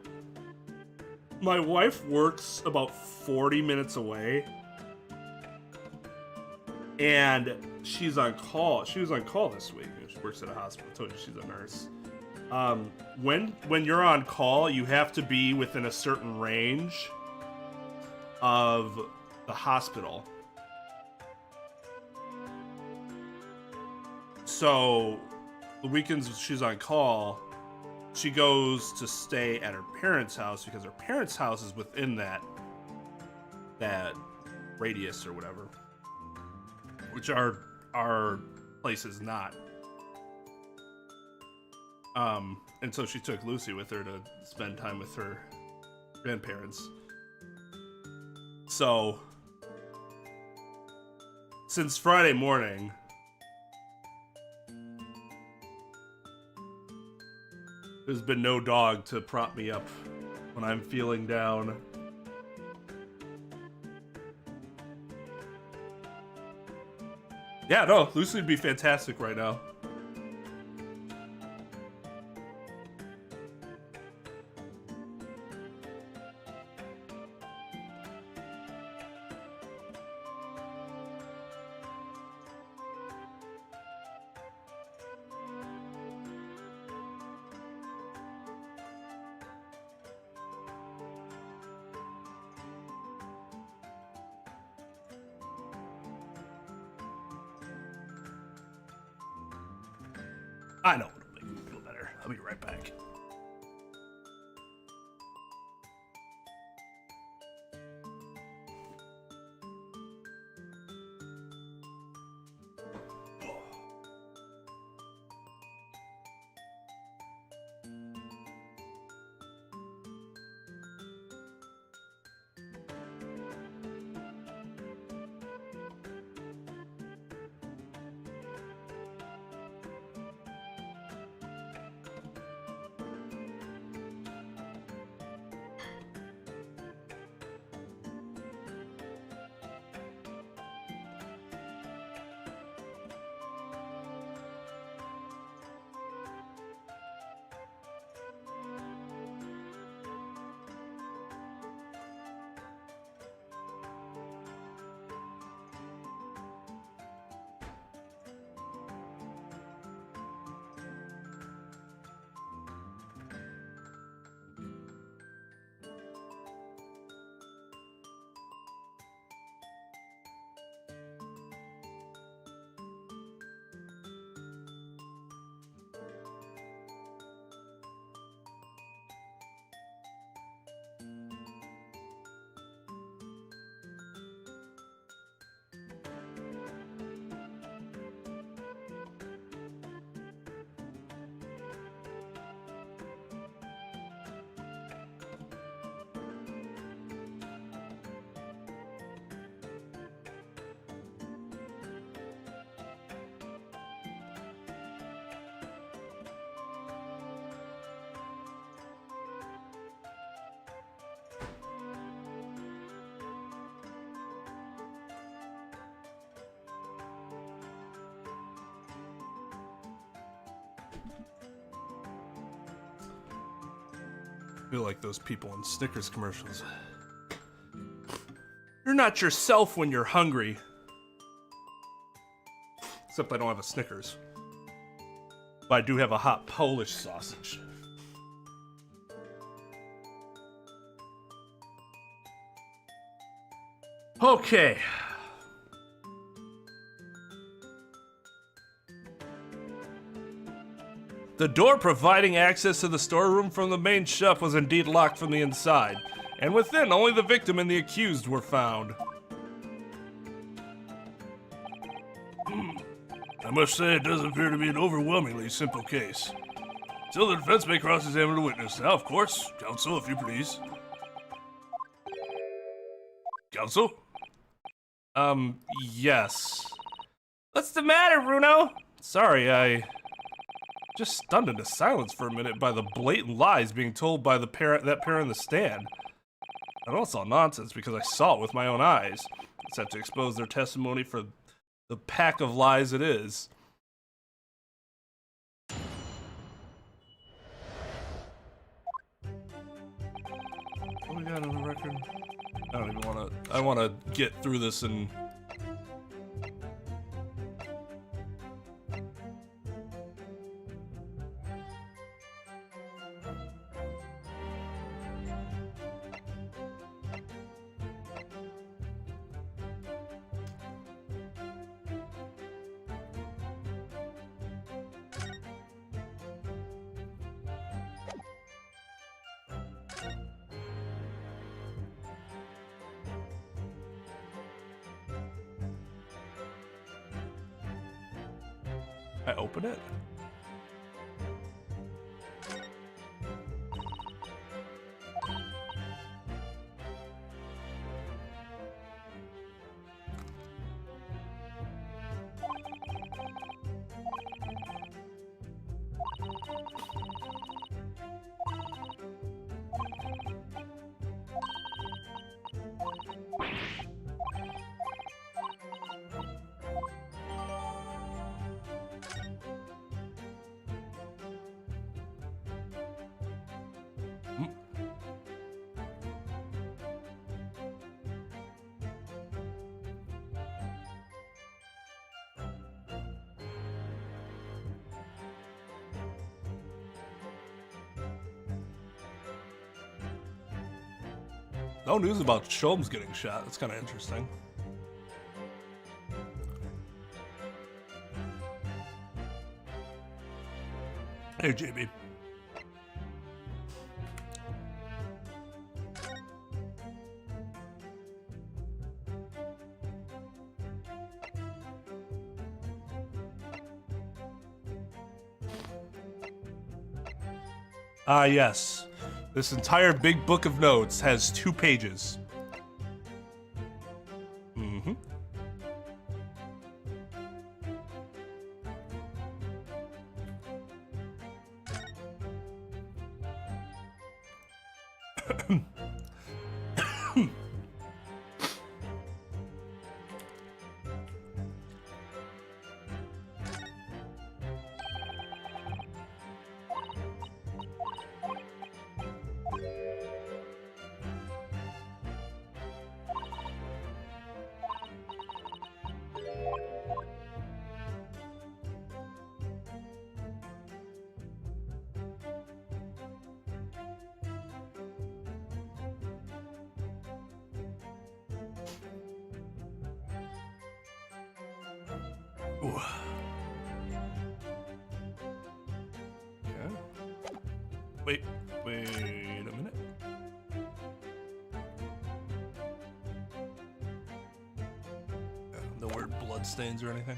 my wife works about 40 minutes away, and she's on call. She was on call this week. She works at a hospital. I told you she's a nurse. When you're on call, you have to be within a certain range of the hospital. So the weekends she's on call, she goes to stay at her parents' house because her parents' house is within that radius or whatever, which our place is not. And so she took Lucy with her to spend time with her grandparents. So since Friday morning, there's been no dog to prop me up when I'm feeling down. Yeah, no, Lucy would be fantastic right now. I know what'll make me feel better. I'll be right back. I feel like those people in Snickers commercials. You're not yourself when you're hungry. Except I don't have a Snickers. But I do have a hot Polish sausage. Okay. The door providing access to the storeroom from the main shop was indeed locked from the inside, and within only the victim and the accused were found. I must say it does appear to be an overwhelmingly simple case. Still, the defense may cross-examine the witness. Now, of course, counsel, if you please. Counsel? Yes. What's the matter, Bruno? Sorry, I... just stunned into silence for a minute by the blatant lies being told by that pair in the stand. I know it's all nonsense because I saw it with my own eyes. Just have to expose their testimony for the pack of lies it is. What we got on the record? I don't even want to. I want to get through this and. I open it? No news about Sholmes getting shot. That's kind of interesting. Hey, JB. Ah, yes. This entire big book of notes has 2 pages. Mm-hmm. Ooh. Okay. Wait a minute. No word bloodstains or anything?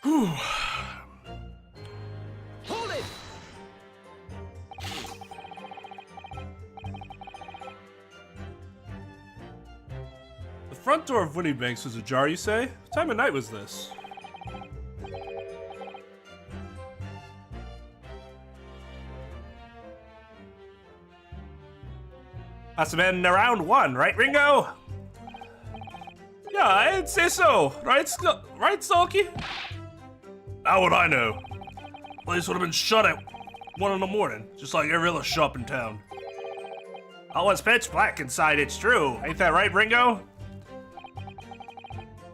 Whew. Hold it! The front door of Winniebank's was ajar, you say? What time of night was this? Must have been around 1, right, Ringo? Yeah, I'd say so. Right, right, Sulky? How would I know? Place would have been shut at 1 in the morning, just like every other shop in town. Oh, it's pitch black inside, it's true. Ain't that right, Ringo?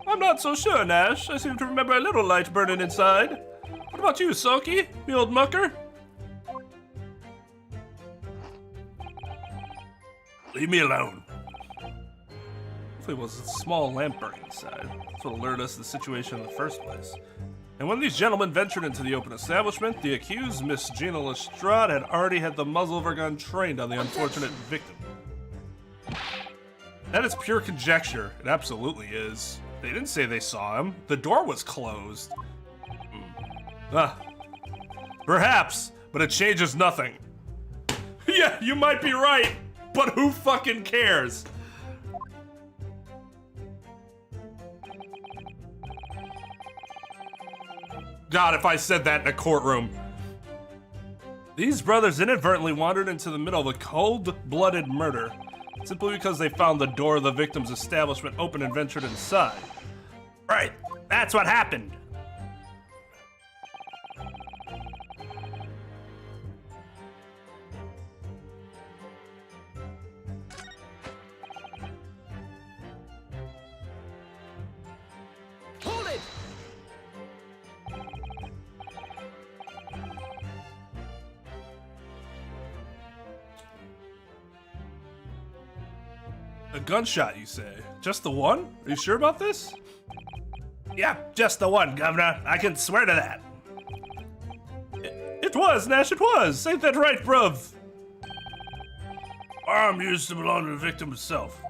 I'm not so sure, Nash. I seem to remember a little light burning inside. What about you, Sulky? The old mucker? Leave me alone. Hopefully it was a small lamp burning inside. That's what alerted us to the situation in the first place. And when these gentlemen ventured into the open establishment, the accused, Miss Gina Lestrade, had already had the muzzle of her gun trained on the unfortunate victim. That is pure conjecture. It absolutely is. They didn't say they saw him. The door was closed. Perhaps, but it changes nothing. Yeah, you might be right, but who fucking cares? God, if I said that in a courtroom. These brothers inadvertently wandered into the middle of a cold-blooded murder, simply because they found the door of the victim's establishment open and ventured inside. Right, that's what happened. Hold it! A gunshot, you say? Just the one? Are you sure about this? Yeah, just the one, Governor. I can swear to that. It was, Nash, it was! Ain't that right, bruv? Arm used to belong to the victim himself.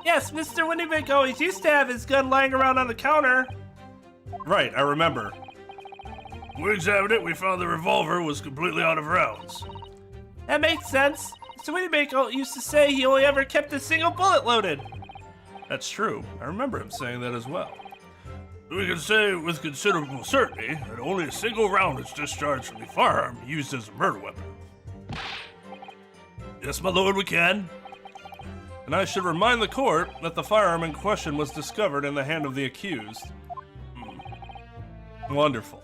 Yes, Mr. Winniebank always used to have his gun lying around on the counter. Right, I remember. When we examined it, we found the revolver was completely out of rounds. That makes sense. Mr. Winniebank used to say he only ever kept a single bullet loaded. That's true. I remember him saying that as well. We can say with considerable certainty that only a single round is discharged from the firearm used as a murder weapon. Yes, my lord, we can. And I should remind the court that the firearm in question was discovered in the hand of the accused. Wonderful.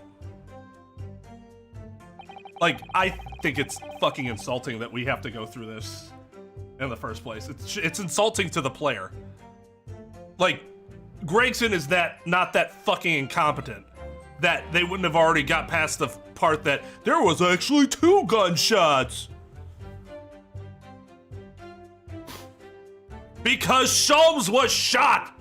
Like, I think it's fucking insulting that we have to go through this in the first place. It's insulting to the player. Like, Gregson is not that fucking incompetent that they wouldn't have already got past the part that there was actually 2 gunshots. Because Sholmes was shot!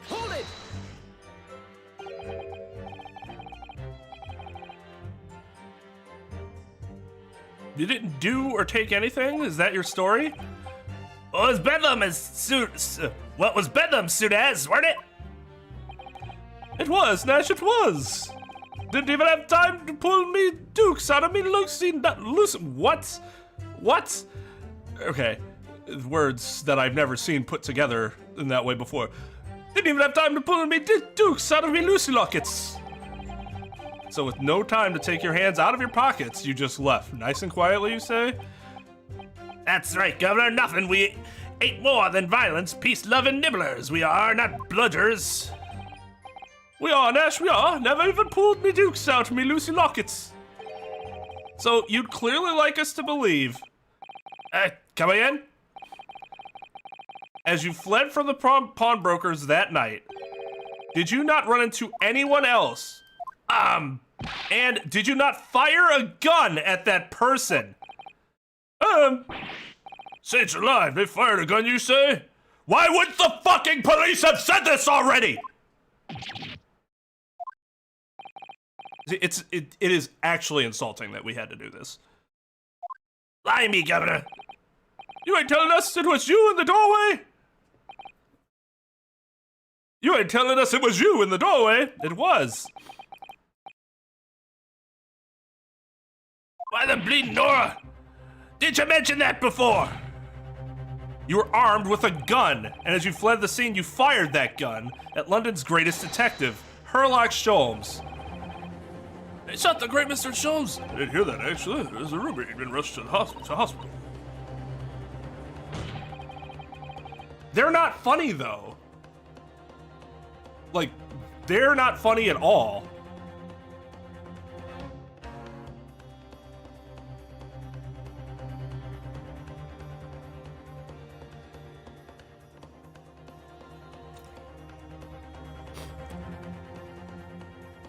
Hold it! You didn't do or take anything? Is that your story? What was Bedlam what was Bedlam suit as, weren't it? It was, Nash, it was. Didn't even have time to pull me dukes out of me Lucy. What? What? Okay, words that I've never seen put together in that way before. Didn't even have time to pull me dukes out of me Lucy lockets. So with no time to take your hands out of your pockets, you just left. Nice and quietly, you say? That's right, Governor. Nothing. We ain't more than violence, peace-loving nibblers. We are, not bludgers. We are, Nash, we are. Never even pulled me dukes out of me Lucy lockets. So you'd clearly like us to believe. Come again? As you fled from the pawnbrokers that night, did you not run into anyone else And did you not fire a gun at that person? Saints alive, they fired a gun, you say? Why wouldn't the fucking police have said this already? It is actually insulting that we had to do this. Lie me, Governor. You ain't telling us it was you in the doorway? You ain't telling us it was you in the doorway. It was. Why the bleeding Nora? Did you mention that before? You were armed with a gun, and as you fled the scene, you fired that gun at London's greatest detective, Sherlock Sholmes. They shot the great Mr. Sholmes. I didn't hear that, actually. There's a rumor he'd been rushed to the hospital. They're not funny, though. Like, they're not funny at all.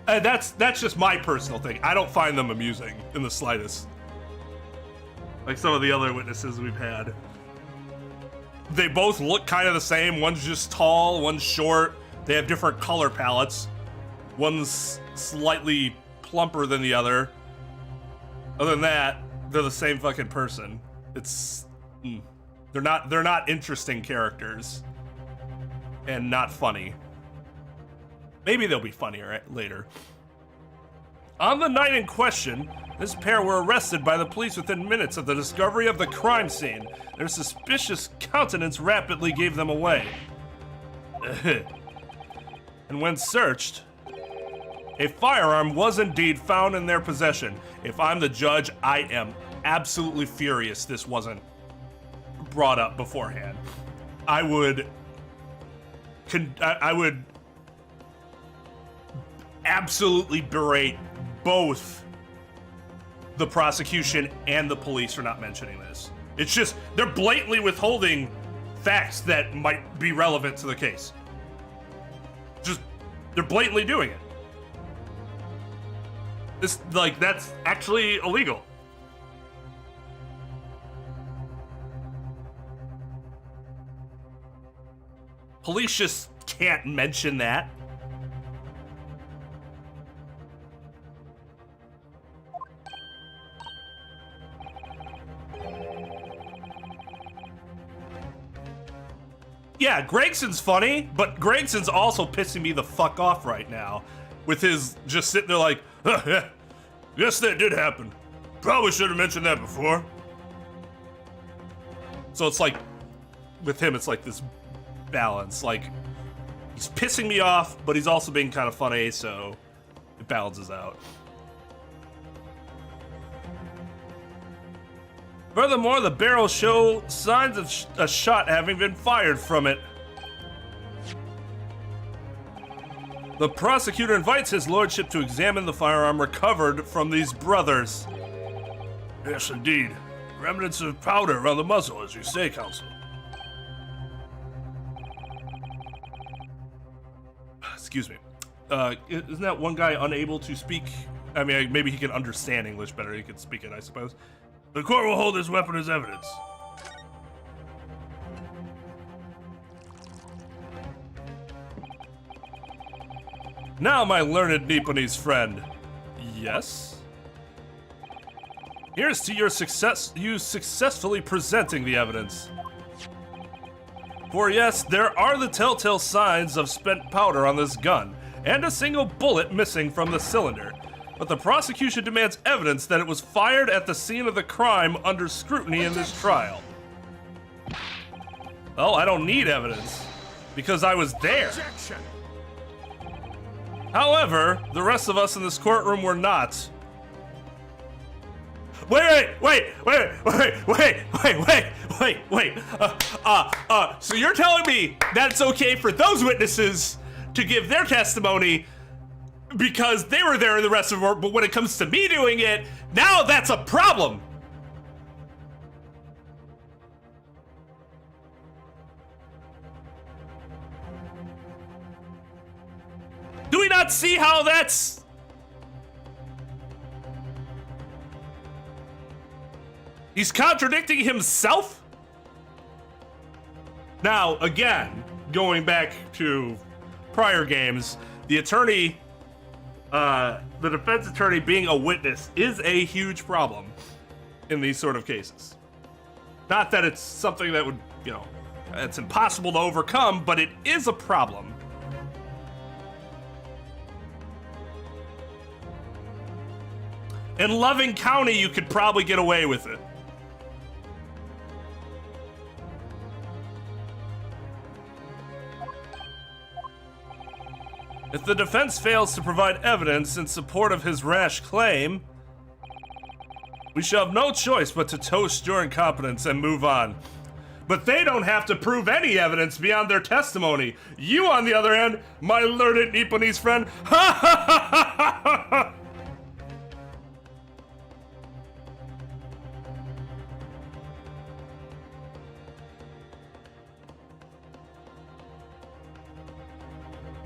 That's just my personal thing. I don't find them amusing in the slightest. Like some of the other witnesses we've had. They both look kind of the same. One's just tall, one's short. They have different color palettes. One's slightly plumper than the other. Other than that, they're the same fucking person. It's they're not interesting characters and not funny. Maybe they'll be funnier later. On the night in question, this pair were arrested by the police within minutes of the discovery of the crime scene. Their suspicious countenance rapidly gave them away. And when searched, a firearm was indeed found in their possession. If I'm the judge, I am absolutely furious this wasn't brought up beforehand. I would absolutely berate both the prosecution and the police for not mentioning this. It's just, they're blatantly withholding facts that might be relevant to the case. Just, they're blatantly doing it. This, like, that's actually illegal. Police just can't mention that. Yeah, Gregson's funny, but Gregson's also pissing me the fuck off right now with his just sitting there like, yeah, yes, that did happen. Probably should have mentioned that before. So it's like, with him, it's like this balance. Like, he's pissing me off, but he's also being kind of funny, so it balances out. Furthermore, the barrels show signs of a shot having been fired from it. The prosecutor invites his lordship to examine the firearm recovered from these brothers. Yes, indeed. Remnants of powder around the muzzle, as you say, counsel. Excuse me. Isn't that one guy unable to speak? I mean, maybe he can understand English better. He can speak it, I suppose. The court will hold this weapon as evidence. Now, my learned Nipponese friend. Yes? Here's to your success, you successfully presenting the evidence. For yes, there are the telltale signs of spent powder on this gun, and a single bullet missing from the cylinder. But the prosecution demands evidence that it was fired at the scene of the crime under scrutiny in this trial. Oh, I don't need evidence, because I was there. Objection. However, the rest of us in this courtroom were not. Wait. So you're telling me that it's okay for those witnesses to give their testimony because they were there and the rest of them, but when it comes to me doing it, now that's a problem. Do we not see how that's He's contradicting himself? Now, again, going back to prior games, the attorney, the defense attorney being a witness is a huge problem in these sort of cases. Not that it's something that would, it's impossible to overcome, but it is a problem. In Loving County, you could probably get away with it. If the defense fails to provide evidence in support of his rash claim, we shall have no choice but to toast your incompetence and move on. But they don't have to prove any evidence beyond their testimony. You, on the other hand, my learned Nipponese friend, ha ha ha ha ha ha!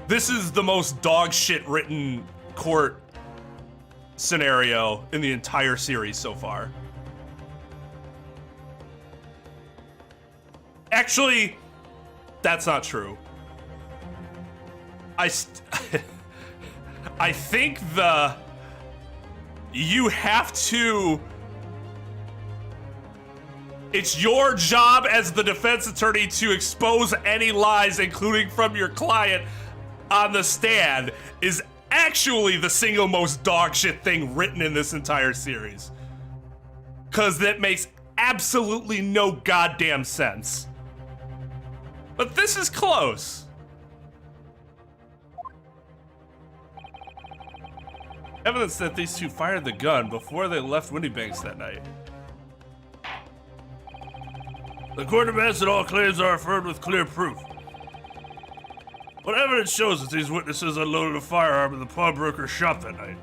This is the most dog shit written court scenario in the entire series so far. Actually, that's not true. I think you have to. It's your job as the defense attorney to expose any lies, including from your client, on the stand, is actually the single most dog shit thing written in this entire series. 'Cause that makes absolutely no goddamn sense. But this is close. Evidence that these two fired the gun before they left Windybanks that night. The court demands that all claims are affirmed with clear proof. What evidence shows that these witnesses unloaded a firearm in the pawnbroker's shop that night?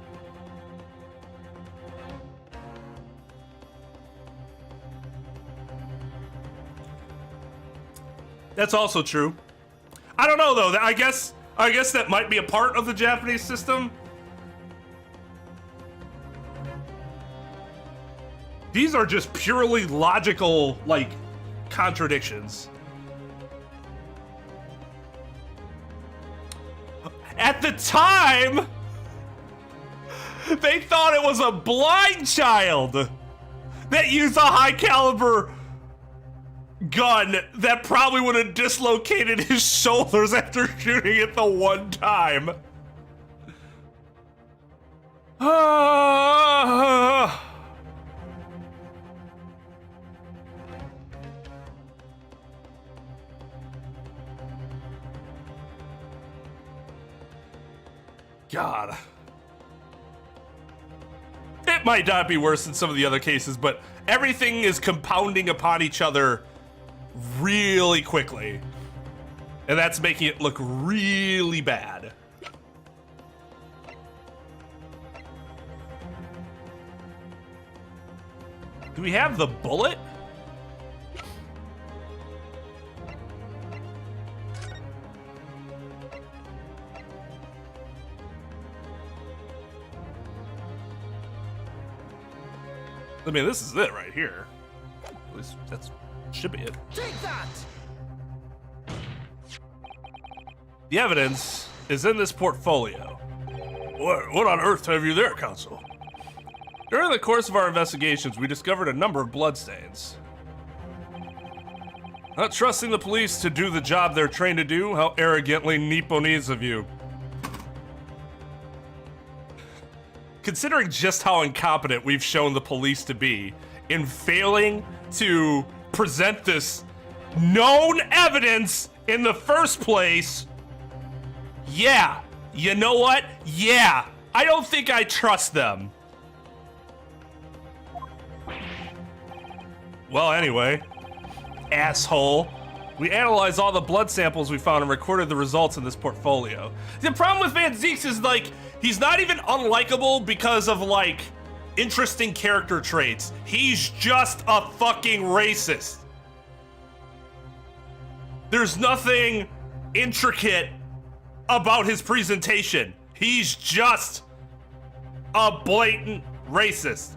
That's also true. I don't know though. I guess that might be a part of the Japanese system. These are just purely logical, like, contradictions. At the time, they thought it was a blind child that used a high caliber gun that probably would have dislocated his shoulders after shooting it the one time. God. It might not be worse than some of the other cases, but everything is compounding upon each other really quickly. And that's making it look really bad. Do we have the bullet? I mean, this is it right here. At least that should be it. Take that! The evidence is in this portfolio. What on earth have you there, counsel? During the course of our investigations, we discovered a number of bloodstains. Not trusting the police to do the job they're trained to do, how arrogantly Nipponese of you. Considering just how incompetent we've shown the police to be in failing to present this known evidence in the first place, yeah, you know what? Yeah, I don't think I trust them. Well, anyway, asshole. We analyzed all the blood samples we found and recorded the results in this portfolio. The problem with Van Zeeks is, like, he's not even unlikable because of, like, interesting character traits. He's just a fucking racist. There's nothing intricate about his presentation. He's just a blatant racist.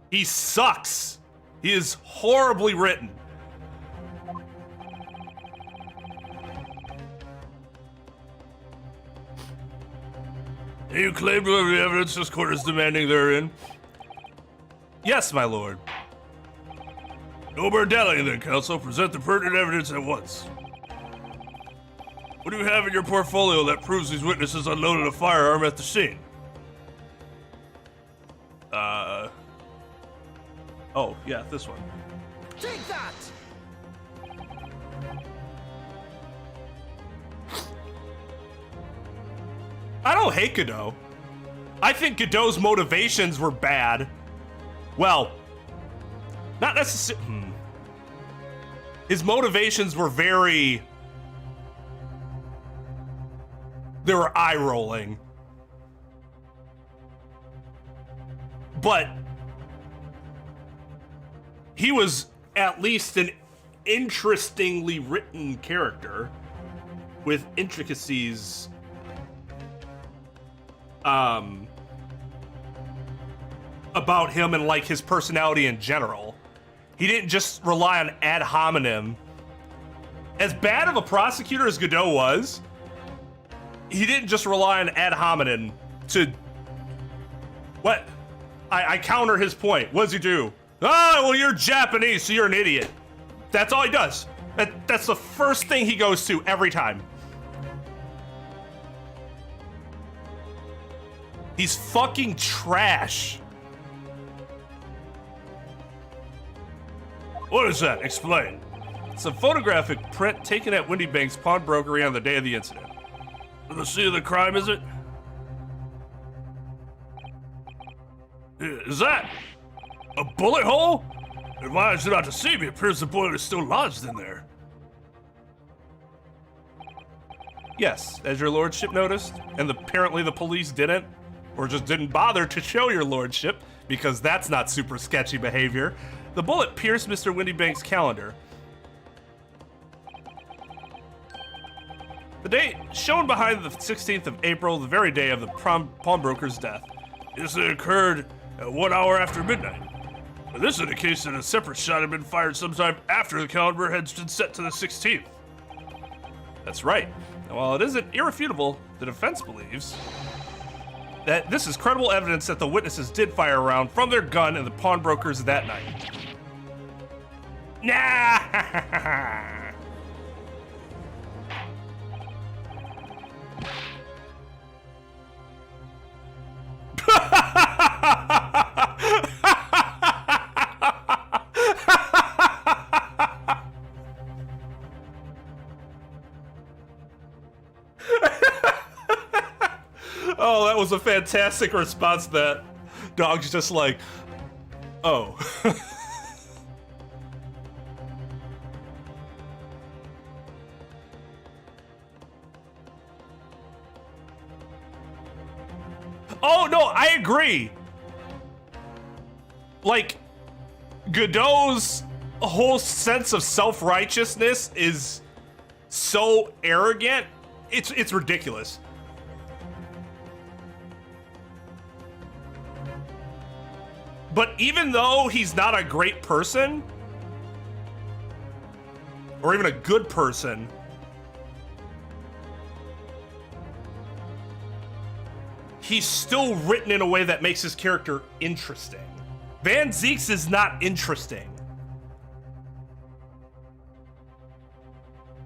He sucks. He is horribly written. You claim to have the evidence this court is demanding therein? Yes, my lord. No more dallying then, counsel. Present the pertinent evidence at once. What do you have in your portfolio that proves these witnesses unloaded a firearm at the scene? Oh, yeah, this one. Take that! I don't hate Godot. I think Godot's motivations were bad. Well, not necessarily. His motivations were very. They were eye-rolling. But he was at least an interestingly written character with intricacies about him and like his personality in general. He didn't just rely on ad hominem. As bad of a prosecutor as Godot was, he didn't just rely on ad hominem to... What? I counter his point. What does he do? Ah, well, you're Japanese, so you're an idiot. That's all he does. That's the first thing he goes to every time. He's fucking trash. What is that? Explain. It's a photographic print taken at Windy Bank's pawnbrokery on the day of the incident. The scene of the crime, is it? Is that a bullet hole? Advise you not to see me. It appears the bullet is still lodged in there. Yes, as your lordship noticed, and apparently the police didn't, or just didn't bother to show your lordship, because that's not super sketchy behavior. The bullet pierced Mr. Windybank's calendar. The date shown behind the 16th of April, the very day of the pawnbroker's death. This occurred at 1 hour after midnight. But this indicates that a separate shot had been fired sometime after the calendar had been set to the 16th. That's right. And while it isn't irrefutable, the defense believes that this is credible evidence that the witnesses did fire a round from their gun in the pawnbrokers that night. Nah! Oh, that was a fantastic response to that. Dog's just like, oh. Oh, no, I agree. Like, Godot's whole sense of self-righteousness is so arrogant, it's ridiculous. But even though he's not a great person, or even a good person, he's still written in a way that makes his character interesting. Van Zieks is not interesting.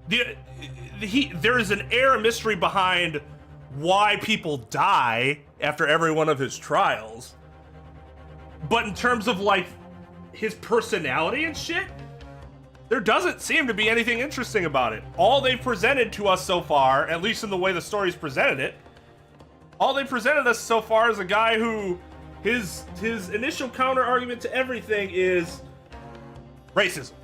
There is an air of mystery behind why people die after every one of his trials. But in terms of, like, his personality and shit, there doesn't seem to be anything interesting about it. All they've presented to us so far, at least in the way the story's presented it, all they presented us so far is a guy who his initial counter argument to everything is racism.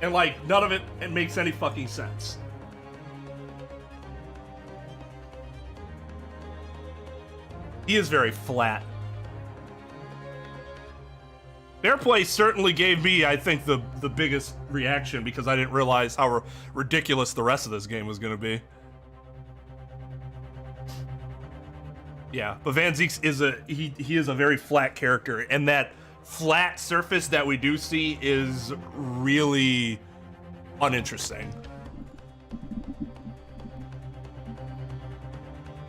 And, like, none of it makes any fucking sense. He is very flat. Fair play certainly gave me, I think, the biggest reaction because I didn't realize how ridiculous the rest of this game was going to be. Yeah, but Van Zieks is he is a very flat character, and that flat surface that we do see is really uninteresting.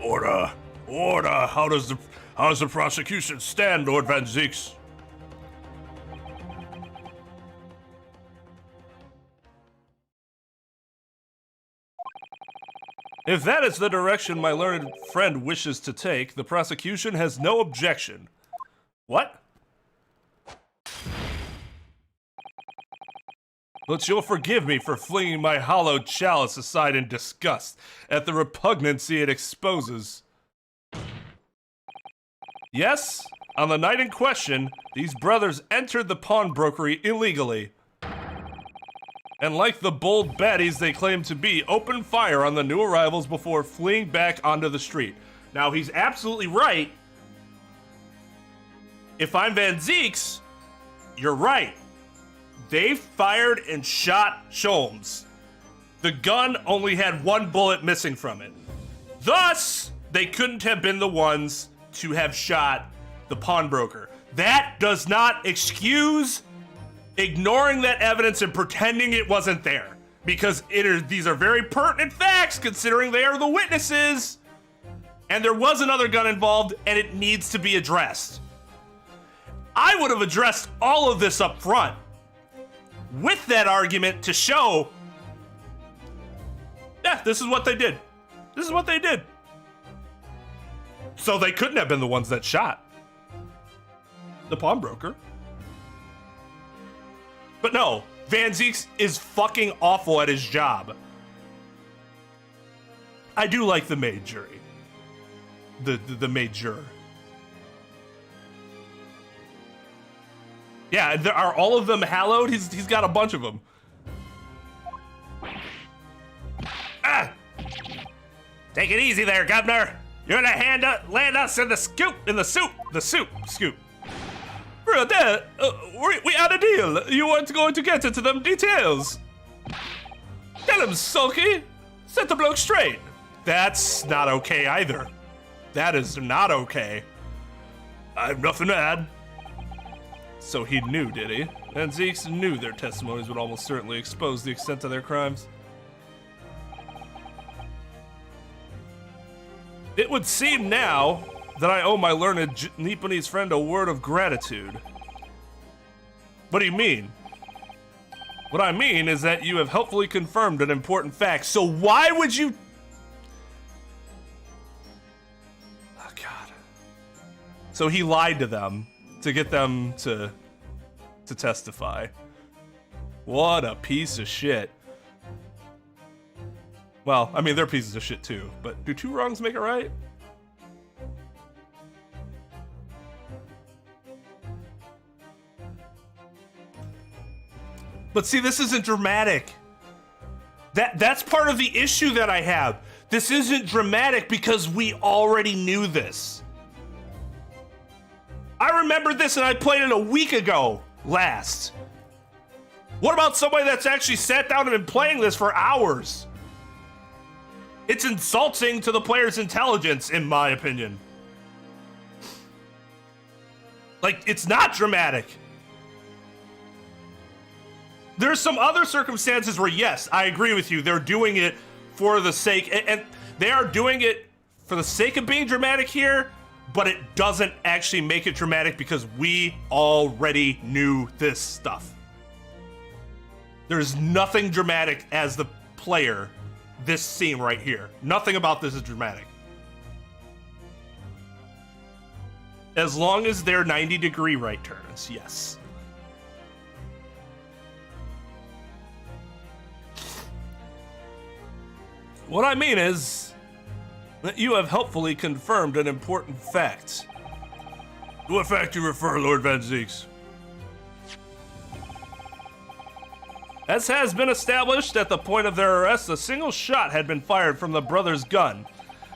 Order, order. How does the prosecution stand, Lord Van Zieks? If that is the direction my learned friend wishes to take, the prosecution has no objection. What? But you'll forgive me for flinging my hollowed chalice aside in disgust at the repugnancy it exposes. Yes, on the night in question, these brothers entered the pawnbrokery illegally. And like the bold baddies they claim to be, opened fire on the new arrivals before fleeing back onto the street. Now, he's absolutely right. If I'm Van Zieks, you're right. They fired and shot Sholmes. The gun only had one bullet missing from it. Thus, they couldn't have been the ones to have shot the pawnbroker. That does not excuse ignoring that evidence and pretending it wasn't there, because these are very pertinent facts considering they are the witnesses, and there was another gun involved, and it needs to be addressed. I would have addressed all of this up front with that argument to show, yeah, this is what they did. This is what they did. So they couldn't have been the ones that shot the pawnbroker. But no, Van Zieks is fucking awful at his job. I do like the maid jury. The maid juror. Yeah, are all of them hallowed? He's got a bunch of them. Ah! Take it easy there, Governor. You're gonna land us in the soup. Brother, we had a deal. You weren't going to get into them details. Tell him, Sulky. Set the bloke straight. That's not okay either. That is not okay. I have nothing to add. So he knew, did he? And Zieks knew their testimonies would almost certainly expose the extent of their crimes. It would seem now that I owe my learned Nipponese friend a word of gratitude. What do you mean? What I mean is that you have helpfully confirmed an important fact. So why would you... Oh, God. So he lied to them to get them to testify. What a piece of shit. Well, I mean, they're pieces of shit too, but do two wrongs make it right? But see, this isn't dramatic. That's part of the issue that I have. This isn't dramatic because we already knew this. I remember this and I played it a week ago last. What about somebody that's actually sat down and been playing this for hours? It's insulting to the player's intelligence, in my opinion. Like, it's not dramatic. There's some other circumstances where, yes, I agree with you. They're doing it for the sake, and they are doing it for the sake of being dramatic here, but it doesn't actually make it dramatic because we already knew this stuff. There's nothing dramatic as the player, this scene right here. Nothing about this is dramatic. As long as they're 90-degree right turns, yes. What I mean is that you have helpfully confirmed an important fact. To what fact you refer, Lord Van Zieks? As has been established at the point of their arrest, a single shot had been fired from the brother's gun.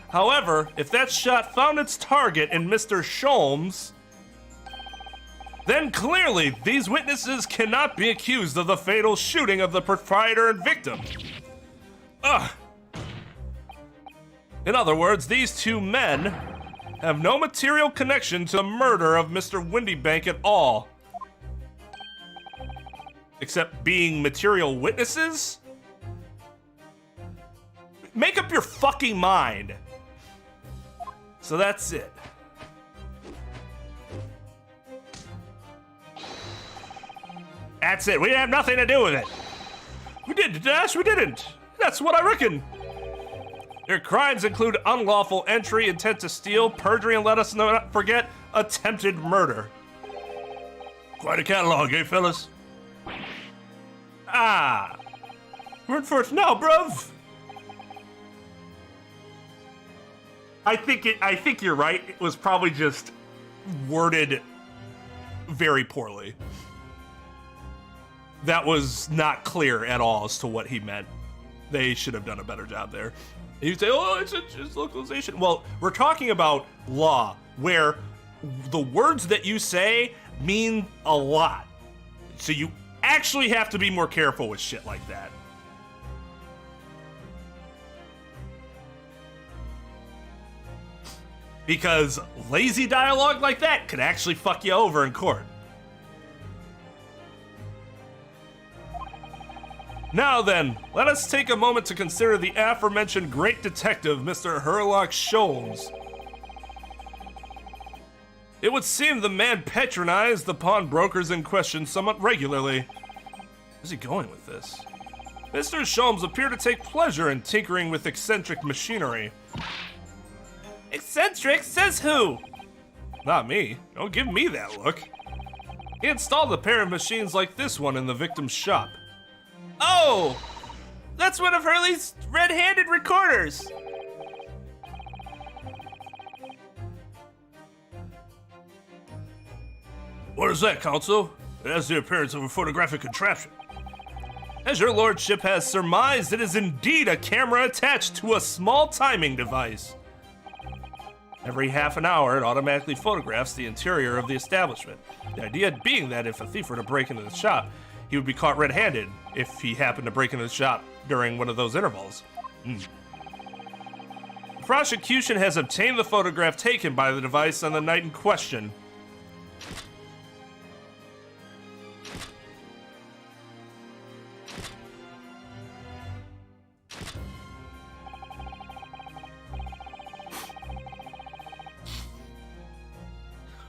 However, if that shot found its target in Mr. Sholmes, then clearly these witnesses cannot be accused of the fatal shooting of the proprietor and victim. Ugh. In other words, these two men have no material connection to the murder of Mr. Windybank at all. Except being material witnesses? Make up your fucking mind. So that's it. That's it. We have nothing to do with it. We did, Dash. We didn't. That's what I reckon. Their crimes include unlawful entry, intent to steal, perjury, and let us not forget, attempted murder. Quite a catalog, eh, fellas? Ah. We're in for it now, bruv. I think you're right. It was probably just worded very poorly. That was not clear at all as to what he meant. They should have done a better job there. You say, oh, it's just localization. Well, we're talking about law, where the words that you say mean a lot. So you actually have to be more careful with shit like that. Because lazy dialogue like that could actually fuck you over in court. Now then, let us take a moment to consider the aforementioned great detective, Mr. Sherlock Sholmes. It would seem the man patronized the pawnbrokers in question somewhat regularly. Where's he going with this? Mr. Sholmes appeared to take pleasure in tinkering with eccentric machinery. Eccentric? Says who? Not me. Don't give me that look. He installed a pair of machines like this one in the victim's shop. Oh! That's one of Hurley's red-handed recorders! What is that, Counsel? It has the appearance of a photographic contraption. As your lordship has surmised, it is indeed a camera attached to a small timing device. Every half an hour, it automatically photographs the interior of the establishment. The idea being that if a thief were to break into the shop, he would be caught red-handed if he happened to break into the shop during one of those intervals. The prosecution has obtained the photograph taken by the device on the night in question.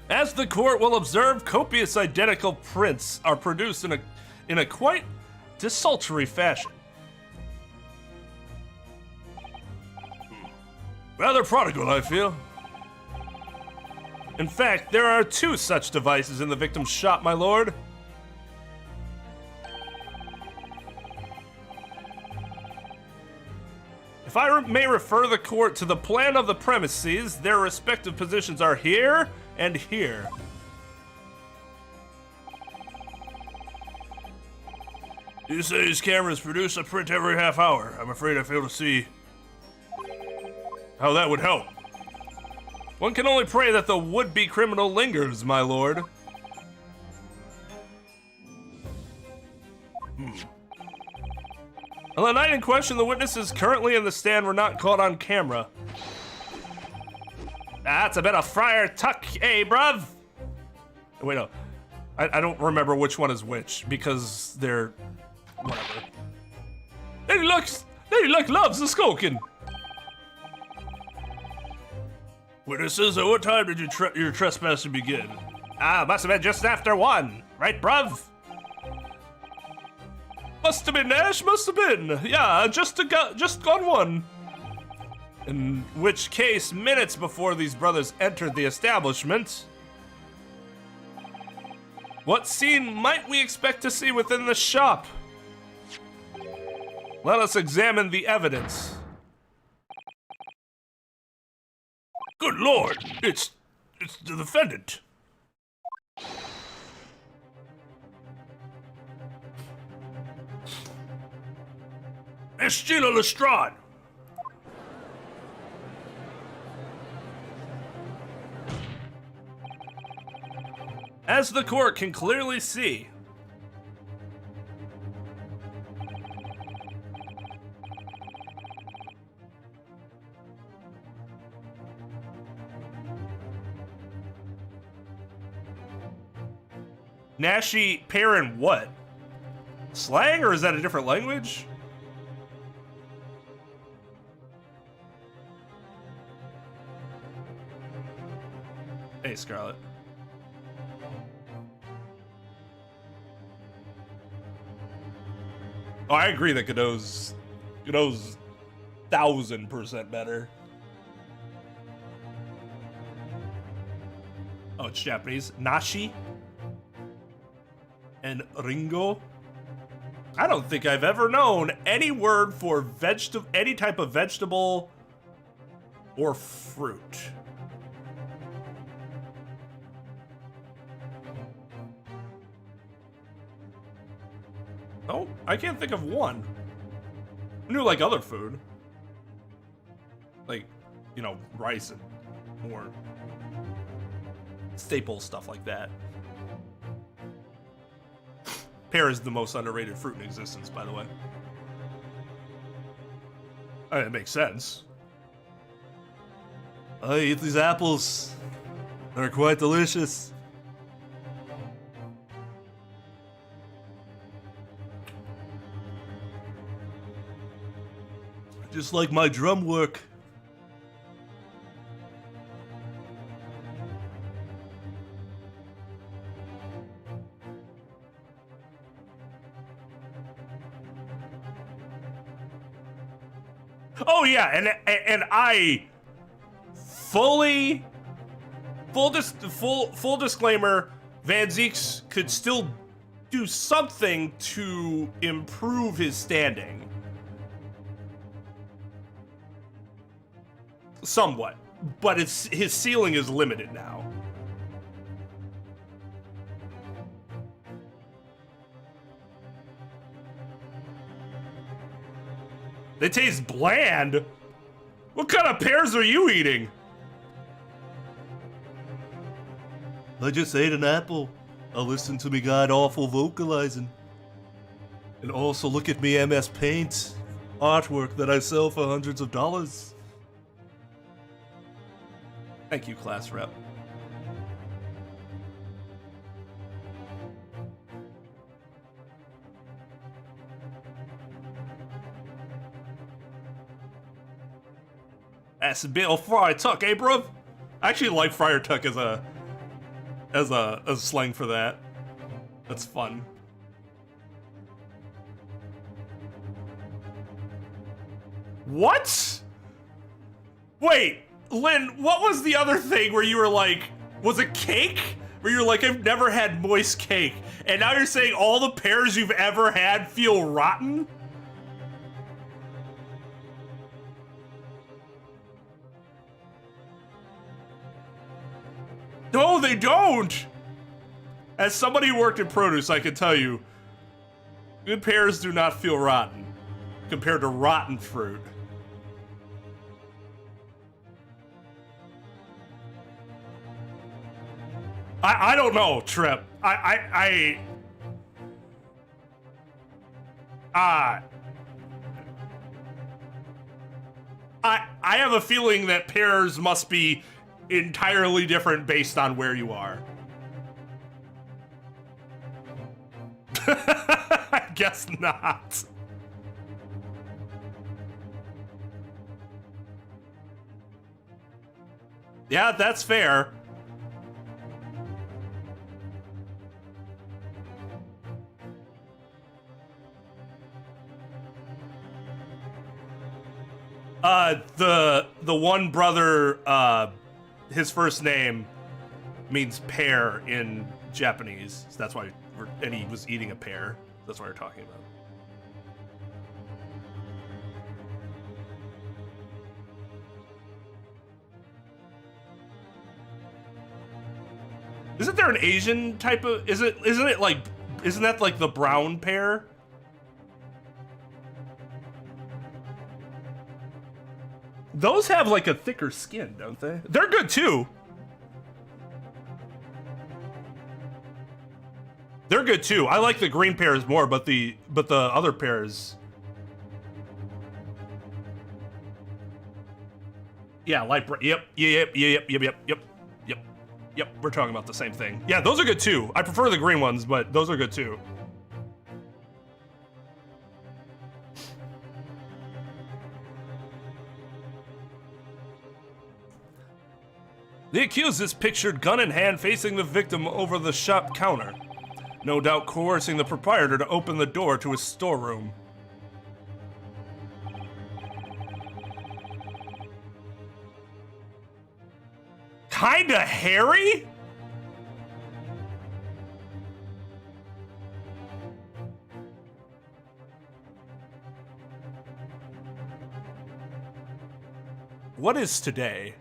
As the court will observe, copious identical prints are produced in a quite desultory fashion. Rather prodigal, I feel. In fact, there are 2 such devices in the victim's shop, my lord. If I may refer the court to the plan of the premises, their respective positions are here and here. You say these cameras produce a print every half hour. I'm afraid I fail to see how that would help. One can only pray that the would-be criminal lingers, my lord. On the night in question, the witnesses currently in the stand were not caught on camera. That's a bit of Friar Tuck, eh, bruv? Wait, no. I don't remember which one is which, because they're... whatever. Lady Luck loves the skulking. Witnesses, at what time did your trespassing begin? Must have been just after 1, right, bruv? Must have been, Nash, must have been. Yeah, just gone 1. In which case, minutes before these brothers entered the establishment, what scene might we expect to see within the shop? Let us examine the evidence. Good lord, it's the defendant. Estila Lestrade. As the court can clearly see. Nashi pair in what? Slang, or is that a different language? Hey, Scarlett. Oh, I agree that Godot's 1000% better. Oh, it's Japanese. Nashi and Ringo. I don't think I've ever known any word for any type of vegetable or fruit. No, I can't think of one. I knew like other food. Like, you know, rice and more staple stuff like that. Pear is the most underrated fruit in existence, by the way. I mean, it makes sense. I eat these apples. They're quite delicious. Just like my drum work. Oh yeah, and I full disclaimer, Van Zieks could still do something to improve his standing. Somewhat, but his ceiling is limited now. They taste bland. What kind of pears are you eating? I just ate an apple. I'll listen to me god awful vocalizing. And also look at me MS Paint artwork that I sell for hundreds of dollars. Thank you, class rep. That's a bit of Friar Tuck, eh, bruv? I actually like Friar Tuck as a slang for that. That's fun. What? Wait, Lynn, what was the other thing where you were like, was it cake? Where you're like, I've never had moist cake. And now you're saying all the pears you've ever had feel rotten? No, they don't! As somebody who worked in produce, I can tell you, good pears do not feel rotten compared to rotten fruit. I don't know, Trep. I have a feeling that pears must be entirely different based on where you are. I guess not. Yeah, that's fair. The one brother, his first name means pear in Japanese. So that's why, and he was eating a pear. That's what we're talking about. Isn't there an Asian type of, isn't that like the brown pear? Those have like a thicker skin, don't they? They're good too. They're good too. I like the green pairs more, but the other pairs. Yeah, yep. We're talking about the same thing. Yeah, those are good too. I prefer the green ones, but those are good too. The accused is pictured gun in hand facing the victim over the shop counter, no doubt coercing the proprietor to open the door to his storeroom. Kinda hairy? What is today?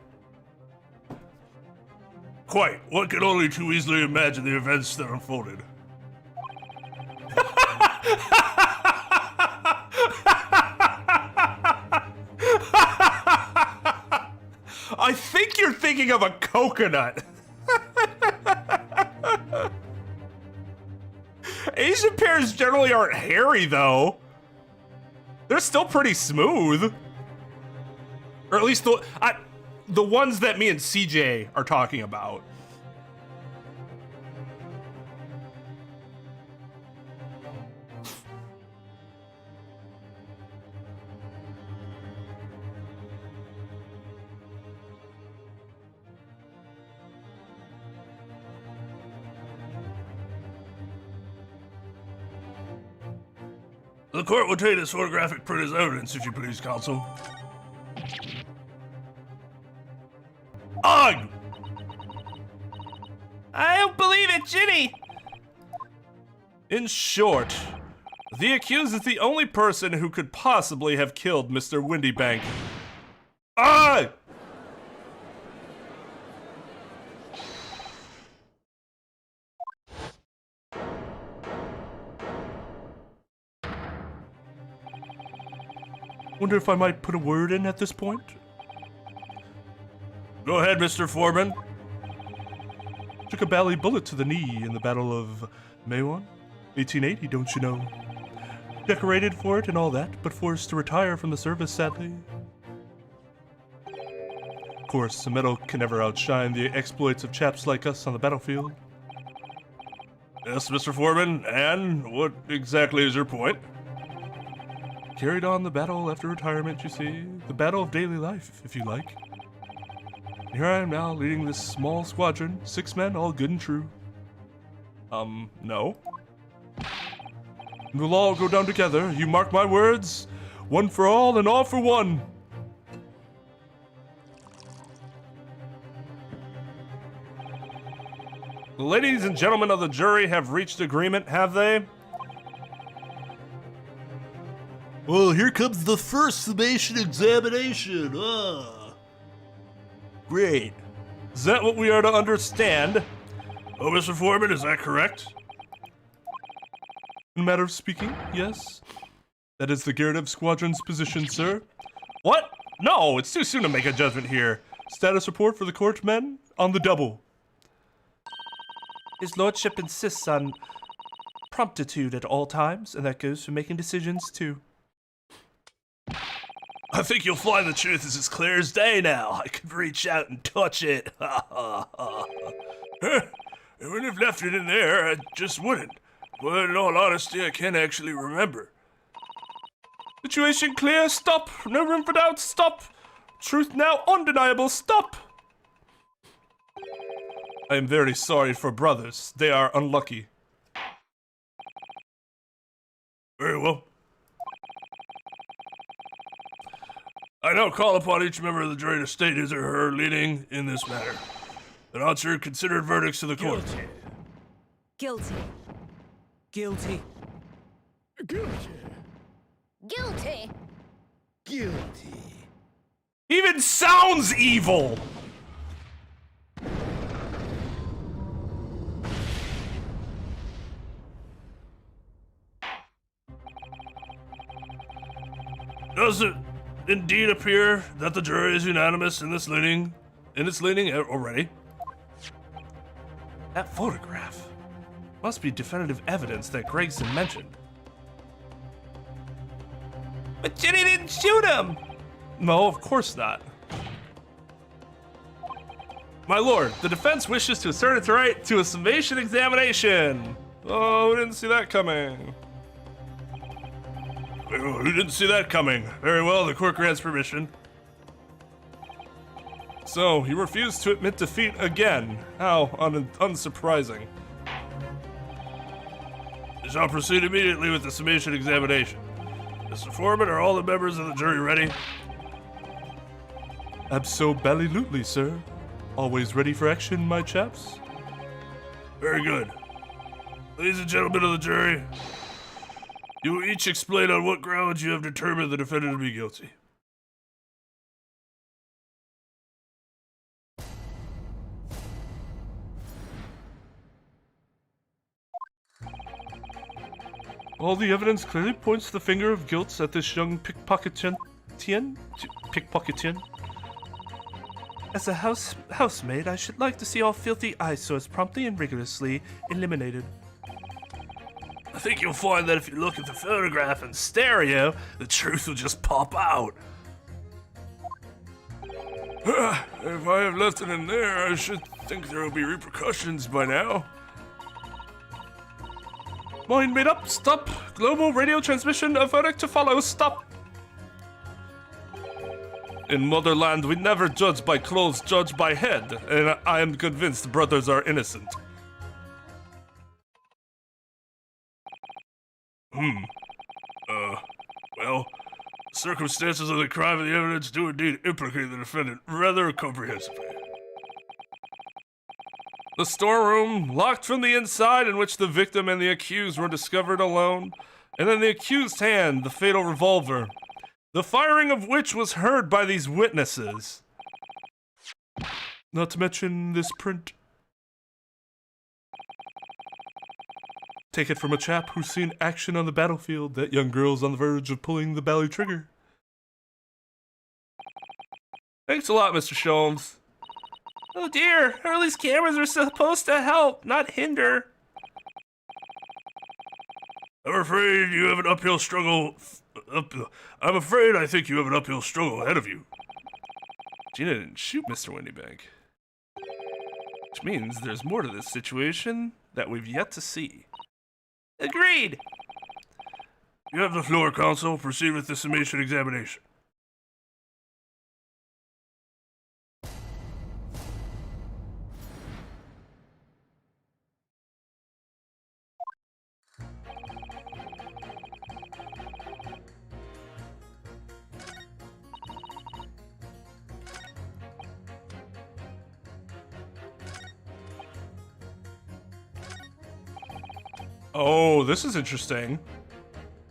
Quite. One can only too easily imagine the events that unfolded. I think you're thinking of a coconut. Asian pears generally aren't hairy, though. They're still pretty smooth. Or at least the ones that me and CJ are talking about. The court will take this photographic print as evidence, if you please, counsel. Ugh! I don't believe it, Ginny! In short, the accused is the only person who could possibly have killed Mr. Windybank. Ugh! Wonder if I might put a word in at this point? Go ahead, Mr. Foreman. Took a bally bullet to the knee in the Battle of Maywan, 1880, don't you know? Decorated for it and all that, but forced to retire from the service, sadly. Of course, a medal can never outshine the exploits of chaps like us on the battlefield. Yes, Mr. Foreman, and what exactly is your point? Carried on the battle after retirement, you see. The battle of daily life, if you like. Here I am now, leading this small squadron, 6 men, all good and true. No. We'll all go down together, you mark my words. One for all and all for one. The ladies and gentlemen of the jury have reached agreement, have they? Well, here comes the first summation examination. Great. Is that what we are to understand? Oh, Mr. Foreman, is that correct? In a matter of speaking, yes. That is the Garrettov Squadron's position, sir. What? No, it's too soon to make a judgment here. Status report for the court, men? On the double. His lordship insists on promptitude at all times, and that goes for making decisions, too. I think you'll find the truth is as clear as day now. I could reach out and touch it. Even if left it in there, I just wouldn't. But in all honesty, I can't actually remember. Situation clear, stop. No room for doubt, stop. Truth now undeniable, stop. I am very sorry for brothers. They are unlucky. Very well. I now call upon each member of the jury to state his or her leaning in this matter. Announce your considered verdicts to the court. Guilty. Guilty. Guilty. Guilty. Guilty. Even sounds evil! Does it indeed appear that the jury is unanimous in its leaning already? That photograph. Must be definitive evidence that Gregson mentioned. But Jenny didn't shoot him! No, of course not. My lord, the defense wishes to assert its right to a summation examination. Oh, we didn't see that coming. Oh, we didn't see that coming. Very well, the court grants permission. So, you refuse to admit defeat again. How unsurprising. We shall proceed immediately with the summation examination. Mr. Foreman, are all the members of the jury ready? Abso-ballylutely, sir. Always ready for action, my chaps. Very good. Ladies and gentlemen of the jury, you will each explain on what grounds you have determined the defendant to be guilty. All the evidence clearly points the finger of guilt at this young pickpocketian. As a housemaid, I should like to see all filthy eyesores promptly and rigorously eliminated. I think you'll find that if you look at the photograph in stereo, the truth will just pop out. If I have left it in there, I should think there will be repercussions by now. Mind made up, stop! Global radio transmission, a verdict to follow, stop! In Motherland, we never judge by clothes, judge by head, and I am convinced brothers are innocent. Well, circumstances of the crime and the evidence do indeed implicate the defendant rather comprehensively. The storeroom, locked from the inside, in which the victim and the accused were discovered alone, and in the accused's hand, the fatal revolver, the firing of which was heard by these witnesses. Not to mention this print. Take it from a chap who's seen action on the battlefield. That young girl's on the verge of pulling the bally trigger. Thanks a lot, Mr. Sholmes. Oh dear, Hurley's cameras are supposed to help, not hinder. I'm afraid you have an uphill struggle. I'm afraid I think you have an uphill struggle ahead of you. Gina didn't shoot Mr. Windybank. Which means there's more to this situation that we've yet to see. Agreed! You have the floor, counsel. Proceed with the summation examination. Oh, this is interesting.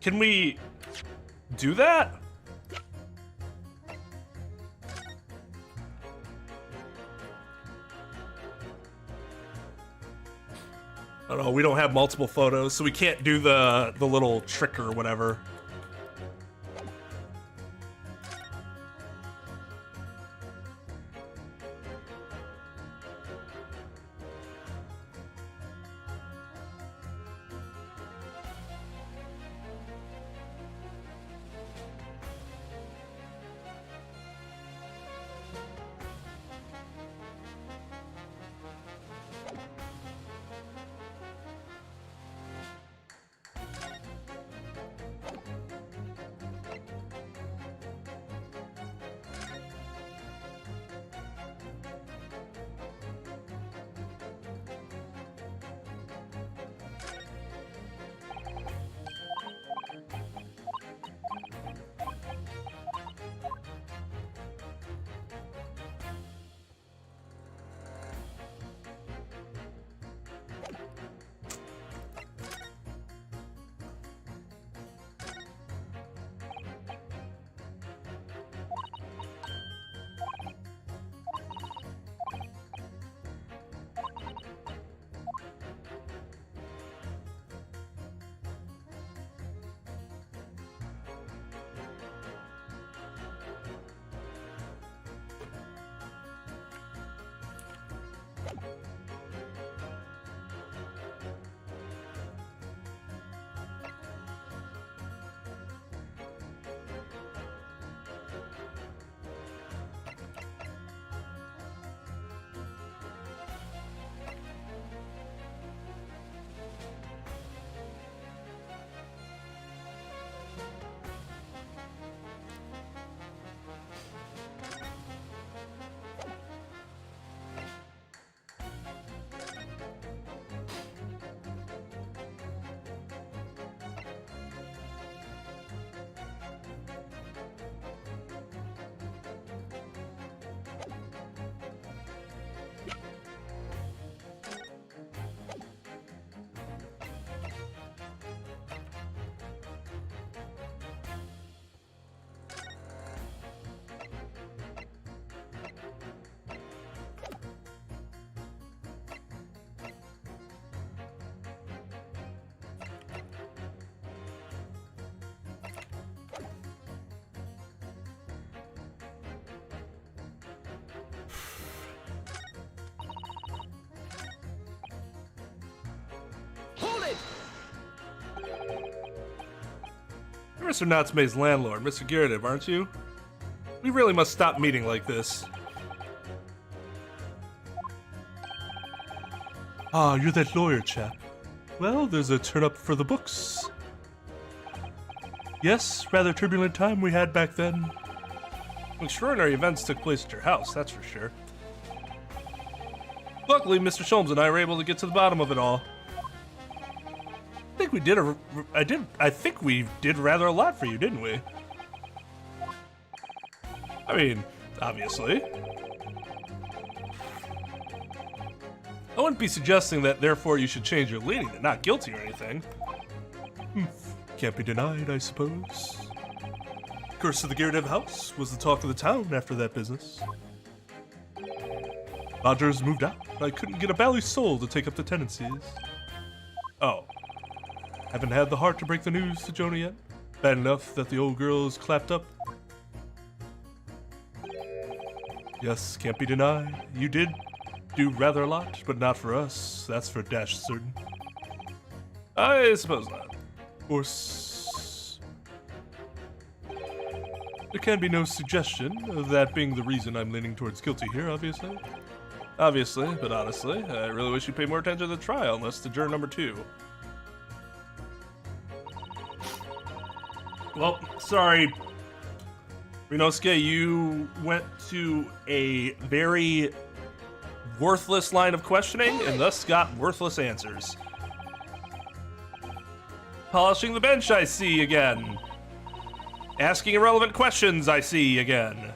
Can we do that? I don't know, we don't have multiple photos, so we can't do the little trick or whatever. You're Mr. Natsume's landlord, Mr. Gyaradev, aren't you? We really must stop meeting like this. Ah, you're that lawyer chap. Well, there's a turn up for the books. Yes, rather turbulent time we had back then. Extraordinary events took place at your house, that's for sure. Luckily, Mr. Sholmes and I were able to get to the bottom of it all. I think we did rather a lot for you, didn't we? I mean, obviously. I wouldn't be suggesting that therefore you should change your leaning to not guilty or anything. Can't be denied, I suppose. Curse of the Gyaradev house was the talk of the town after that business. Rogers moved out, but I couldn't get a bally soul to take up the tenancies. Oh. Haven't had the heart to break the news to Jonah yet. Bad enough that the old girl is clapped up. Yes, can't be denied. You did do rather a lot, but not for us. That's for dash certain. I suppose not. Of course, there can be no suggestion of that being the reason I'm leaning towards guilty here, obviously. Obviously, but honestly, I really wish you'd pay more attention to the trial, unless to juror number 2. Well, sorry, Rinosuke, you went to a very worthless line of questioning and thus got worthless answers. Polishing the bench, I see again. Asking irrelevant questions, I see again.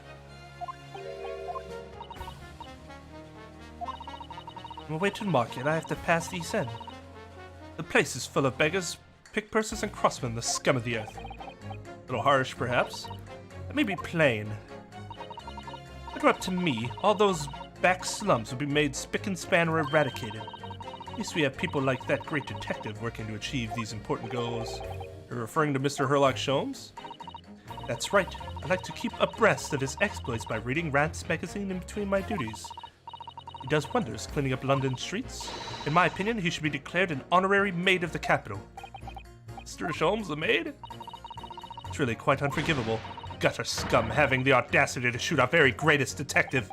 On my way to the market, I have to pass the East End. The place is full of beggars, pick-pursers, and crossmen, the scum of the earth. A little harsh, perhaps. Let me be plain. If it were up to me, all those back slums would be made spick and span or eradicated. At least we have people like that great detective working to achieve these important goals. You're referring to Mr. Herlock Sholmes? That's right. I like to keep abreast of his exploits by reading Rant's magazine in between my duties. He does wonders cleaning up London streets. In my opinion, he should be declared an honorary maid of the capital. Mr. Sholmes, the maid? It's really quite unforgivable. Gutter scum having the audacity to shoot our very greatest detective.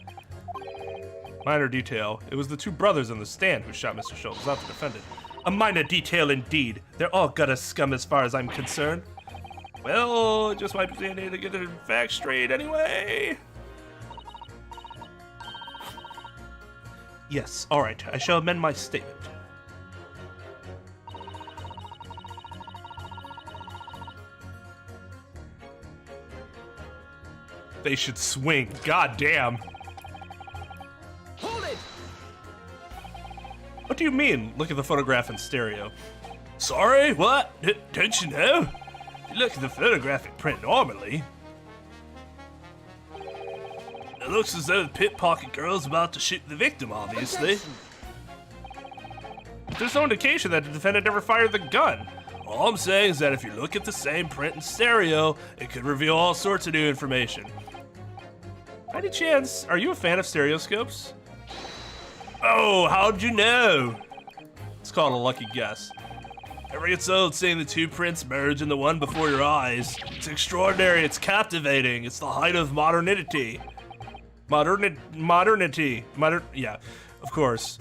Minor detail. It was the 2 brothers in the stand who shot Mr. Sholmes, not the defendant. A minor detail indeed. They're all gutter scum as far as I'm concerned. Well, it just might be handy to get the facts straight anyway. Yes, alright. I shall amend my statement. They should swing. God damn. Hold it! What do you mean? Look at the photograph in stereo. Sorry, what? Don't you know? If you look at the photographic print normally, it looks as though the pickpocket girl's about to shoot the victim, obviously. But there's no indication that the defendant ever fired the gun. All I'm saying is that if you look at the same print in stereo, it could reveal all sorts of new information. By any chance, are you a fan of stereoscopes? Oh, how'd you know? It's called a lucky guess. Never gets old seeing the 2 prints merge in the one before your eyes. It's extraordinary, it's captivating, it's the height of modernity. Yeah, of course.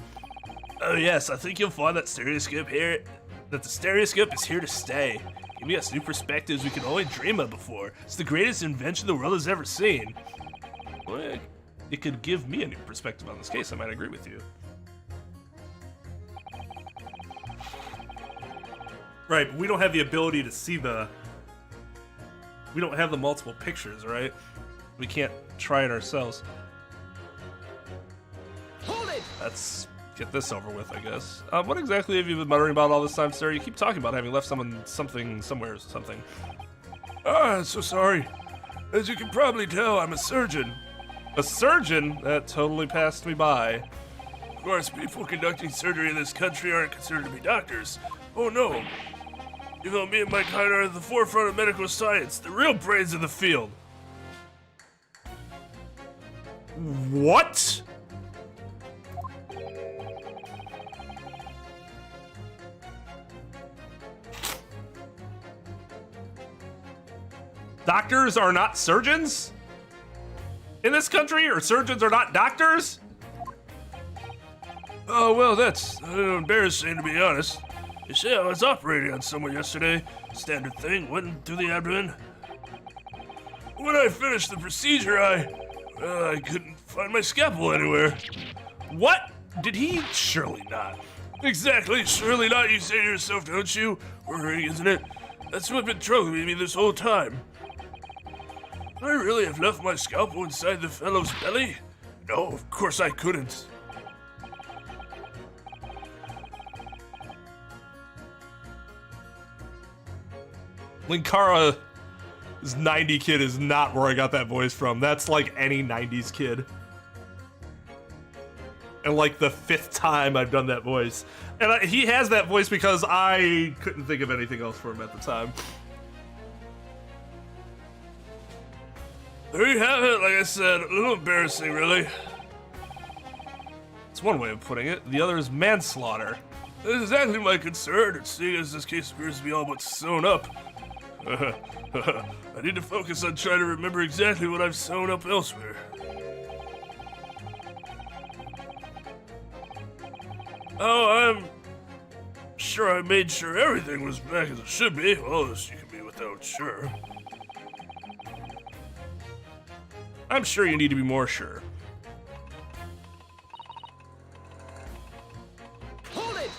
Oh yes, I think you'll find that stereoscope here, that the stereoscope is here to stay. Giving us new perspectives we could only dream of before. It's the greatest invention the world has ever seen. Well, it could give me a new perspective on this case, I might agree with you. Right, but we don't have the ability to see we don't have the multiple pictures, right? We can't try it ourselves. Hold it! Let's get this over with, I guess. What exactly have you been muttering about all this time, sir? You keep talking about having left something somewhere or something. Ah, so sorry. As you can probably tell, I'm a surgeon. A surgeon? That totally passed me by. Of course, people conducting surgery in this country aren't considered to be doctors. Oh no. Even though me and my kind are at the forefront of medical science, the real brains of the field. What? Doctors are not surgeons? In this country, or surgeons are not doctors? Oh, well, that's embarrassing to be honest. You see, I was operating on someone yesterday. Standard thing, went through the abdomen. When I finished the procedure, I couldn't find my scalpel anywhere. What? Did he? Surely not. Exactly, surely not, you say to yourself, don't you? Worrying, isn't it? That's what's been troubling me this whole time. Could I really have left my scalpel inside the fellow's belly? No, of course I couldn't. Linkara's 90 kid is not where I got that voice from. That's like any 90s kid. And like the 5th time I've done that voice. And he has that voice because I couldn't think of anything else for him at the time. There you have it, like I said, a little embarrassing, really. It's one way of putting it. The other is manslaughter. That's exactly my concern, and seeing as this case appears to be all but sewn up. I need to focus on trying to remember exactly what I've sewn up elsewhere. Oh, I'm sure I made sure everything was back as it should be. Well, this you can be without sure. I'm sure you need to be more sure. Hold it!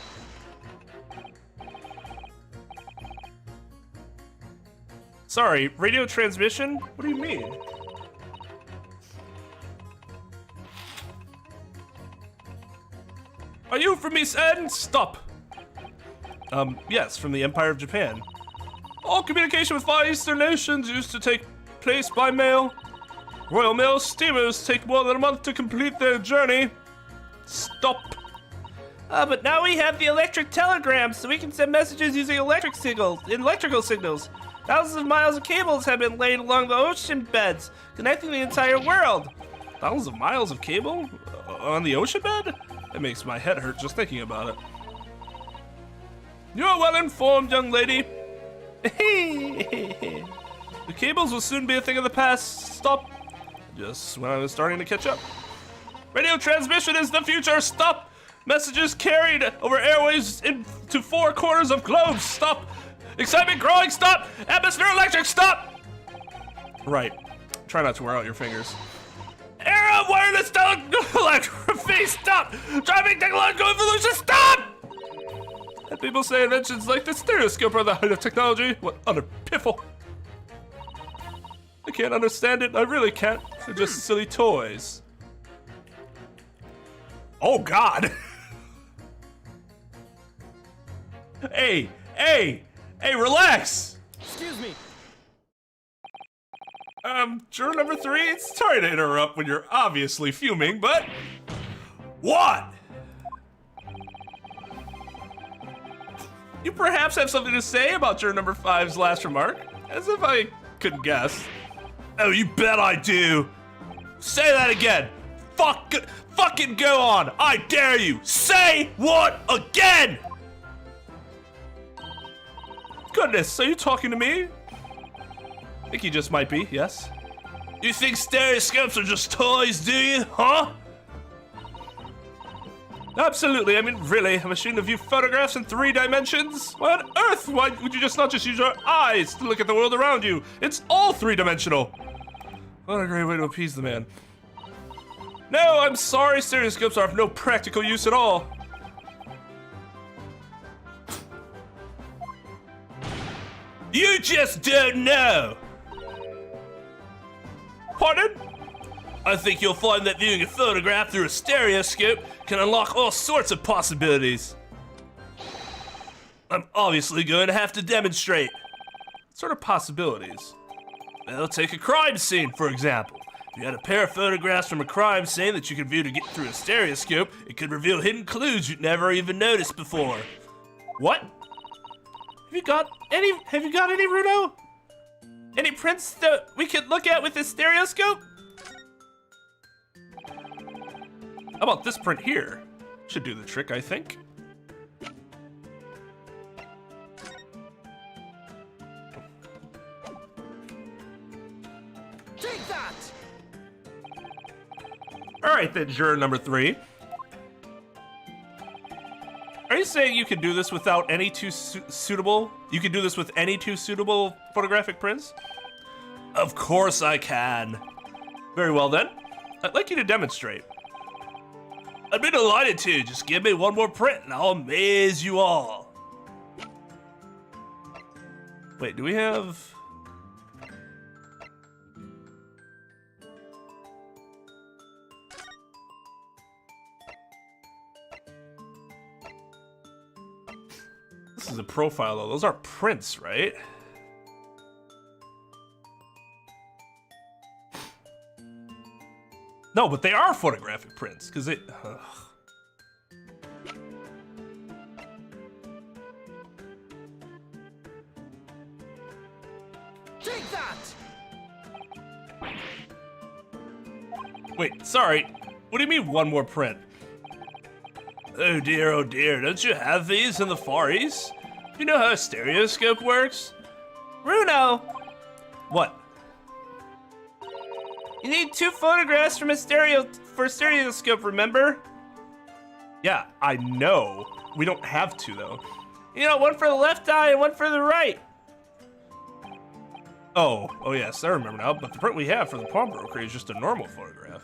Sorry, radio transmission? What do you mean? Are you from East End? Stop. Yes, from the Empire of Japan. All communication with Far Eastern nations used to take place by mail. Royal Mail steamers take more than a month to complete their journey. Stop. But now we have the electric telegram, so we can send messages using electrical signals. Thousands of miles of cables have been laid along the ocean beds, connecting the entire world. Thousands of miles of cable? On the ocean bed? That makes my head hurt just thinking about it. You're well informed, young lady. The cables will soon be a thing of the past. Stop. Just when I was starting to catch up. Radio transmission is the future. Stop. Messages carried over airways into 4 corners of globes. Stop. Excitement growing. Stop. Atmosphere electric. Stop. Right. Try not to wear out your fingers. Era wireless telegraphy. Stop. Driving technological evolution. Stop. And people say inventions like the stereoscope are the height of technology. What utter piffle. I can't understand it. I really can't. They're just silly toys. Oh, God. Hey, relax. Excuse me. Juror number 3, sorry to interrupt when you're obviously fuming, but... What? You perhaps have something to say about juror number 5's last remark? As if I couldn't guess. Oh, you bet I do. Say that again. Fucking go on. I dare you. Say what again? Goodness, are you talking to me? I think he just might be, yes. You think stereoscopes are just toys, do you? Huh? Absolutely, I mean, really, a machine to view photographs in 3 dimensions? Why on earth? Why would you just not just use your eyes to look at the world around you? It's all 3-dimensional. What a great way to appease the man. No, I'm sorry, stereoscopes are of no practical use at all. You just don't know. Pardon? I think you'll find that viewing a photograph through a stereoscope can unlock all sorts of possibilities. I'm obviously going to have to demonstrate. What sort of possibilities? Well, take a crime scene, for example. If you had a pair of photographs from a crime scene that you could view to get through a stereoscope, it could reveal hidden clues you'd never even noticed before. What? Have you got any, Runo? Any prints that we could look at with this stereoscope? How about this print here? Should do the trick, I think. All right, then, juror number 3. Are you saying you can do this without any suitable? You can do this with any 2 suitable photographic prints? Of course I can. Very well then. I'd like you to demonstrate. I'd be delighted to. Just give me one more print and I'll amaze you all. Wait, do we have... This is a profile though. Those are prints, right? No, but they are photographic prints, because it... Take that! Wait, sorry. What do you mean one more print? Oh dear, don't you have these in the Far East? Do you know how a stereoscope works? Bruno! What? You need 2 photographs from a stereoscope, remember? Yeah, I know. We don't have to, though. You know, one for the left eye and one for the right. Oh yes, I remember now, but the print we have for the pawnbroker is just a normal photograph.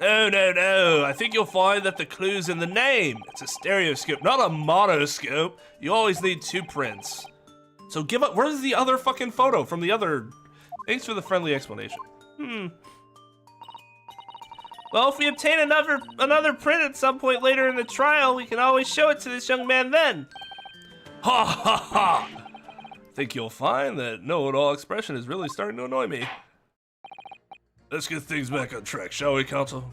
No, I think you'll find that the clue's in the name. It's a stereoscope, not a monoscope. You always need 2 prints. So give up, where's the other fucking photo from the other? Thanks for the friendly explanation. Well, if we obtain another print at some point later in the trial, we can always show it to this young man then. Ha ha ha! Think you'll find that know-it-all expression is really starting to annoy me. Let's get things back on track, shall we, Counsel?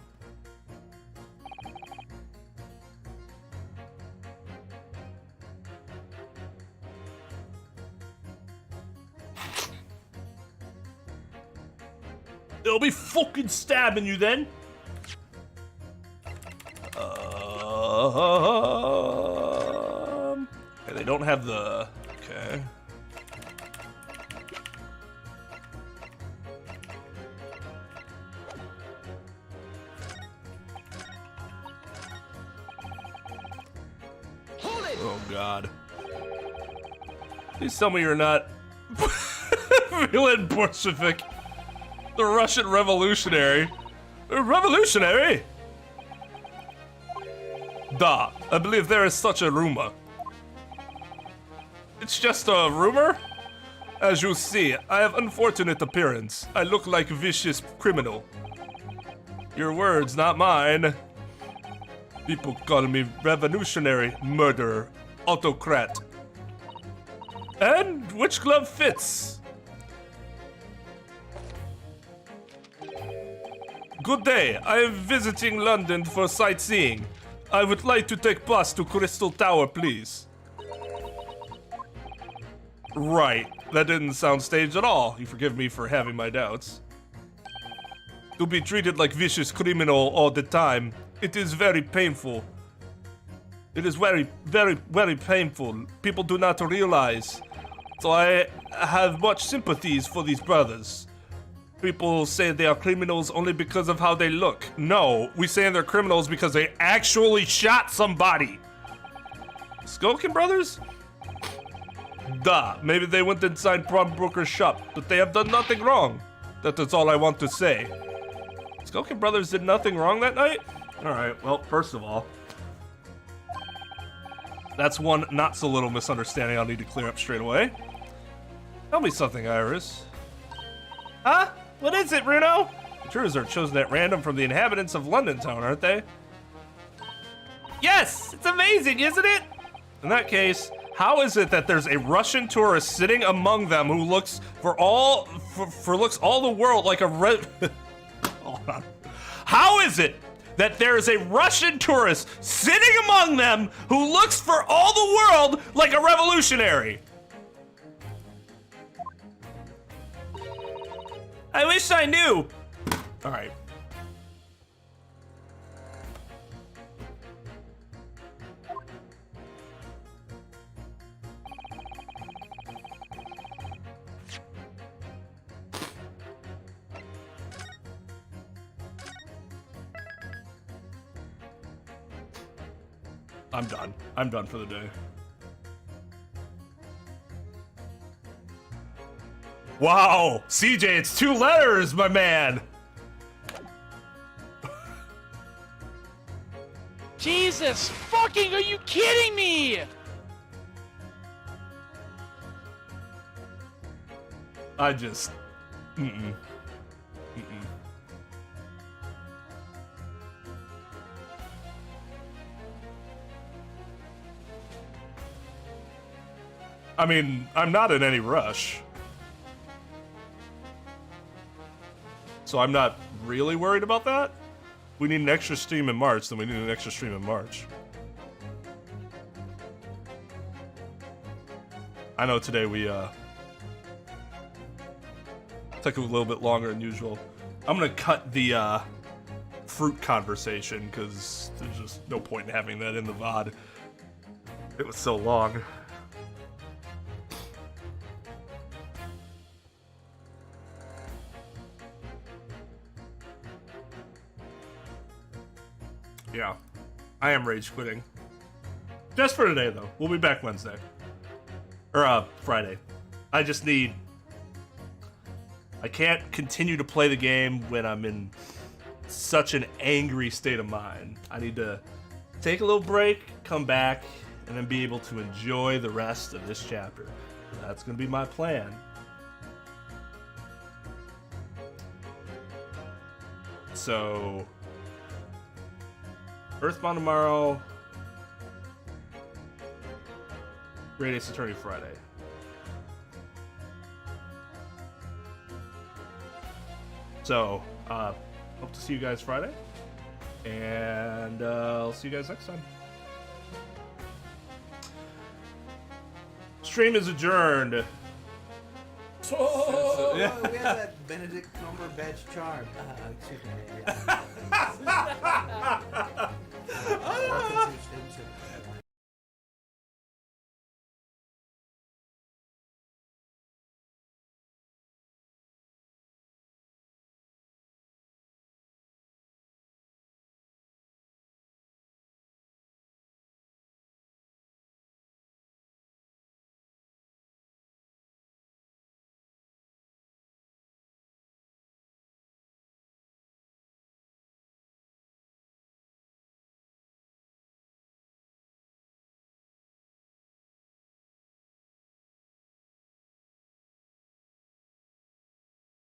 They'll be fucking stabbing you then. Okay, they don't have the... Okay. Hold it! Oh, God. Please tell me you're not... Villain Bolshevik. The Russian revolutionary. Revolutionary? Da, I believe there is such a rumor. It's just a rumor? As you see, I have unfortunate appearance. I look like vicious criminal. Your words, not mine. People call me revolutionary, murderer, autocrat. And which glove fits? Good day, I am visiting London for sightseeing. I would like to take bus to Crystal Tower, please. Right, that didn't sound staged at all. You forgive me for having my doubts. To be treated like vicious criminal all the time, it is very painful. It is very, very, very painful. People do not realize. So I have much sympathies for these brothers. People say they are criminals only because of how they look. No, we say they're criminals because they actually shot somebody. Skulkin brothers? Duh, maybe they went inside pawnbroker's shop, but they have done nothing wrong. That is all I want to say. Skulkin brothers did nothing wrong that night? Alright, well, first of all, that's one not so little misunderstanding I'll need to clear up straight away. Tell me something, Iris. Huh? What is it, Bruno? The jurors are chosen at random from the inhabitants of London town, aren't they? Yes! It's amazing, isn't it? In that case, how is it that there's a Russian tourist sitting among them who looks looks all the world like a Hold on. How is it that there is a Russian tourist sitting among them who looks for all the world like a revolutionary? I wish I knew. All right. I'm done. I'm done for the day. Wow, CJ, it's 2 letters, my man. Jesus fucking, are you kidding me? I just, I mean, I'm not in any rush. So I'm not really worried about that. We need an extra stream in March, then we need an extra stream in March. I know today we took a little bit longer than usual. I'm gonna cut the fruit conversation because there's just no point in having that in the VOD. It was so long. Yeah, I am rage quitting. Just for today, though. We'll be back Wednesday. Or, Friday. I just need... I can't continue to play the game when I'm in such an angry state of mind. I need to take a little break, come back, and then be able to enjoy the rest of this chapter. That's going to be my plan. So... Earthbound tomorrow. Great Ace Attorney Friday. So, hope to see you guys Friday. And I'll see you guys next time. Stream is adjourned. Oh, we have that Benedict Cumberbatch charm. Excuse me. Yeah.